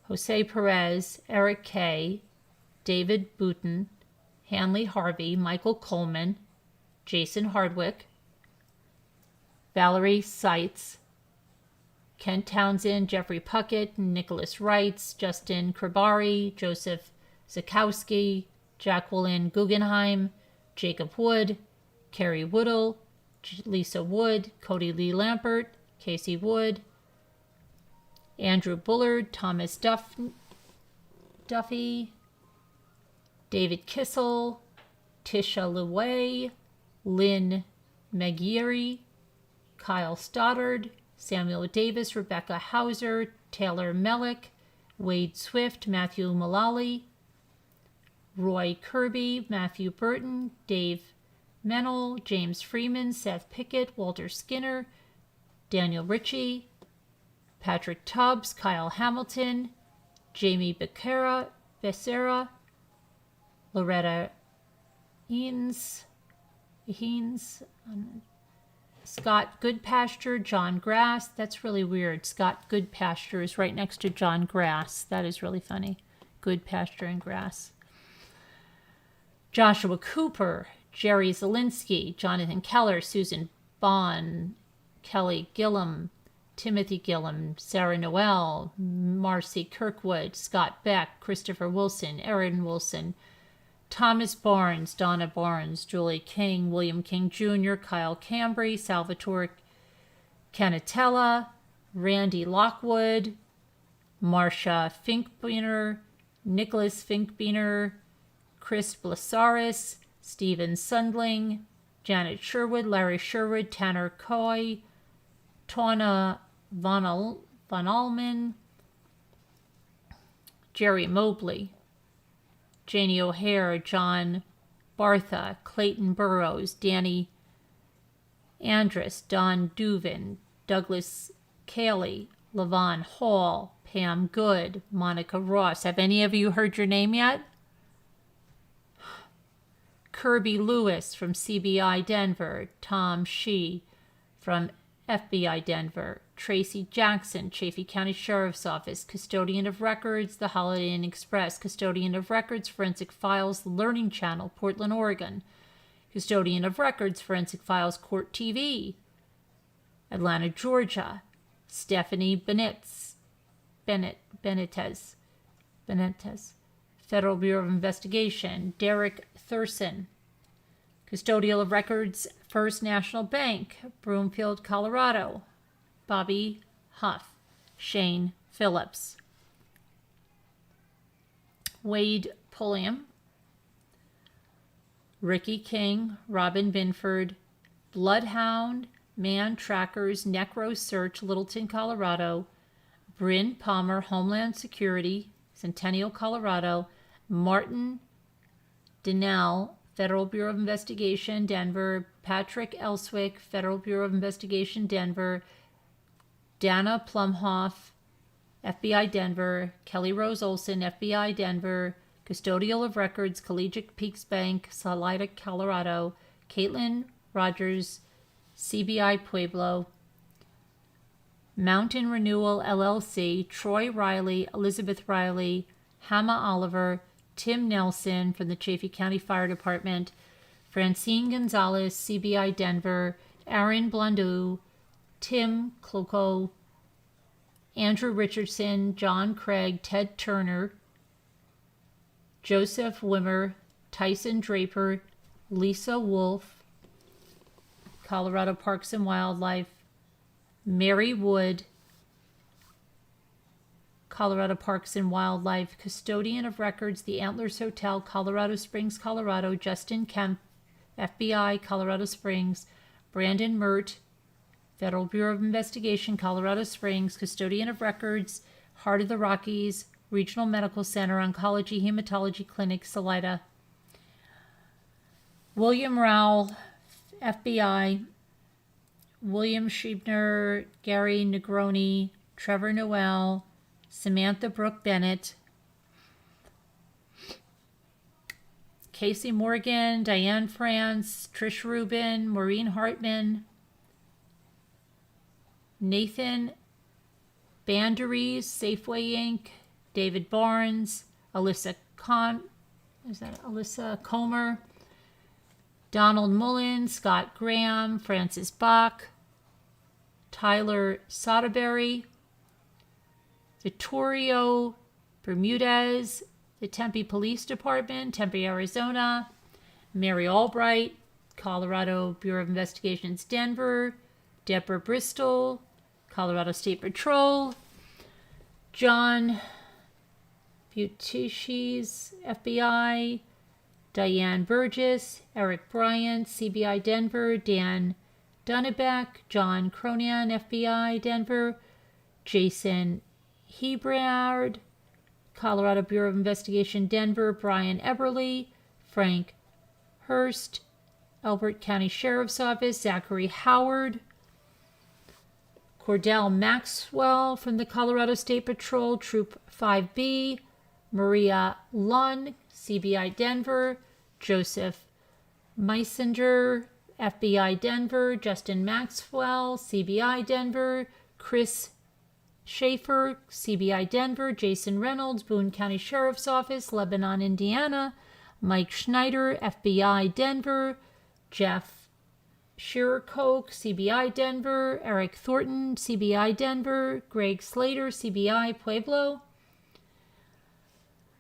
Jose Perez, Eric Kay, David Booton, Hanley Harvey, Michael Coleman, Jason Hardwick, Valerie Seitz, Kent Townsend, Jeffrey Puckett, Nicholas Wrights, Justin Krabari, Joseph Zakowski, Jacqueline Guggenheim, Jacob Wood, Carrie Woodall, Lisa Wood, Cody Lee Lampert, Casey Wood, Andrew Bullard, Thomas Duffy, David Kissel, Tisha Leway, Lynn Megieri, Kyle Stoddard, Samuel Davis, Rebecca Hauser, Taylor Mellick, Wade Swift, Matthew Mullally, Roy Kirby, Matthew Burton, Dave Mennel, James Freeman, Seth Pickett, Walter Skinner, Daniel Ritchie, Patrick Tubbs, Kyle Hamilton, Jamie Becerra, Loretta Eanes, Scott Goodpasture, John Grass. That's really weird. Scott Goodpasture is right next to John Grass. That is really funny. Goodpasture and Grass. Joshua Cooper, Jerry Zielinski, Jonathan Keller, Susan Bond, Kelly Gillum, Timothy Gillum, Sarah Noel, Marcy Kirkwood, Scott Beck, Christopher Wilson, Erin Wilson, Thomas Barnes, Donna Barnes, Julie King, William King Jr., Kyle Cambry, Salvatore Canatella, Randy Lockwood, Marcia Finkbeiner, Nicholas Finkbeiner, Chris Blasaris, Stephen Sundling, Janet Sherwood, Larry Sherwood, Tanner Coy, Tawna Von Allman, Jerry Mobley, Janie O'Hare, John Bartha, Clayton Burrows, Danny Andrus, Don Duvin, Douglas Cayley, Levon Hall, Pam Good, Monica Ross. Have any of you heard your name yet? Kirby Lewis from CBI Denver, Tom Shee from FBI Denver, Tracy Jackson, Chaffey County Sheriff's Office, Custodian of Records, The Holiday Inn Express, Custodian of Records, Forensic Files, The Learning Channel, Portland, Oregon, Custodian of Records, Forensic Files, Court TV, Atlanta, Georgia, Stephanie Benitez, Federal Bureau of Investigation, Derek Thurston, Custodial of Records, First National Bank, Broomfield, Colorado, Bobby Huff, Shane Phillips, Wade Pulliam, Ricky King, Robin Binford, Bloodhound, Man Trackers, Necro Search, Littleton, Colorado, Bryn Palmer, Homeland Security, Centennial, Colorado, Martin Donnell, Federal Bureau of Investigation, Denver, Patrick Elswick, Federal Bureau of Investigation, Denver, Dana Plumhoff, FBI Denver, Kelly Rose Olson, FBI Denver, Custodial of Records, Collegiate Peaks Bank, Salida, Colorado, Caitlin Rogers, CBI Pueblo, Mountain Renewal LLC, Troy Riley, Elizabeth Riley, Hama Oliver, Tim Nelson from the Chaffey County Fire Department, Francine Gonzalez, CBI Denver, Aaron Blondeau, Tim Cloco, Andrew Richardson, John Craig, Ted Turner, Joseph Wimmer, Tyson Draper, Lisa Wolf, Colorado Parks and Wildlife, Mary Wood, Colorado Parks and Wildlife, Custodian of Records, The Antlers Hotel, Colorado Springs, Colorado, Justin Kemp, FBI, Colorado Springs, Brandon Mert, Federal Bureau of Investigation, Colorado Springs, Custodian of Records, Heart of the Rockies, Regional Medical Center, Oncology Hematology Clinic, Salida, William Rowell, FBI, William Schiebner, Gary Negroni, Trevor Noel, Samantha Brooke Bennett, Casey Morgan, Diane France, Trish Rubin, Maureen Hartman, Nathan Banderies, Safeway Inc., David Barnes, Alyssa Comer, Donald Mullen, Scott Graham, Francis Bach, Tyler Soderberry, Vittorio Bermudez, the Tempe Police Department, Tempe, Arizona, Mary Albright, Colorado Bureau of Investigations, Denver, Deborah Bristol, Colorado State Patrol, John Buttigies, FBI, Diane Burgess, Eric Bryant, CBI Denver, Dan Dunnebeck, John Cronin, FBI Denver, Jason Hebrard, Colorado Bureau of Investigation Denver, Brian Eberly, Frank Hurst, Elbert County Sheriff's Office, Zachary Howard, Cordell Maxwell from the Colorado State Patrol, Troop 5B, Maria Lunn, CBI Denver, Joseph Meisinger, FBI Denver, Justin Maxwell, CBI Denver, Chris Schaefer, CBI Denver, Jason Reynolds, Boone County Sheriff's Office, Lebanon, Indiana, Mike Schneider, FBI Denver, Jeff Shearer Koch, CBI Denver. Eric Thornton, CBI Denver. Greg Slater, CBI Pueblo.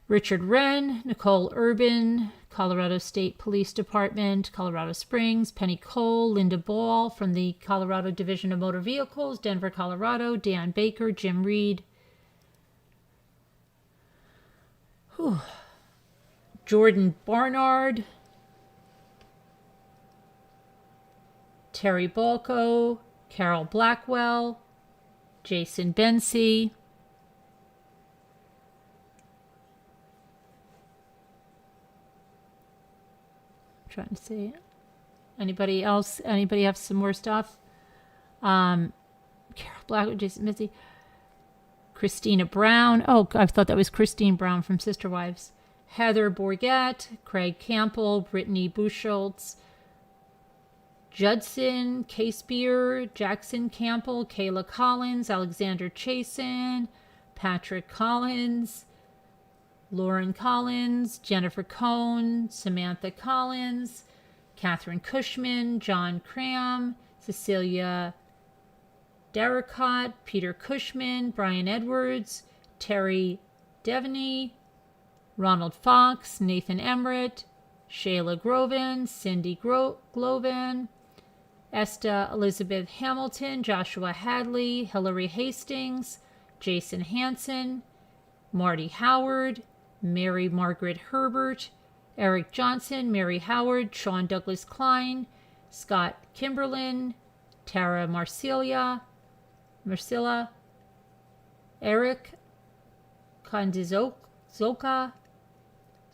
Richard Wren, Nicole Urban, Colorado State Police Department, Colorado Springs. Penny Cole, Linda Ball from the Colorado Division of Motor Vehicles, Denver, Colorado. Dan Baker, Jim Reed. Whew. Jordan Barnard. Terry Balco, Carol Blackwell, Jason Bensey. Trying to see. Anybody else? Anybody have some more stuff? Carol Blackwell, Jason Bensey. Christina Brown. Oh, I thought that was Christine Brown from Sister Wives. Heather Bourget, Craig Campbell, Brittany Buschultz, Judson, Casebeer, Jackson Campbell, Kayla Collins, Alexander Chasen, Patrick Collins, Lauren Collins, Jennifer Cohn, Samantha Collins, Catherine Cushman, John Cram, Cecilia Darricott, Peter Cushman, Brian Edwards, Terry Devaney, Ronald Fox, Nathan Emmerich, Shayla Groven, Cindy Gloven, Esta Elizabeth Hamilton, Joshua Hadley, Hillary Hastings, Jason Hansen, Marty Howard, Mary Margaret Herbert, Eric Johnson, Mary Howard, Sean Douglas Klein, Scott Kimberlin, Tara Marcilla, Eric Kondizoka,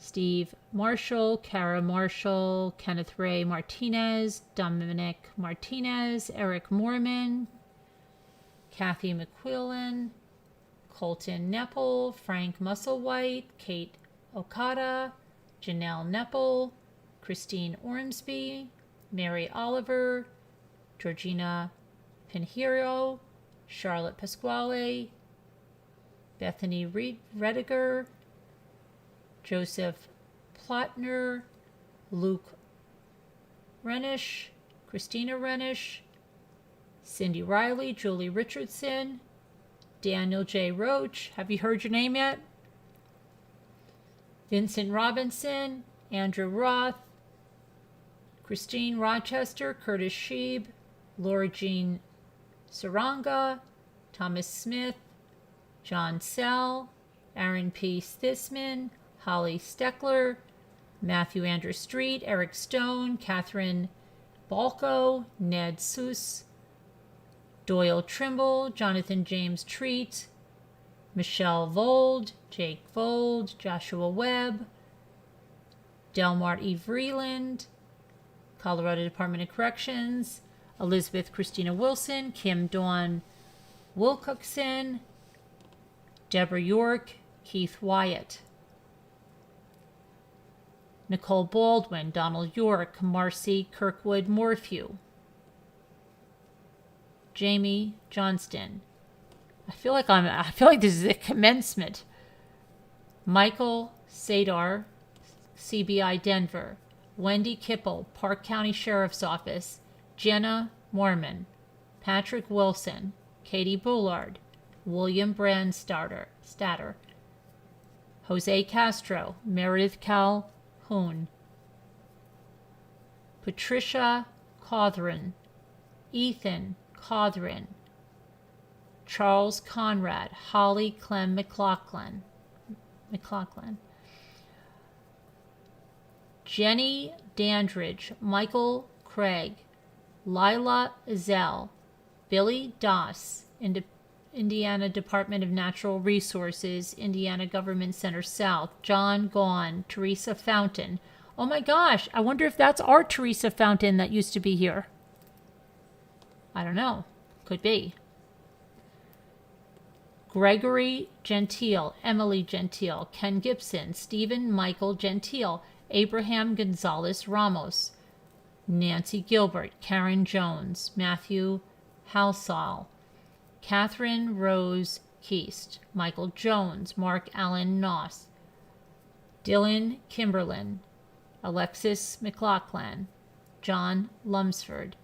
Steve Marshall, Kara Marshall, Kenneth Ray Martinez, Dominic Martinez, Eric Mormon, Kathy McQuillan, Colton Nepple, Frank Musselwhite, Kate Okada, Janelle Nepple, Christine Ormsby, Mary Oliver, Georgina Pinheiro, Charlotte Pasquale, Bethany Rediger, Joseph Plotner, Luke Renish, Christina Renish, Cindy Riley, Julie Richardson, Daniel J. Roach. Have you heard your name yet? Vincent Robinson, Andrew Roth, Christine Rochester, Curtis Sheeb, Laura Jean Saranga, Thomas Smith, John Sell, Aaron P. Stisman, Holly Steckler, Matthew Andrew Street, Eric Stone, Catherine Balco, Ned Seuss, Doyle Trimble, Jonathan James Treat, Michelle Vold, Jake Vold, Joshua Webb, Delmar E. Vreeland, Colorado Department of Corrections, Elizabeth Christina Wilson, Kim Dawn Wilcoxon, Deborah York, Keith Wyatt, Nicole Baldwin, Donald York, Marcy Kirkwood Morphew, Jamie Johnston. I feel like this is a commencement. Michael Sadar, CBI Denver, Wendy Kipple, Park County Sheriff's Office, Jenna Mormon, Patrick Wilson, Katie Bullard, William Brandstatter, Jose Castro, Meredith Calhoun, Patricia Cothran, Ethan Cothran, Charles Conrad, Holly Clem McLaughlin, Jenny Dandridge, Michael Craig, Lila Ezell, Billy Doss, Indiana Department of Natural Resources, Indiana Government Center South, John Gaughan, Teresa Fountain. Oh my gosh, I wonder if that's our Teresa Fountain that used to be here. I don't know. Could be. Gregory Gentile, Emily Gentile, Ken Gibson, Stephen Michael Gentile, Abraham Gonzalez Ramos, Nancy Gilbert, Karen Jones, Matthew Halsall, Catherine Rose Keast, Michael Jones, Mark Allen Noss, Dylan Kimberlin, Alexis McLaughlin, John Lumsford,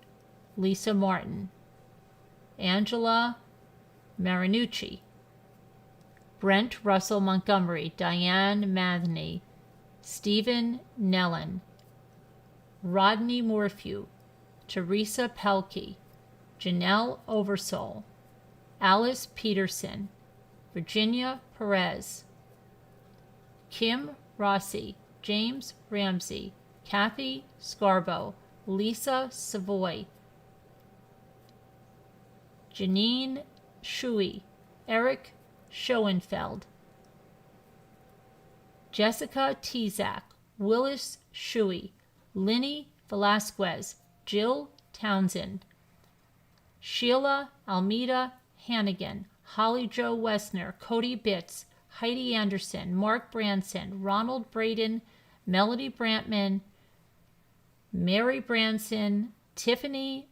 Lisa Martin, Angela Marinucci, Brent Russell Montgomery, Diane Matheny, Stephen Nellen, Rodney Morphew, Teresa Pelkey, Janelle Oversole, Alice Peterson, Virginia Perez, Kim Rossi, James Ramsey, Kathy Scarbo, Lisa Savoy, Janine Shui, Eric Schoenfeld, Jessica Tezak, Willis Shui, Linny Velasquez, Jill Townsend, Sheila Almeida Hannigan, Holly Jo Wessner, Cody Bitts, Heidi Anderson, Mark Branson, Ronald Braden, Melody Brantman, Mary Branson, Tiffany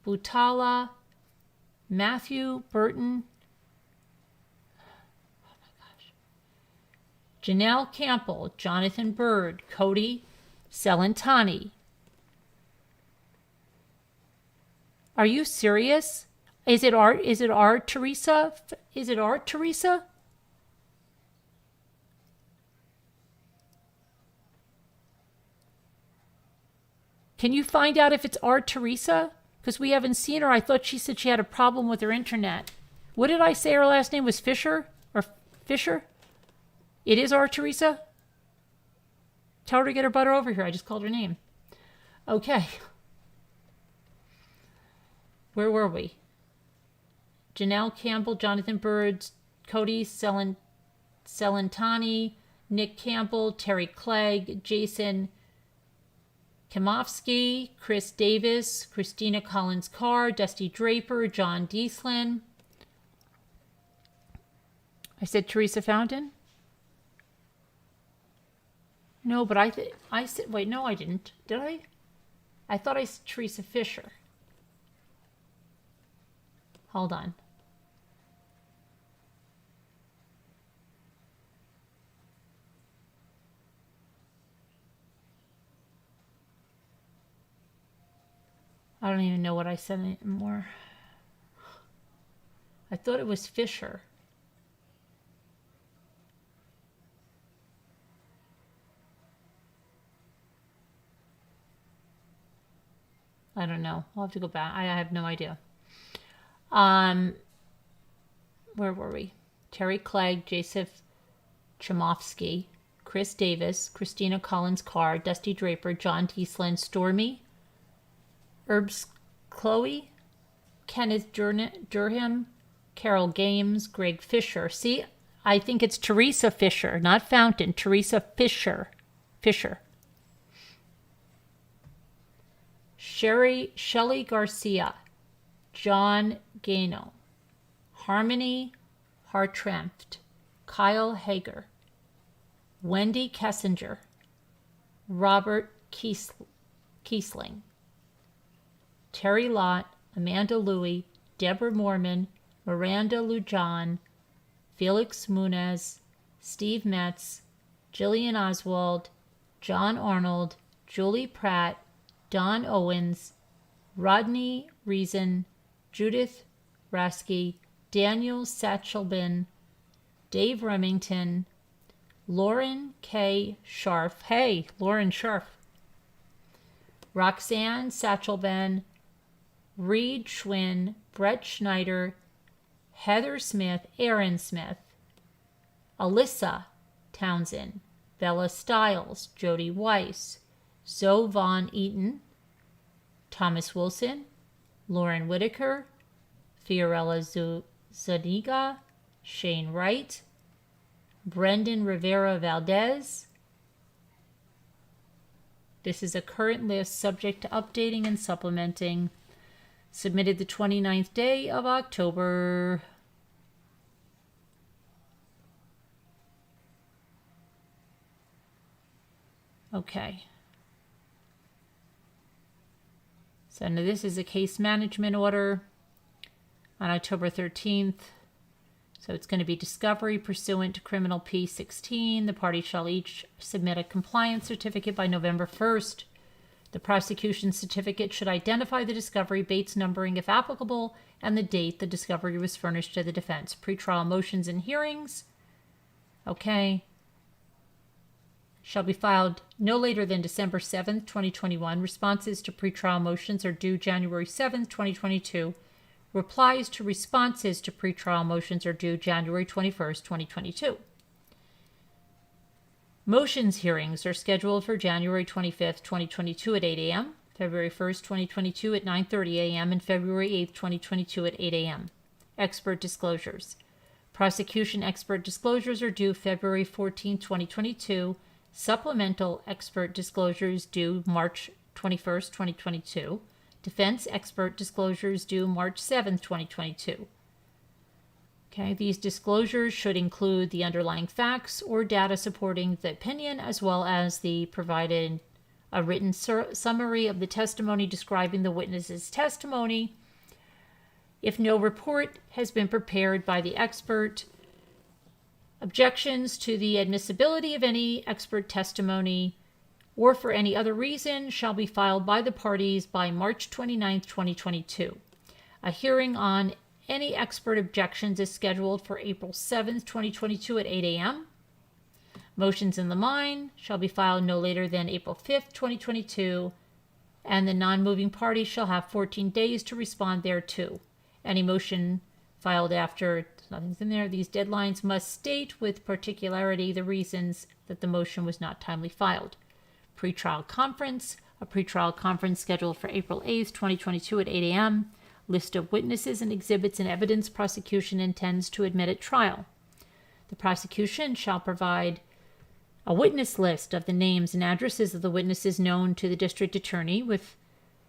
Butala, Matthew Burton, Janelle Campbell, Jonathan Bird, Cody Celentani. Are you serious? Is it our Teresa? Is it our Teresa? Can you find out if it's our Teresa? Because we haven't seen her. I thought she said she had a problem with her internet. What did I say her last name was? Fisher? Or Fisher? It is our Teresa? Tell her to get her butter over here. I just called her name. Okay. Where were we? Janelle Campbell, Jonathan Bird, Cody Celentani, Nick Campbell, Terry Clegg, Jason Kamofsky, Chris Davis, Christina Collins Carr, Dusty Draper, John Deaslin. I said Teresa Fountain? No, but I said, wait, no, I didn't. Did I? I thought I said Teresa Fisher. Hold on. I don't even know what I said anymore. I thought it was Fisher. I don't know. I'll have to go back. I have no idea. Where were we? Terry Clegg, Joseph Chomofsky, Chris Davis, Christina Collins Carr, Dusty Draper, John Deaslin, Stormy, Herbs Chloe, Kenneth Durham, Carol Games, Greg Fisher. See, I think it's Teresa Fisher, not Fountain. Teresa Fisher. Shelley Garcia, John Gano, Harmony Hartranft, Kyle Hager, Wendy Kessinger, Robert Kiesling, Terry Lott, Amanda Louie, Deborah Mormon, Miranda Lujan, Felix Munez, Steve Metz, Jillian Oswald, John Arnold, Julie Pratt, Don Owens, Rodney Reason, Judith Rasky, Daniel Satchelbin, Dave Remington, Lauren K. Scharf. Hey, Lauren Scharf. Roxanne Satchelben, Reed Schwinn, Brett Schneider, Heather Smith, Aaron Smith, Alyssa Townsend, Bella Stiles, Jody Weiss, Zoe Von Eaton, Thomas Wilson, Lauren Whitaker, Fiorella Zuniga, Shane Wright, Brendan Rivera Valdez. This is a current list subject to updating and supplementing. Submitted the 29th day of October. Okay. So now this is a case management order on October 13th. So it's going to be discovery pursuant to criminal P16. The parties shall each submit a compliance certificate by November 1st, The prosecution certificate should identify the discovery, Bates numbering if applicable, and the date the discovery was furnished to the defense. Pretrial motions and hearings, okay, shall be filed no later than December 7th, 2021. Responses to pretrial motions are due January 7th, 2022. Replies to responses to pretrial motions are due January 21st, 2022. Motions hearings are scheduled for January 25th, 2022 at 8 a.m., February 1st, 2022 at 9:30 a.m., and February 8th, 2022 at 8 a.m. Expert disclosures. Prosecution expert disclosures are due February 14th, 2022. Supplemental expert disclosures due March 21st, 2022. Defense expert disclosures due March 7th, 2022. Okay, these disclosures should include the underlying facts or data supporting the opinion, as well as the provided a written summary of the testimony describing the witness's testimony. If no report has been prepared by the expert, objections to the admissibility of any expert testimony or for any other reason shall be filed by the parties by March 29th, 2022. A hearing on any expert objections is scheduled for April 7th, 2022 at 8 a.m. Motions in the mine shall be filed no later than April 5th, 2022, and the non-moving party shall have 14 days to respond thereto. Any motion filed after nothing's in there, these deadlines must state with particularity the reasons that the motion was not timely filed. Pretrial conference, a pretrial conference scheduled for April 8th, 2022 at 8 a.m. List of witnesses and exhibits and evidence prosecution intends to admit at trial. The prosecution shall provide a witness list of the names and addresses of the witnesses known to the district attorney with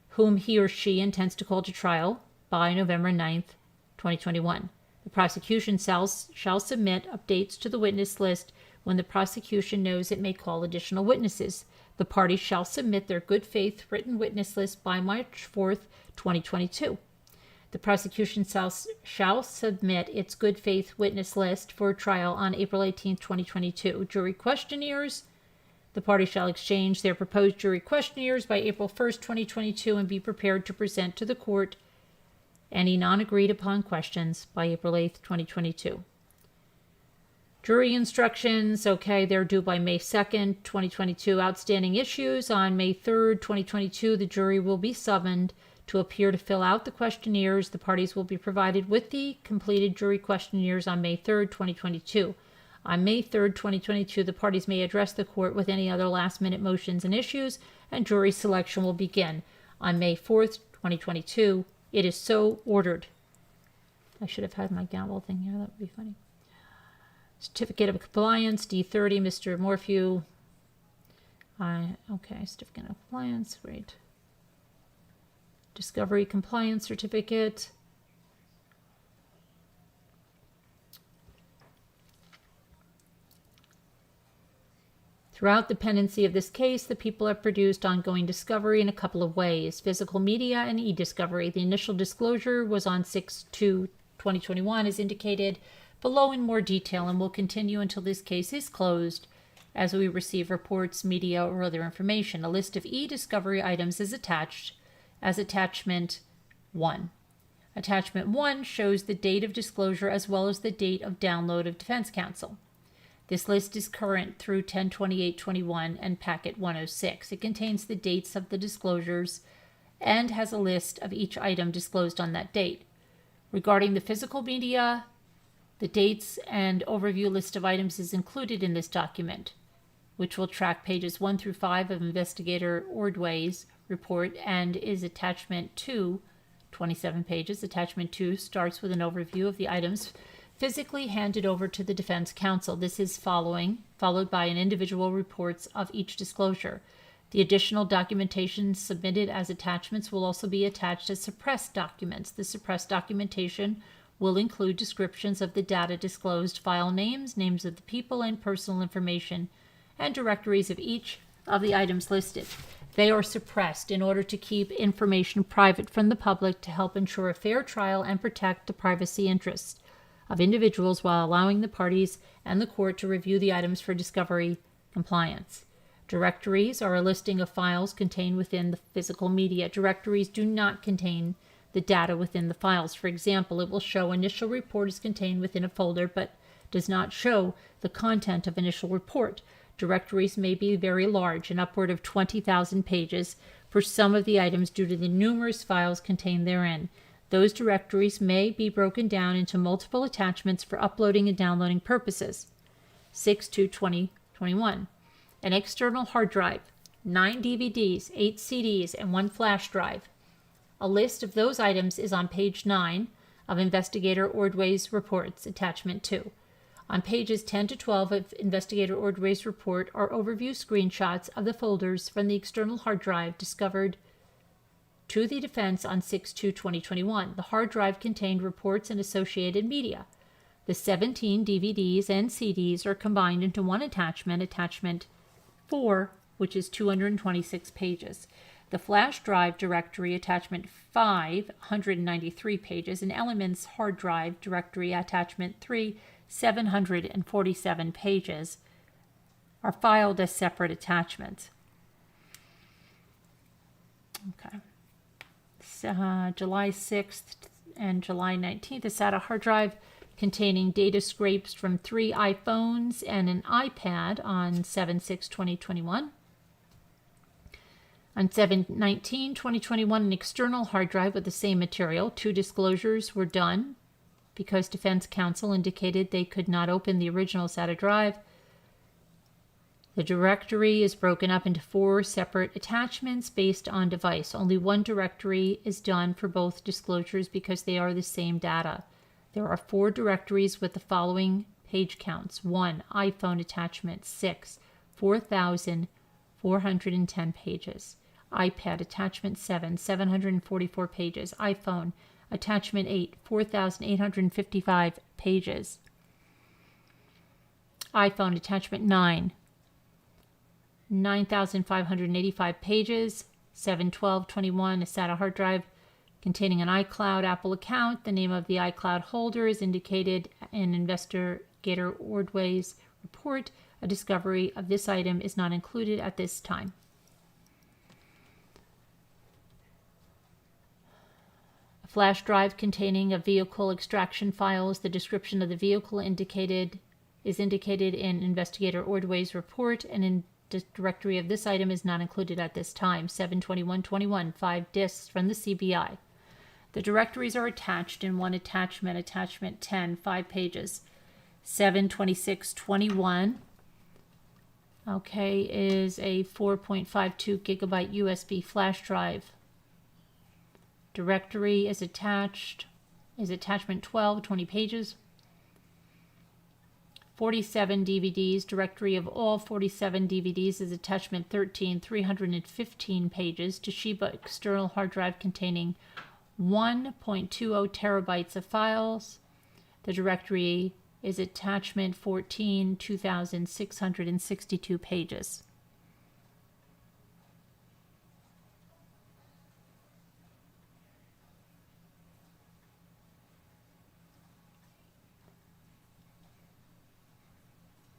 whom he or she intends to call to trial by November 9th, 2021. The prosecution shall submit updates to the witness list when the prosecution knows it may call additional witnesses. The parties shall submit their good faith written witness list by March 4th, 2022. The prosecution shall submit its good faith witness list for trial on April 18, 2022. Jury questionnaires. The parties shall exchange their proposed jury questionnaires by April 1st, 2022, and be prepared to present to the court any non-agreed upon questions by April 8th, 2022. Jury instructions, okay, they're due by May 2nd, 2022. Outstanding issues. On May 3rd, 2022, the jury will be summoned to appear to fill out the questionnaires. The parties will be provided with the completed jury questionnaires on May 3rd, 2022. On May 3rd, 2022, the parties may address the court with any other last-minute motions and issues, and jury selection will begin on May 4th, 2022. It is so ordered. I should have had my gavel thing here. That would be funny. Certificate of Compliance, D30, Mr. Morphew. Okay, Certificate of Compliance, great. Discovery Compliance Certificate. Throughout the pendency of this case, the people have produced ongoing discovery in a couple of ways: physical media and e-discovery. The initial disclosure was on 6/2/2021, as indicated below in more detail, and will continue until this case is closed as we receive reports, media, or other information. A list of e-discovery items is attached as Attachment 1. Attachment 1 shows the date of disclosure as well as the date of download of defense counsel. This list is current through 10/28/21 and Packet 106. It contains the dates of the disclosures and has a list of each item disclosed on that date. Regarding the physical media, the dates and overview list of items is included in this document, which will track pages 1 through 5 of Investigator Ordway's report and is Attachment 2, 27 pages. Attachment 2 starts with an overview of the items physically handed over to the defense counsel. This is followed by an individual reports of each disclosure. The additional documentation submitted as attachments will also be attached as suppressed documents. The suppressed documentation will include descriptions of the data disclosed, file names, names of the people, and personal information, and directories of each of the items listed. They are suppressed in order to keep information private from the public to help ensure a fair trial and protect the privacy interests of individuals while allowing the parties and the court to review the items for discovery compliance. Directories are a listing of files contained within the physical media. Directories do not contain the data within the files. For example, it will show initial report is contained within a folder, but does not show the content of initial report. Directories may be very large and upward of 20,000 pages for some of the items due to the numerous files contained therein. Those directories may be broken down into multiple attachments for uploading and downloading purposes. 6/2/2021. An external hard drive, 9 DVDs, 8 CDs, and 1 flash drive. A list of those items is on page 9 of Investigator Ordway's reports, attachment 2. On pages 10 to 12 of Investigator Ordway's report are overview screenshots of the folders from the external hard drive discovered to the defense on 6/2/2021. The hard drive contained reports and associated media. The 17 DVDs and CDs are combined into one attachment, attachment 4, which is 226 pages. The flash drive directory, attachment 5, 193 pages, and elements hard drive directory, attachment 3, 747 pages, are filed as separate attachments. Okay. July 6th and July 19th, a SATA hard drive containing data scrapes from 3 iPhones and an iPad on 7/6/2021. On 7/19/2021, an external hard drive with the same material. 2 disclosures were done because defense counsel indicated they could not open the original SATA drive. The directory is broken up into 4 separate attachments based on device. Only one directory is done for both disclosures because they are the same data. There are 4 directories with the following page counts. 1. iPhone attachment 6, 4,410 pages. iPad attachment 7, 744 pages. iPhone attachment 8, 4,855 pages. iPhone attachment 9, 9,585 pages. 7/12/21, a SATA hard drive containing an iCloud Apple account. The name of the iCloud holder is indicated in Investigator Ordway's report. A discovery of this item is not included at this time. A flash drive containing a vehicle extraction files. The description of the vehicle is indicated in Investigator Ordway's report, and in the directory of this item is not included at this time. 7/21/21, 5 disks from the CBI. The directories are attached in one attachment, attachment 10, 5 pages. 7/26/21, is a 4.52 gigabyte USB flash drive. Directory is attachment 12, 20 pages. 47 DVDs, directory of all 47 DVDs is attachment 13, 315 pages. Toshiba external hard drive containing 1.20 terabytes of files. The directory is attachment 14, 2,662 pages.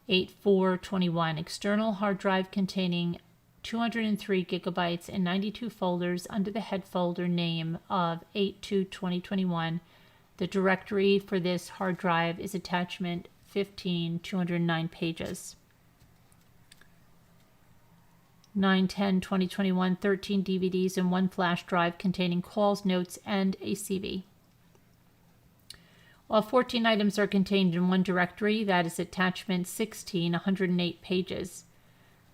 (8/4/21) external hard drive containing 203 gigabytes and 92 folders under the head folder name of 8/2/2021. The directory for this hard drive is attachment 15, 209 pages. 9/10/2021, 13 DVDs and 1 flash drive containing calls, notes, and a CV. All 14 items are contained in one directory. That is attachment 16, 108 pages.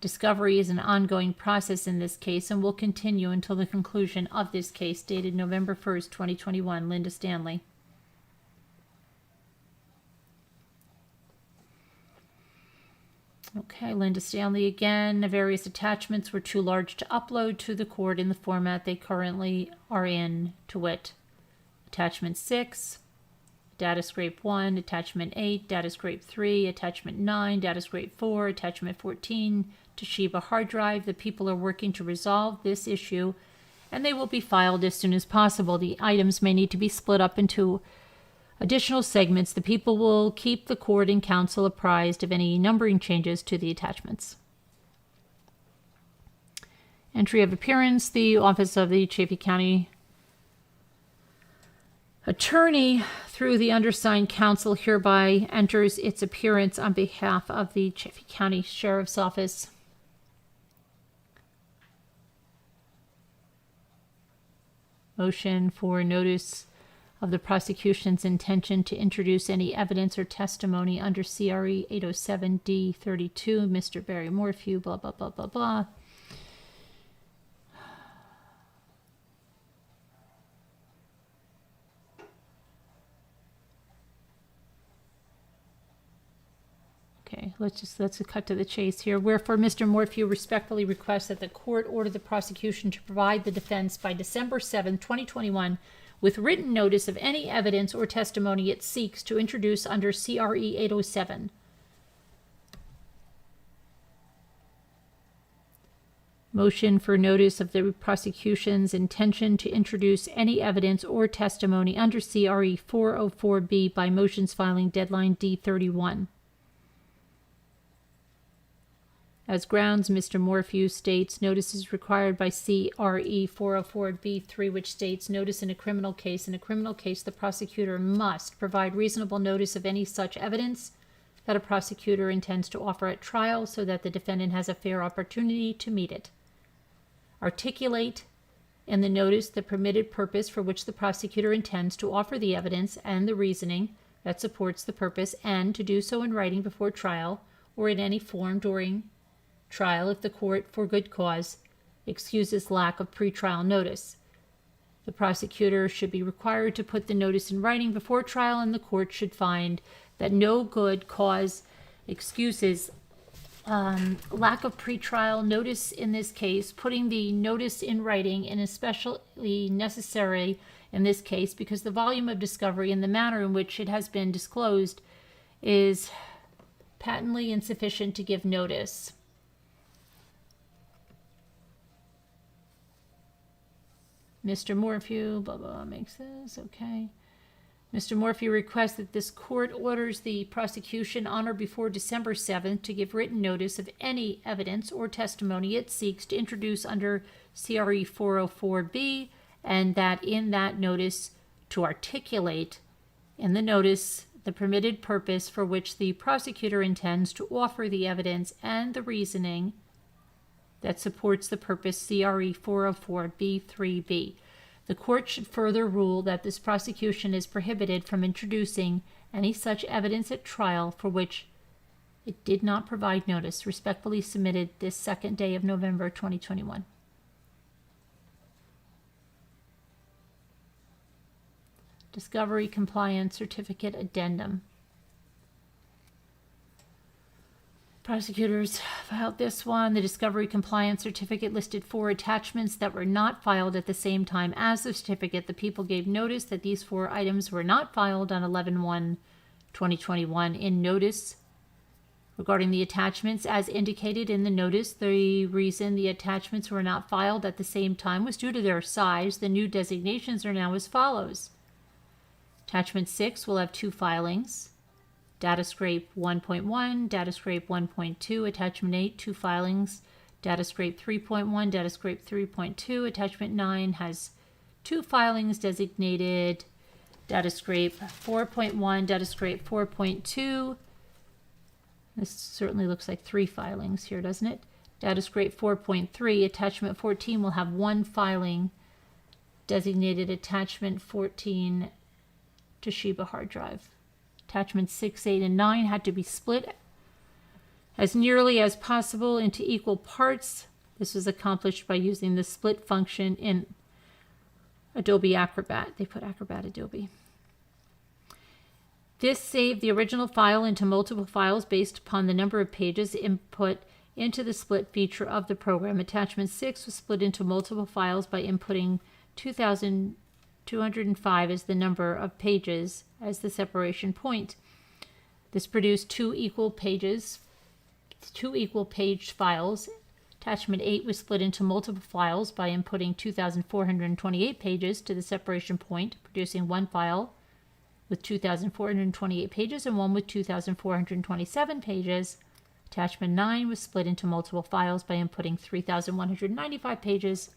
Discovery is an ongoing process in this case and will continue until the conclusion of this case, dated November 1st, 2021. Linda Stanley. Okay, Linda Stanley again. The various attachments were too large to upload to the court in the format they currently are in, to wit: attachment 6, data scrape 1, attachment 8, data scrape 3, attachment 9, data scrape 4, attachment 14, Toshiba hard drive. The people are working to resolve this issue, and they will be filed as soon as possible. The items may need to be split up into additional segments. The people will keep the court and counsel apprised of any numbering changes to the attachments. Entry of appearance. The Office of the Chaffey County Attorney, through the undersigned counsel, hereby enters its appearance on behalf of the Chaffey County Sheriff's Office. Motion for notice of the prosecution's intention to introduce any evidence or testimony under CRE 807D32, Mr. Barry Morphew, blah, blah, blah, blah, blah. Okay, let's cut to the chase here. Wherefore, Mr. Morphew respectfully requests that the court order the prosecution to provide the defense by December 7, 2021, with written notice of any evidence or testimony it seeks to introduce under CRE 807. Motion for notice of the prosecution's intention to introduce any evidence or testimony under CRE 404B by motions filing deadline D31. As grounds, Mr. Morphew states notice is required by CRE 404B3, which states notice in a criminal case. In a criminal case, the prosecutor must provide reasonable notice of any such evidence that a prosecutor intends to offer at trial so that the defendant has a fair opportunity to meet it. Articulate in the notice the permitted purpose for which the prosecutor intends to offer the evidence and the reasoning that supports the purpose, and to do so in writing before trial or in any form during trial if the court, for good cause, excuses lack of pretrial notice. The prosecutor should be required to put the notice in writing before trial, and the court should find that no good cause excuses lack of pretrial notice in this case. Putting the notice in writing is especially necessary in this case because the volume of discovery and the manner in which it has been disclosed is patently insufficient to give notice. Mr. Morphew, blah, blah, makes this, okay. Mr. Morphew requests that this court orders the prosecution on or before December 7th to give written notice of any evidence or testimony it seeks to introduce under CRE 404B, and that in that notice to articulate in the notice the permitted purpose for which the prosecutor intends to offer the evidence and the reasoning that supports the purpose CRE 404B3B. The court should further rule that this prosecution is prohibited from introducing any such evidence at trial for which it did not provide notice. Respectfully submitted this 2nd day of November 2021. Discovery Compliance Certificate Addendum. Prosecutors filed this one. The Discovery Compliance Certificate listed 4 attachments that were not filed at the same time as the certificate. The people gave notice that these 4 items were not filed on 11/1/2021. In notice regarding the attachments, as indicated in the notice, the reason the attachments were not filed at the same time was due to their size. The new designations are now as follows. Attachment 6 will have 2 filings. Data Scrape 1.1, Data Scrape 1.2, Attachment 8, 2 filings. Data Scrape 3.1, Data Scrape 3.2, Attachment 9 has 2 filings designated. Data Scrape 4.1, Data Scrape 4.2. This certainly looks like 3 filings here, doesn't it? Data Scrape 4.3, Attachment 14 will have 1 filing designated Attachment 14 Toshiba hard drive. Attachments 6, 8, and 9 had to be split as nearly as possible into equal parts. This was accomplished by using the split function in Adobe Acrobat. They put Acrobat Adobe. This saved the original file into multiple files based upon the number of pages input into the split feature of the program. Attachment 6 was split into multiple files by inputting 2,205 as the number of pages as the separation point. This produced 2 equal paged files. Attachment 8 was split into multiple files by inputting 2,428 pages to the separation point, producing 1 file with 2,428 pages and one with 2,427 pages. Attachment 9 was split into multiple files by inputting 3,195 pages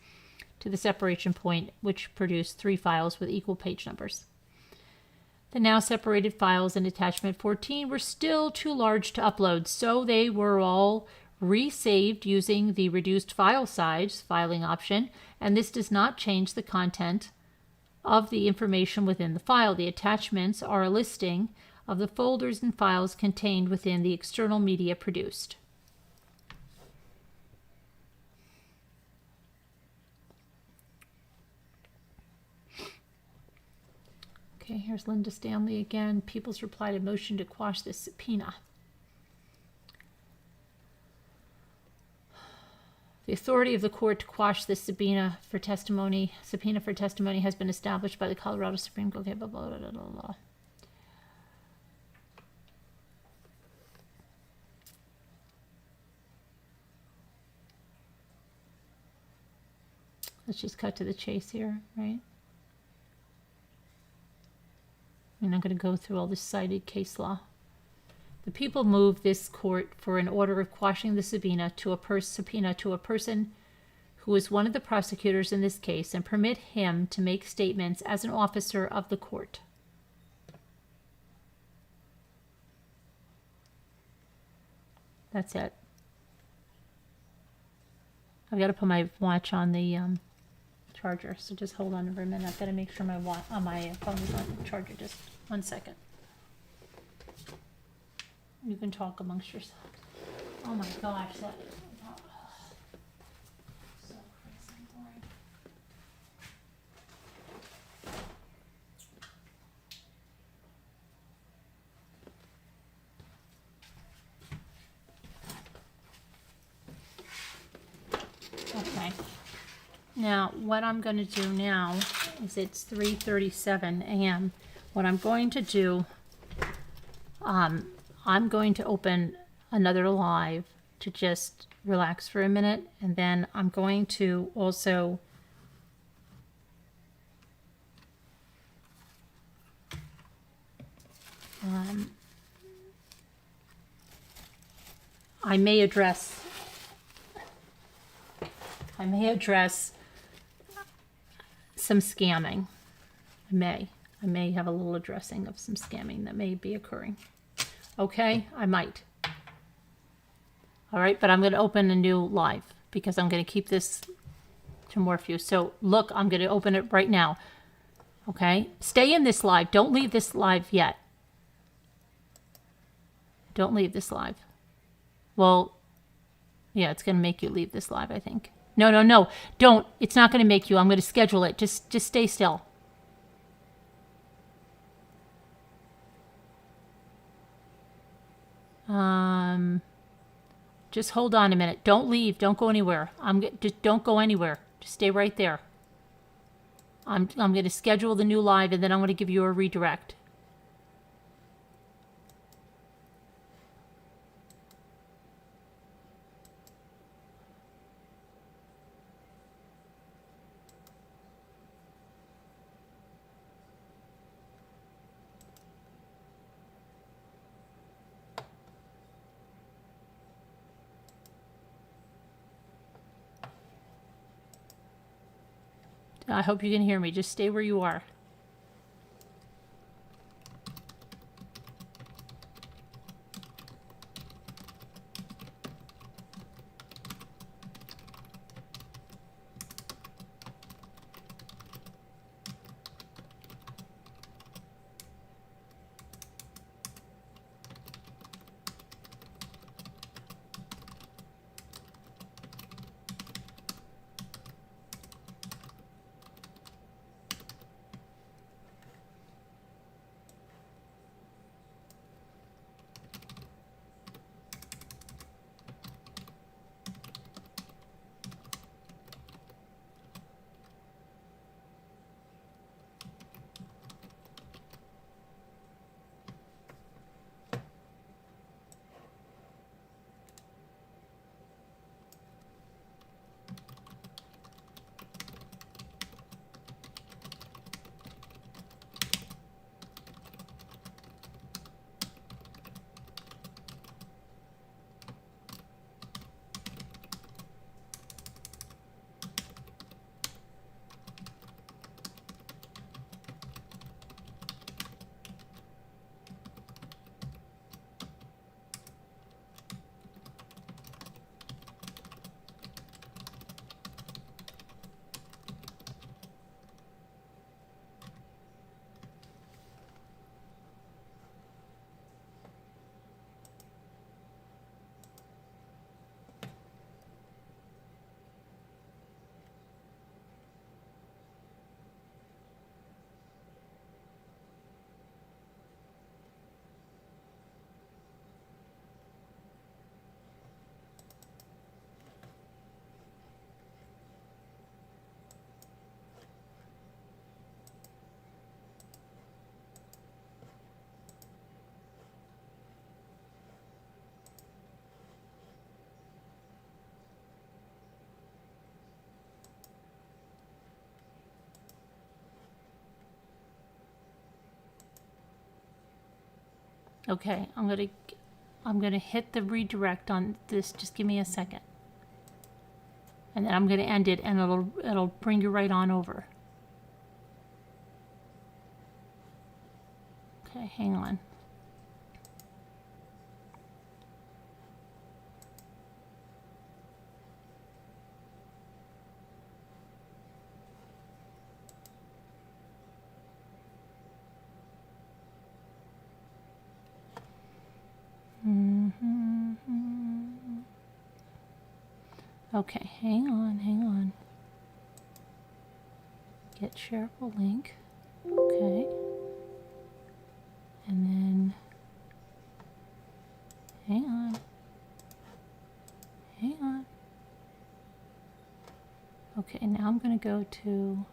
to the separation point, which produced 3 files with equal page numbers. The now separated files in attachment 14 were still too large to upload, so they were all resaved using the reduced file size filing option, and this does not change the content of the information within the file. The attachments are a listing of the folders and files contained within the external media produced. Okay, here's Linda Stanley again. People's reply to motion to quash this subpoena. The authority of the court to quash this subpoena for testimony has been established by the Colorado Supreme Court. Okay, blah, blah, blah, blah, blah. Let's just cut to the chase here, right? I'm not going to go through all this cited case law. The people moved this court for an order of quashing the subpoena to a person who is one of the prosecutors in this case and permit him to make statements as an officer of the court. That's it. I've got to put my watch on the charger, so just hold on for a minute. I've got to make sure my phone is on the charger. Just 1 second. You can talk amongst yourselves. Oh my gosh, that so crazy boring. Okay. Now, what I'm going to do now is it's 3:37 a.m. What I'm going to do, I'm going to open another live to just relax for a minute, and then I'm going to also I may address some scamming. I may have a little addressing of some scamming that may be occurring. Okay, I might. All right, but I'm going to open a new live because I'm going to keep this to Morphew. So look, I'm going to open it right now. Okay, stay in this live. Don't leave this live yet. Don't leave this live. Well, yeah, it's going to make you leave this live, I think. No, don't. It's not going to make you. I'm going to schedule it. Just stay still. Just hold on a minute. Don't leave. Don't go anywhere. Just don't go anywhere. Just stay right there. I'm going to schedule the new live, and then I'm going to give you a redirect. I hope you can hear me. Just stay where you are. Okay, I'm gonna hit the redirect on this. Just give me a second. And then I'm gonna end it, and it'll bring you right on over. Okay, hang on. Okay, hang on. Get shareable link. Okay. And then, hang on. Okay, now I'm going to go to,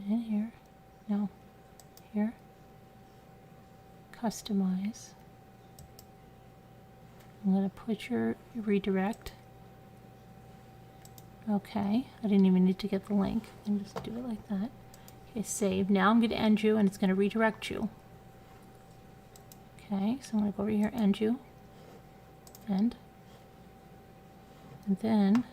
in here, no, here, customize. I'm going to put your redirect. Okay, I didn't even need to get the link. I can just do it like that. Okay, save. Now I'm going to end you, and it's going to redirect you. Okay, so I'm going to go over here, end you, end. And then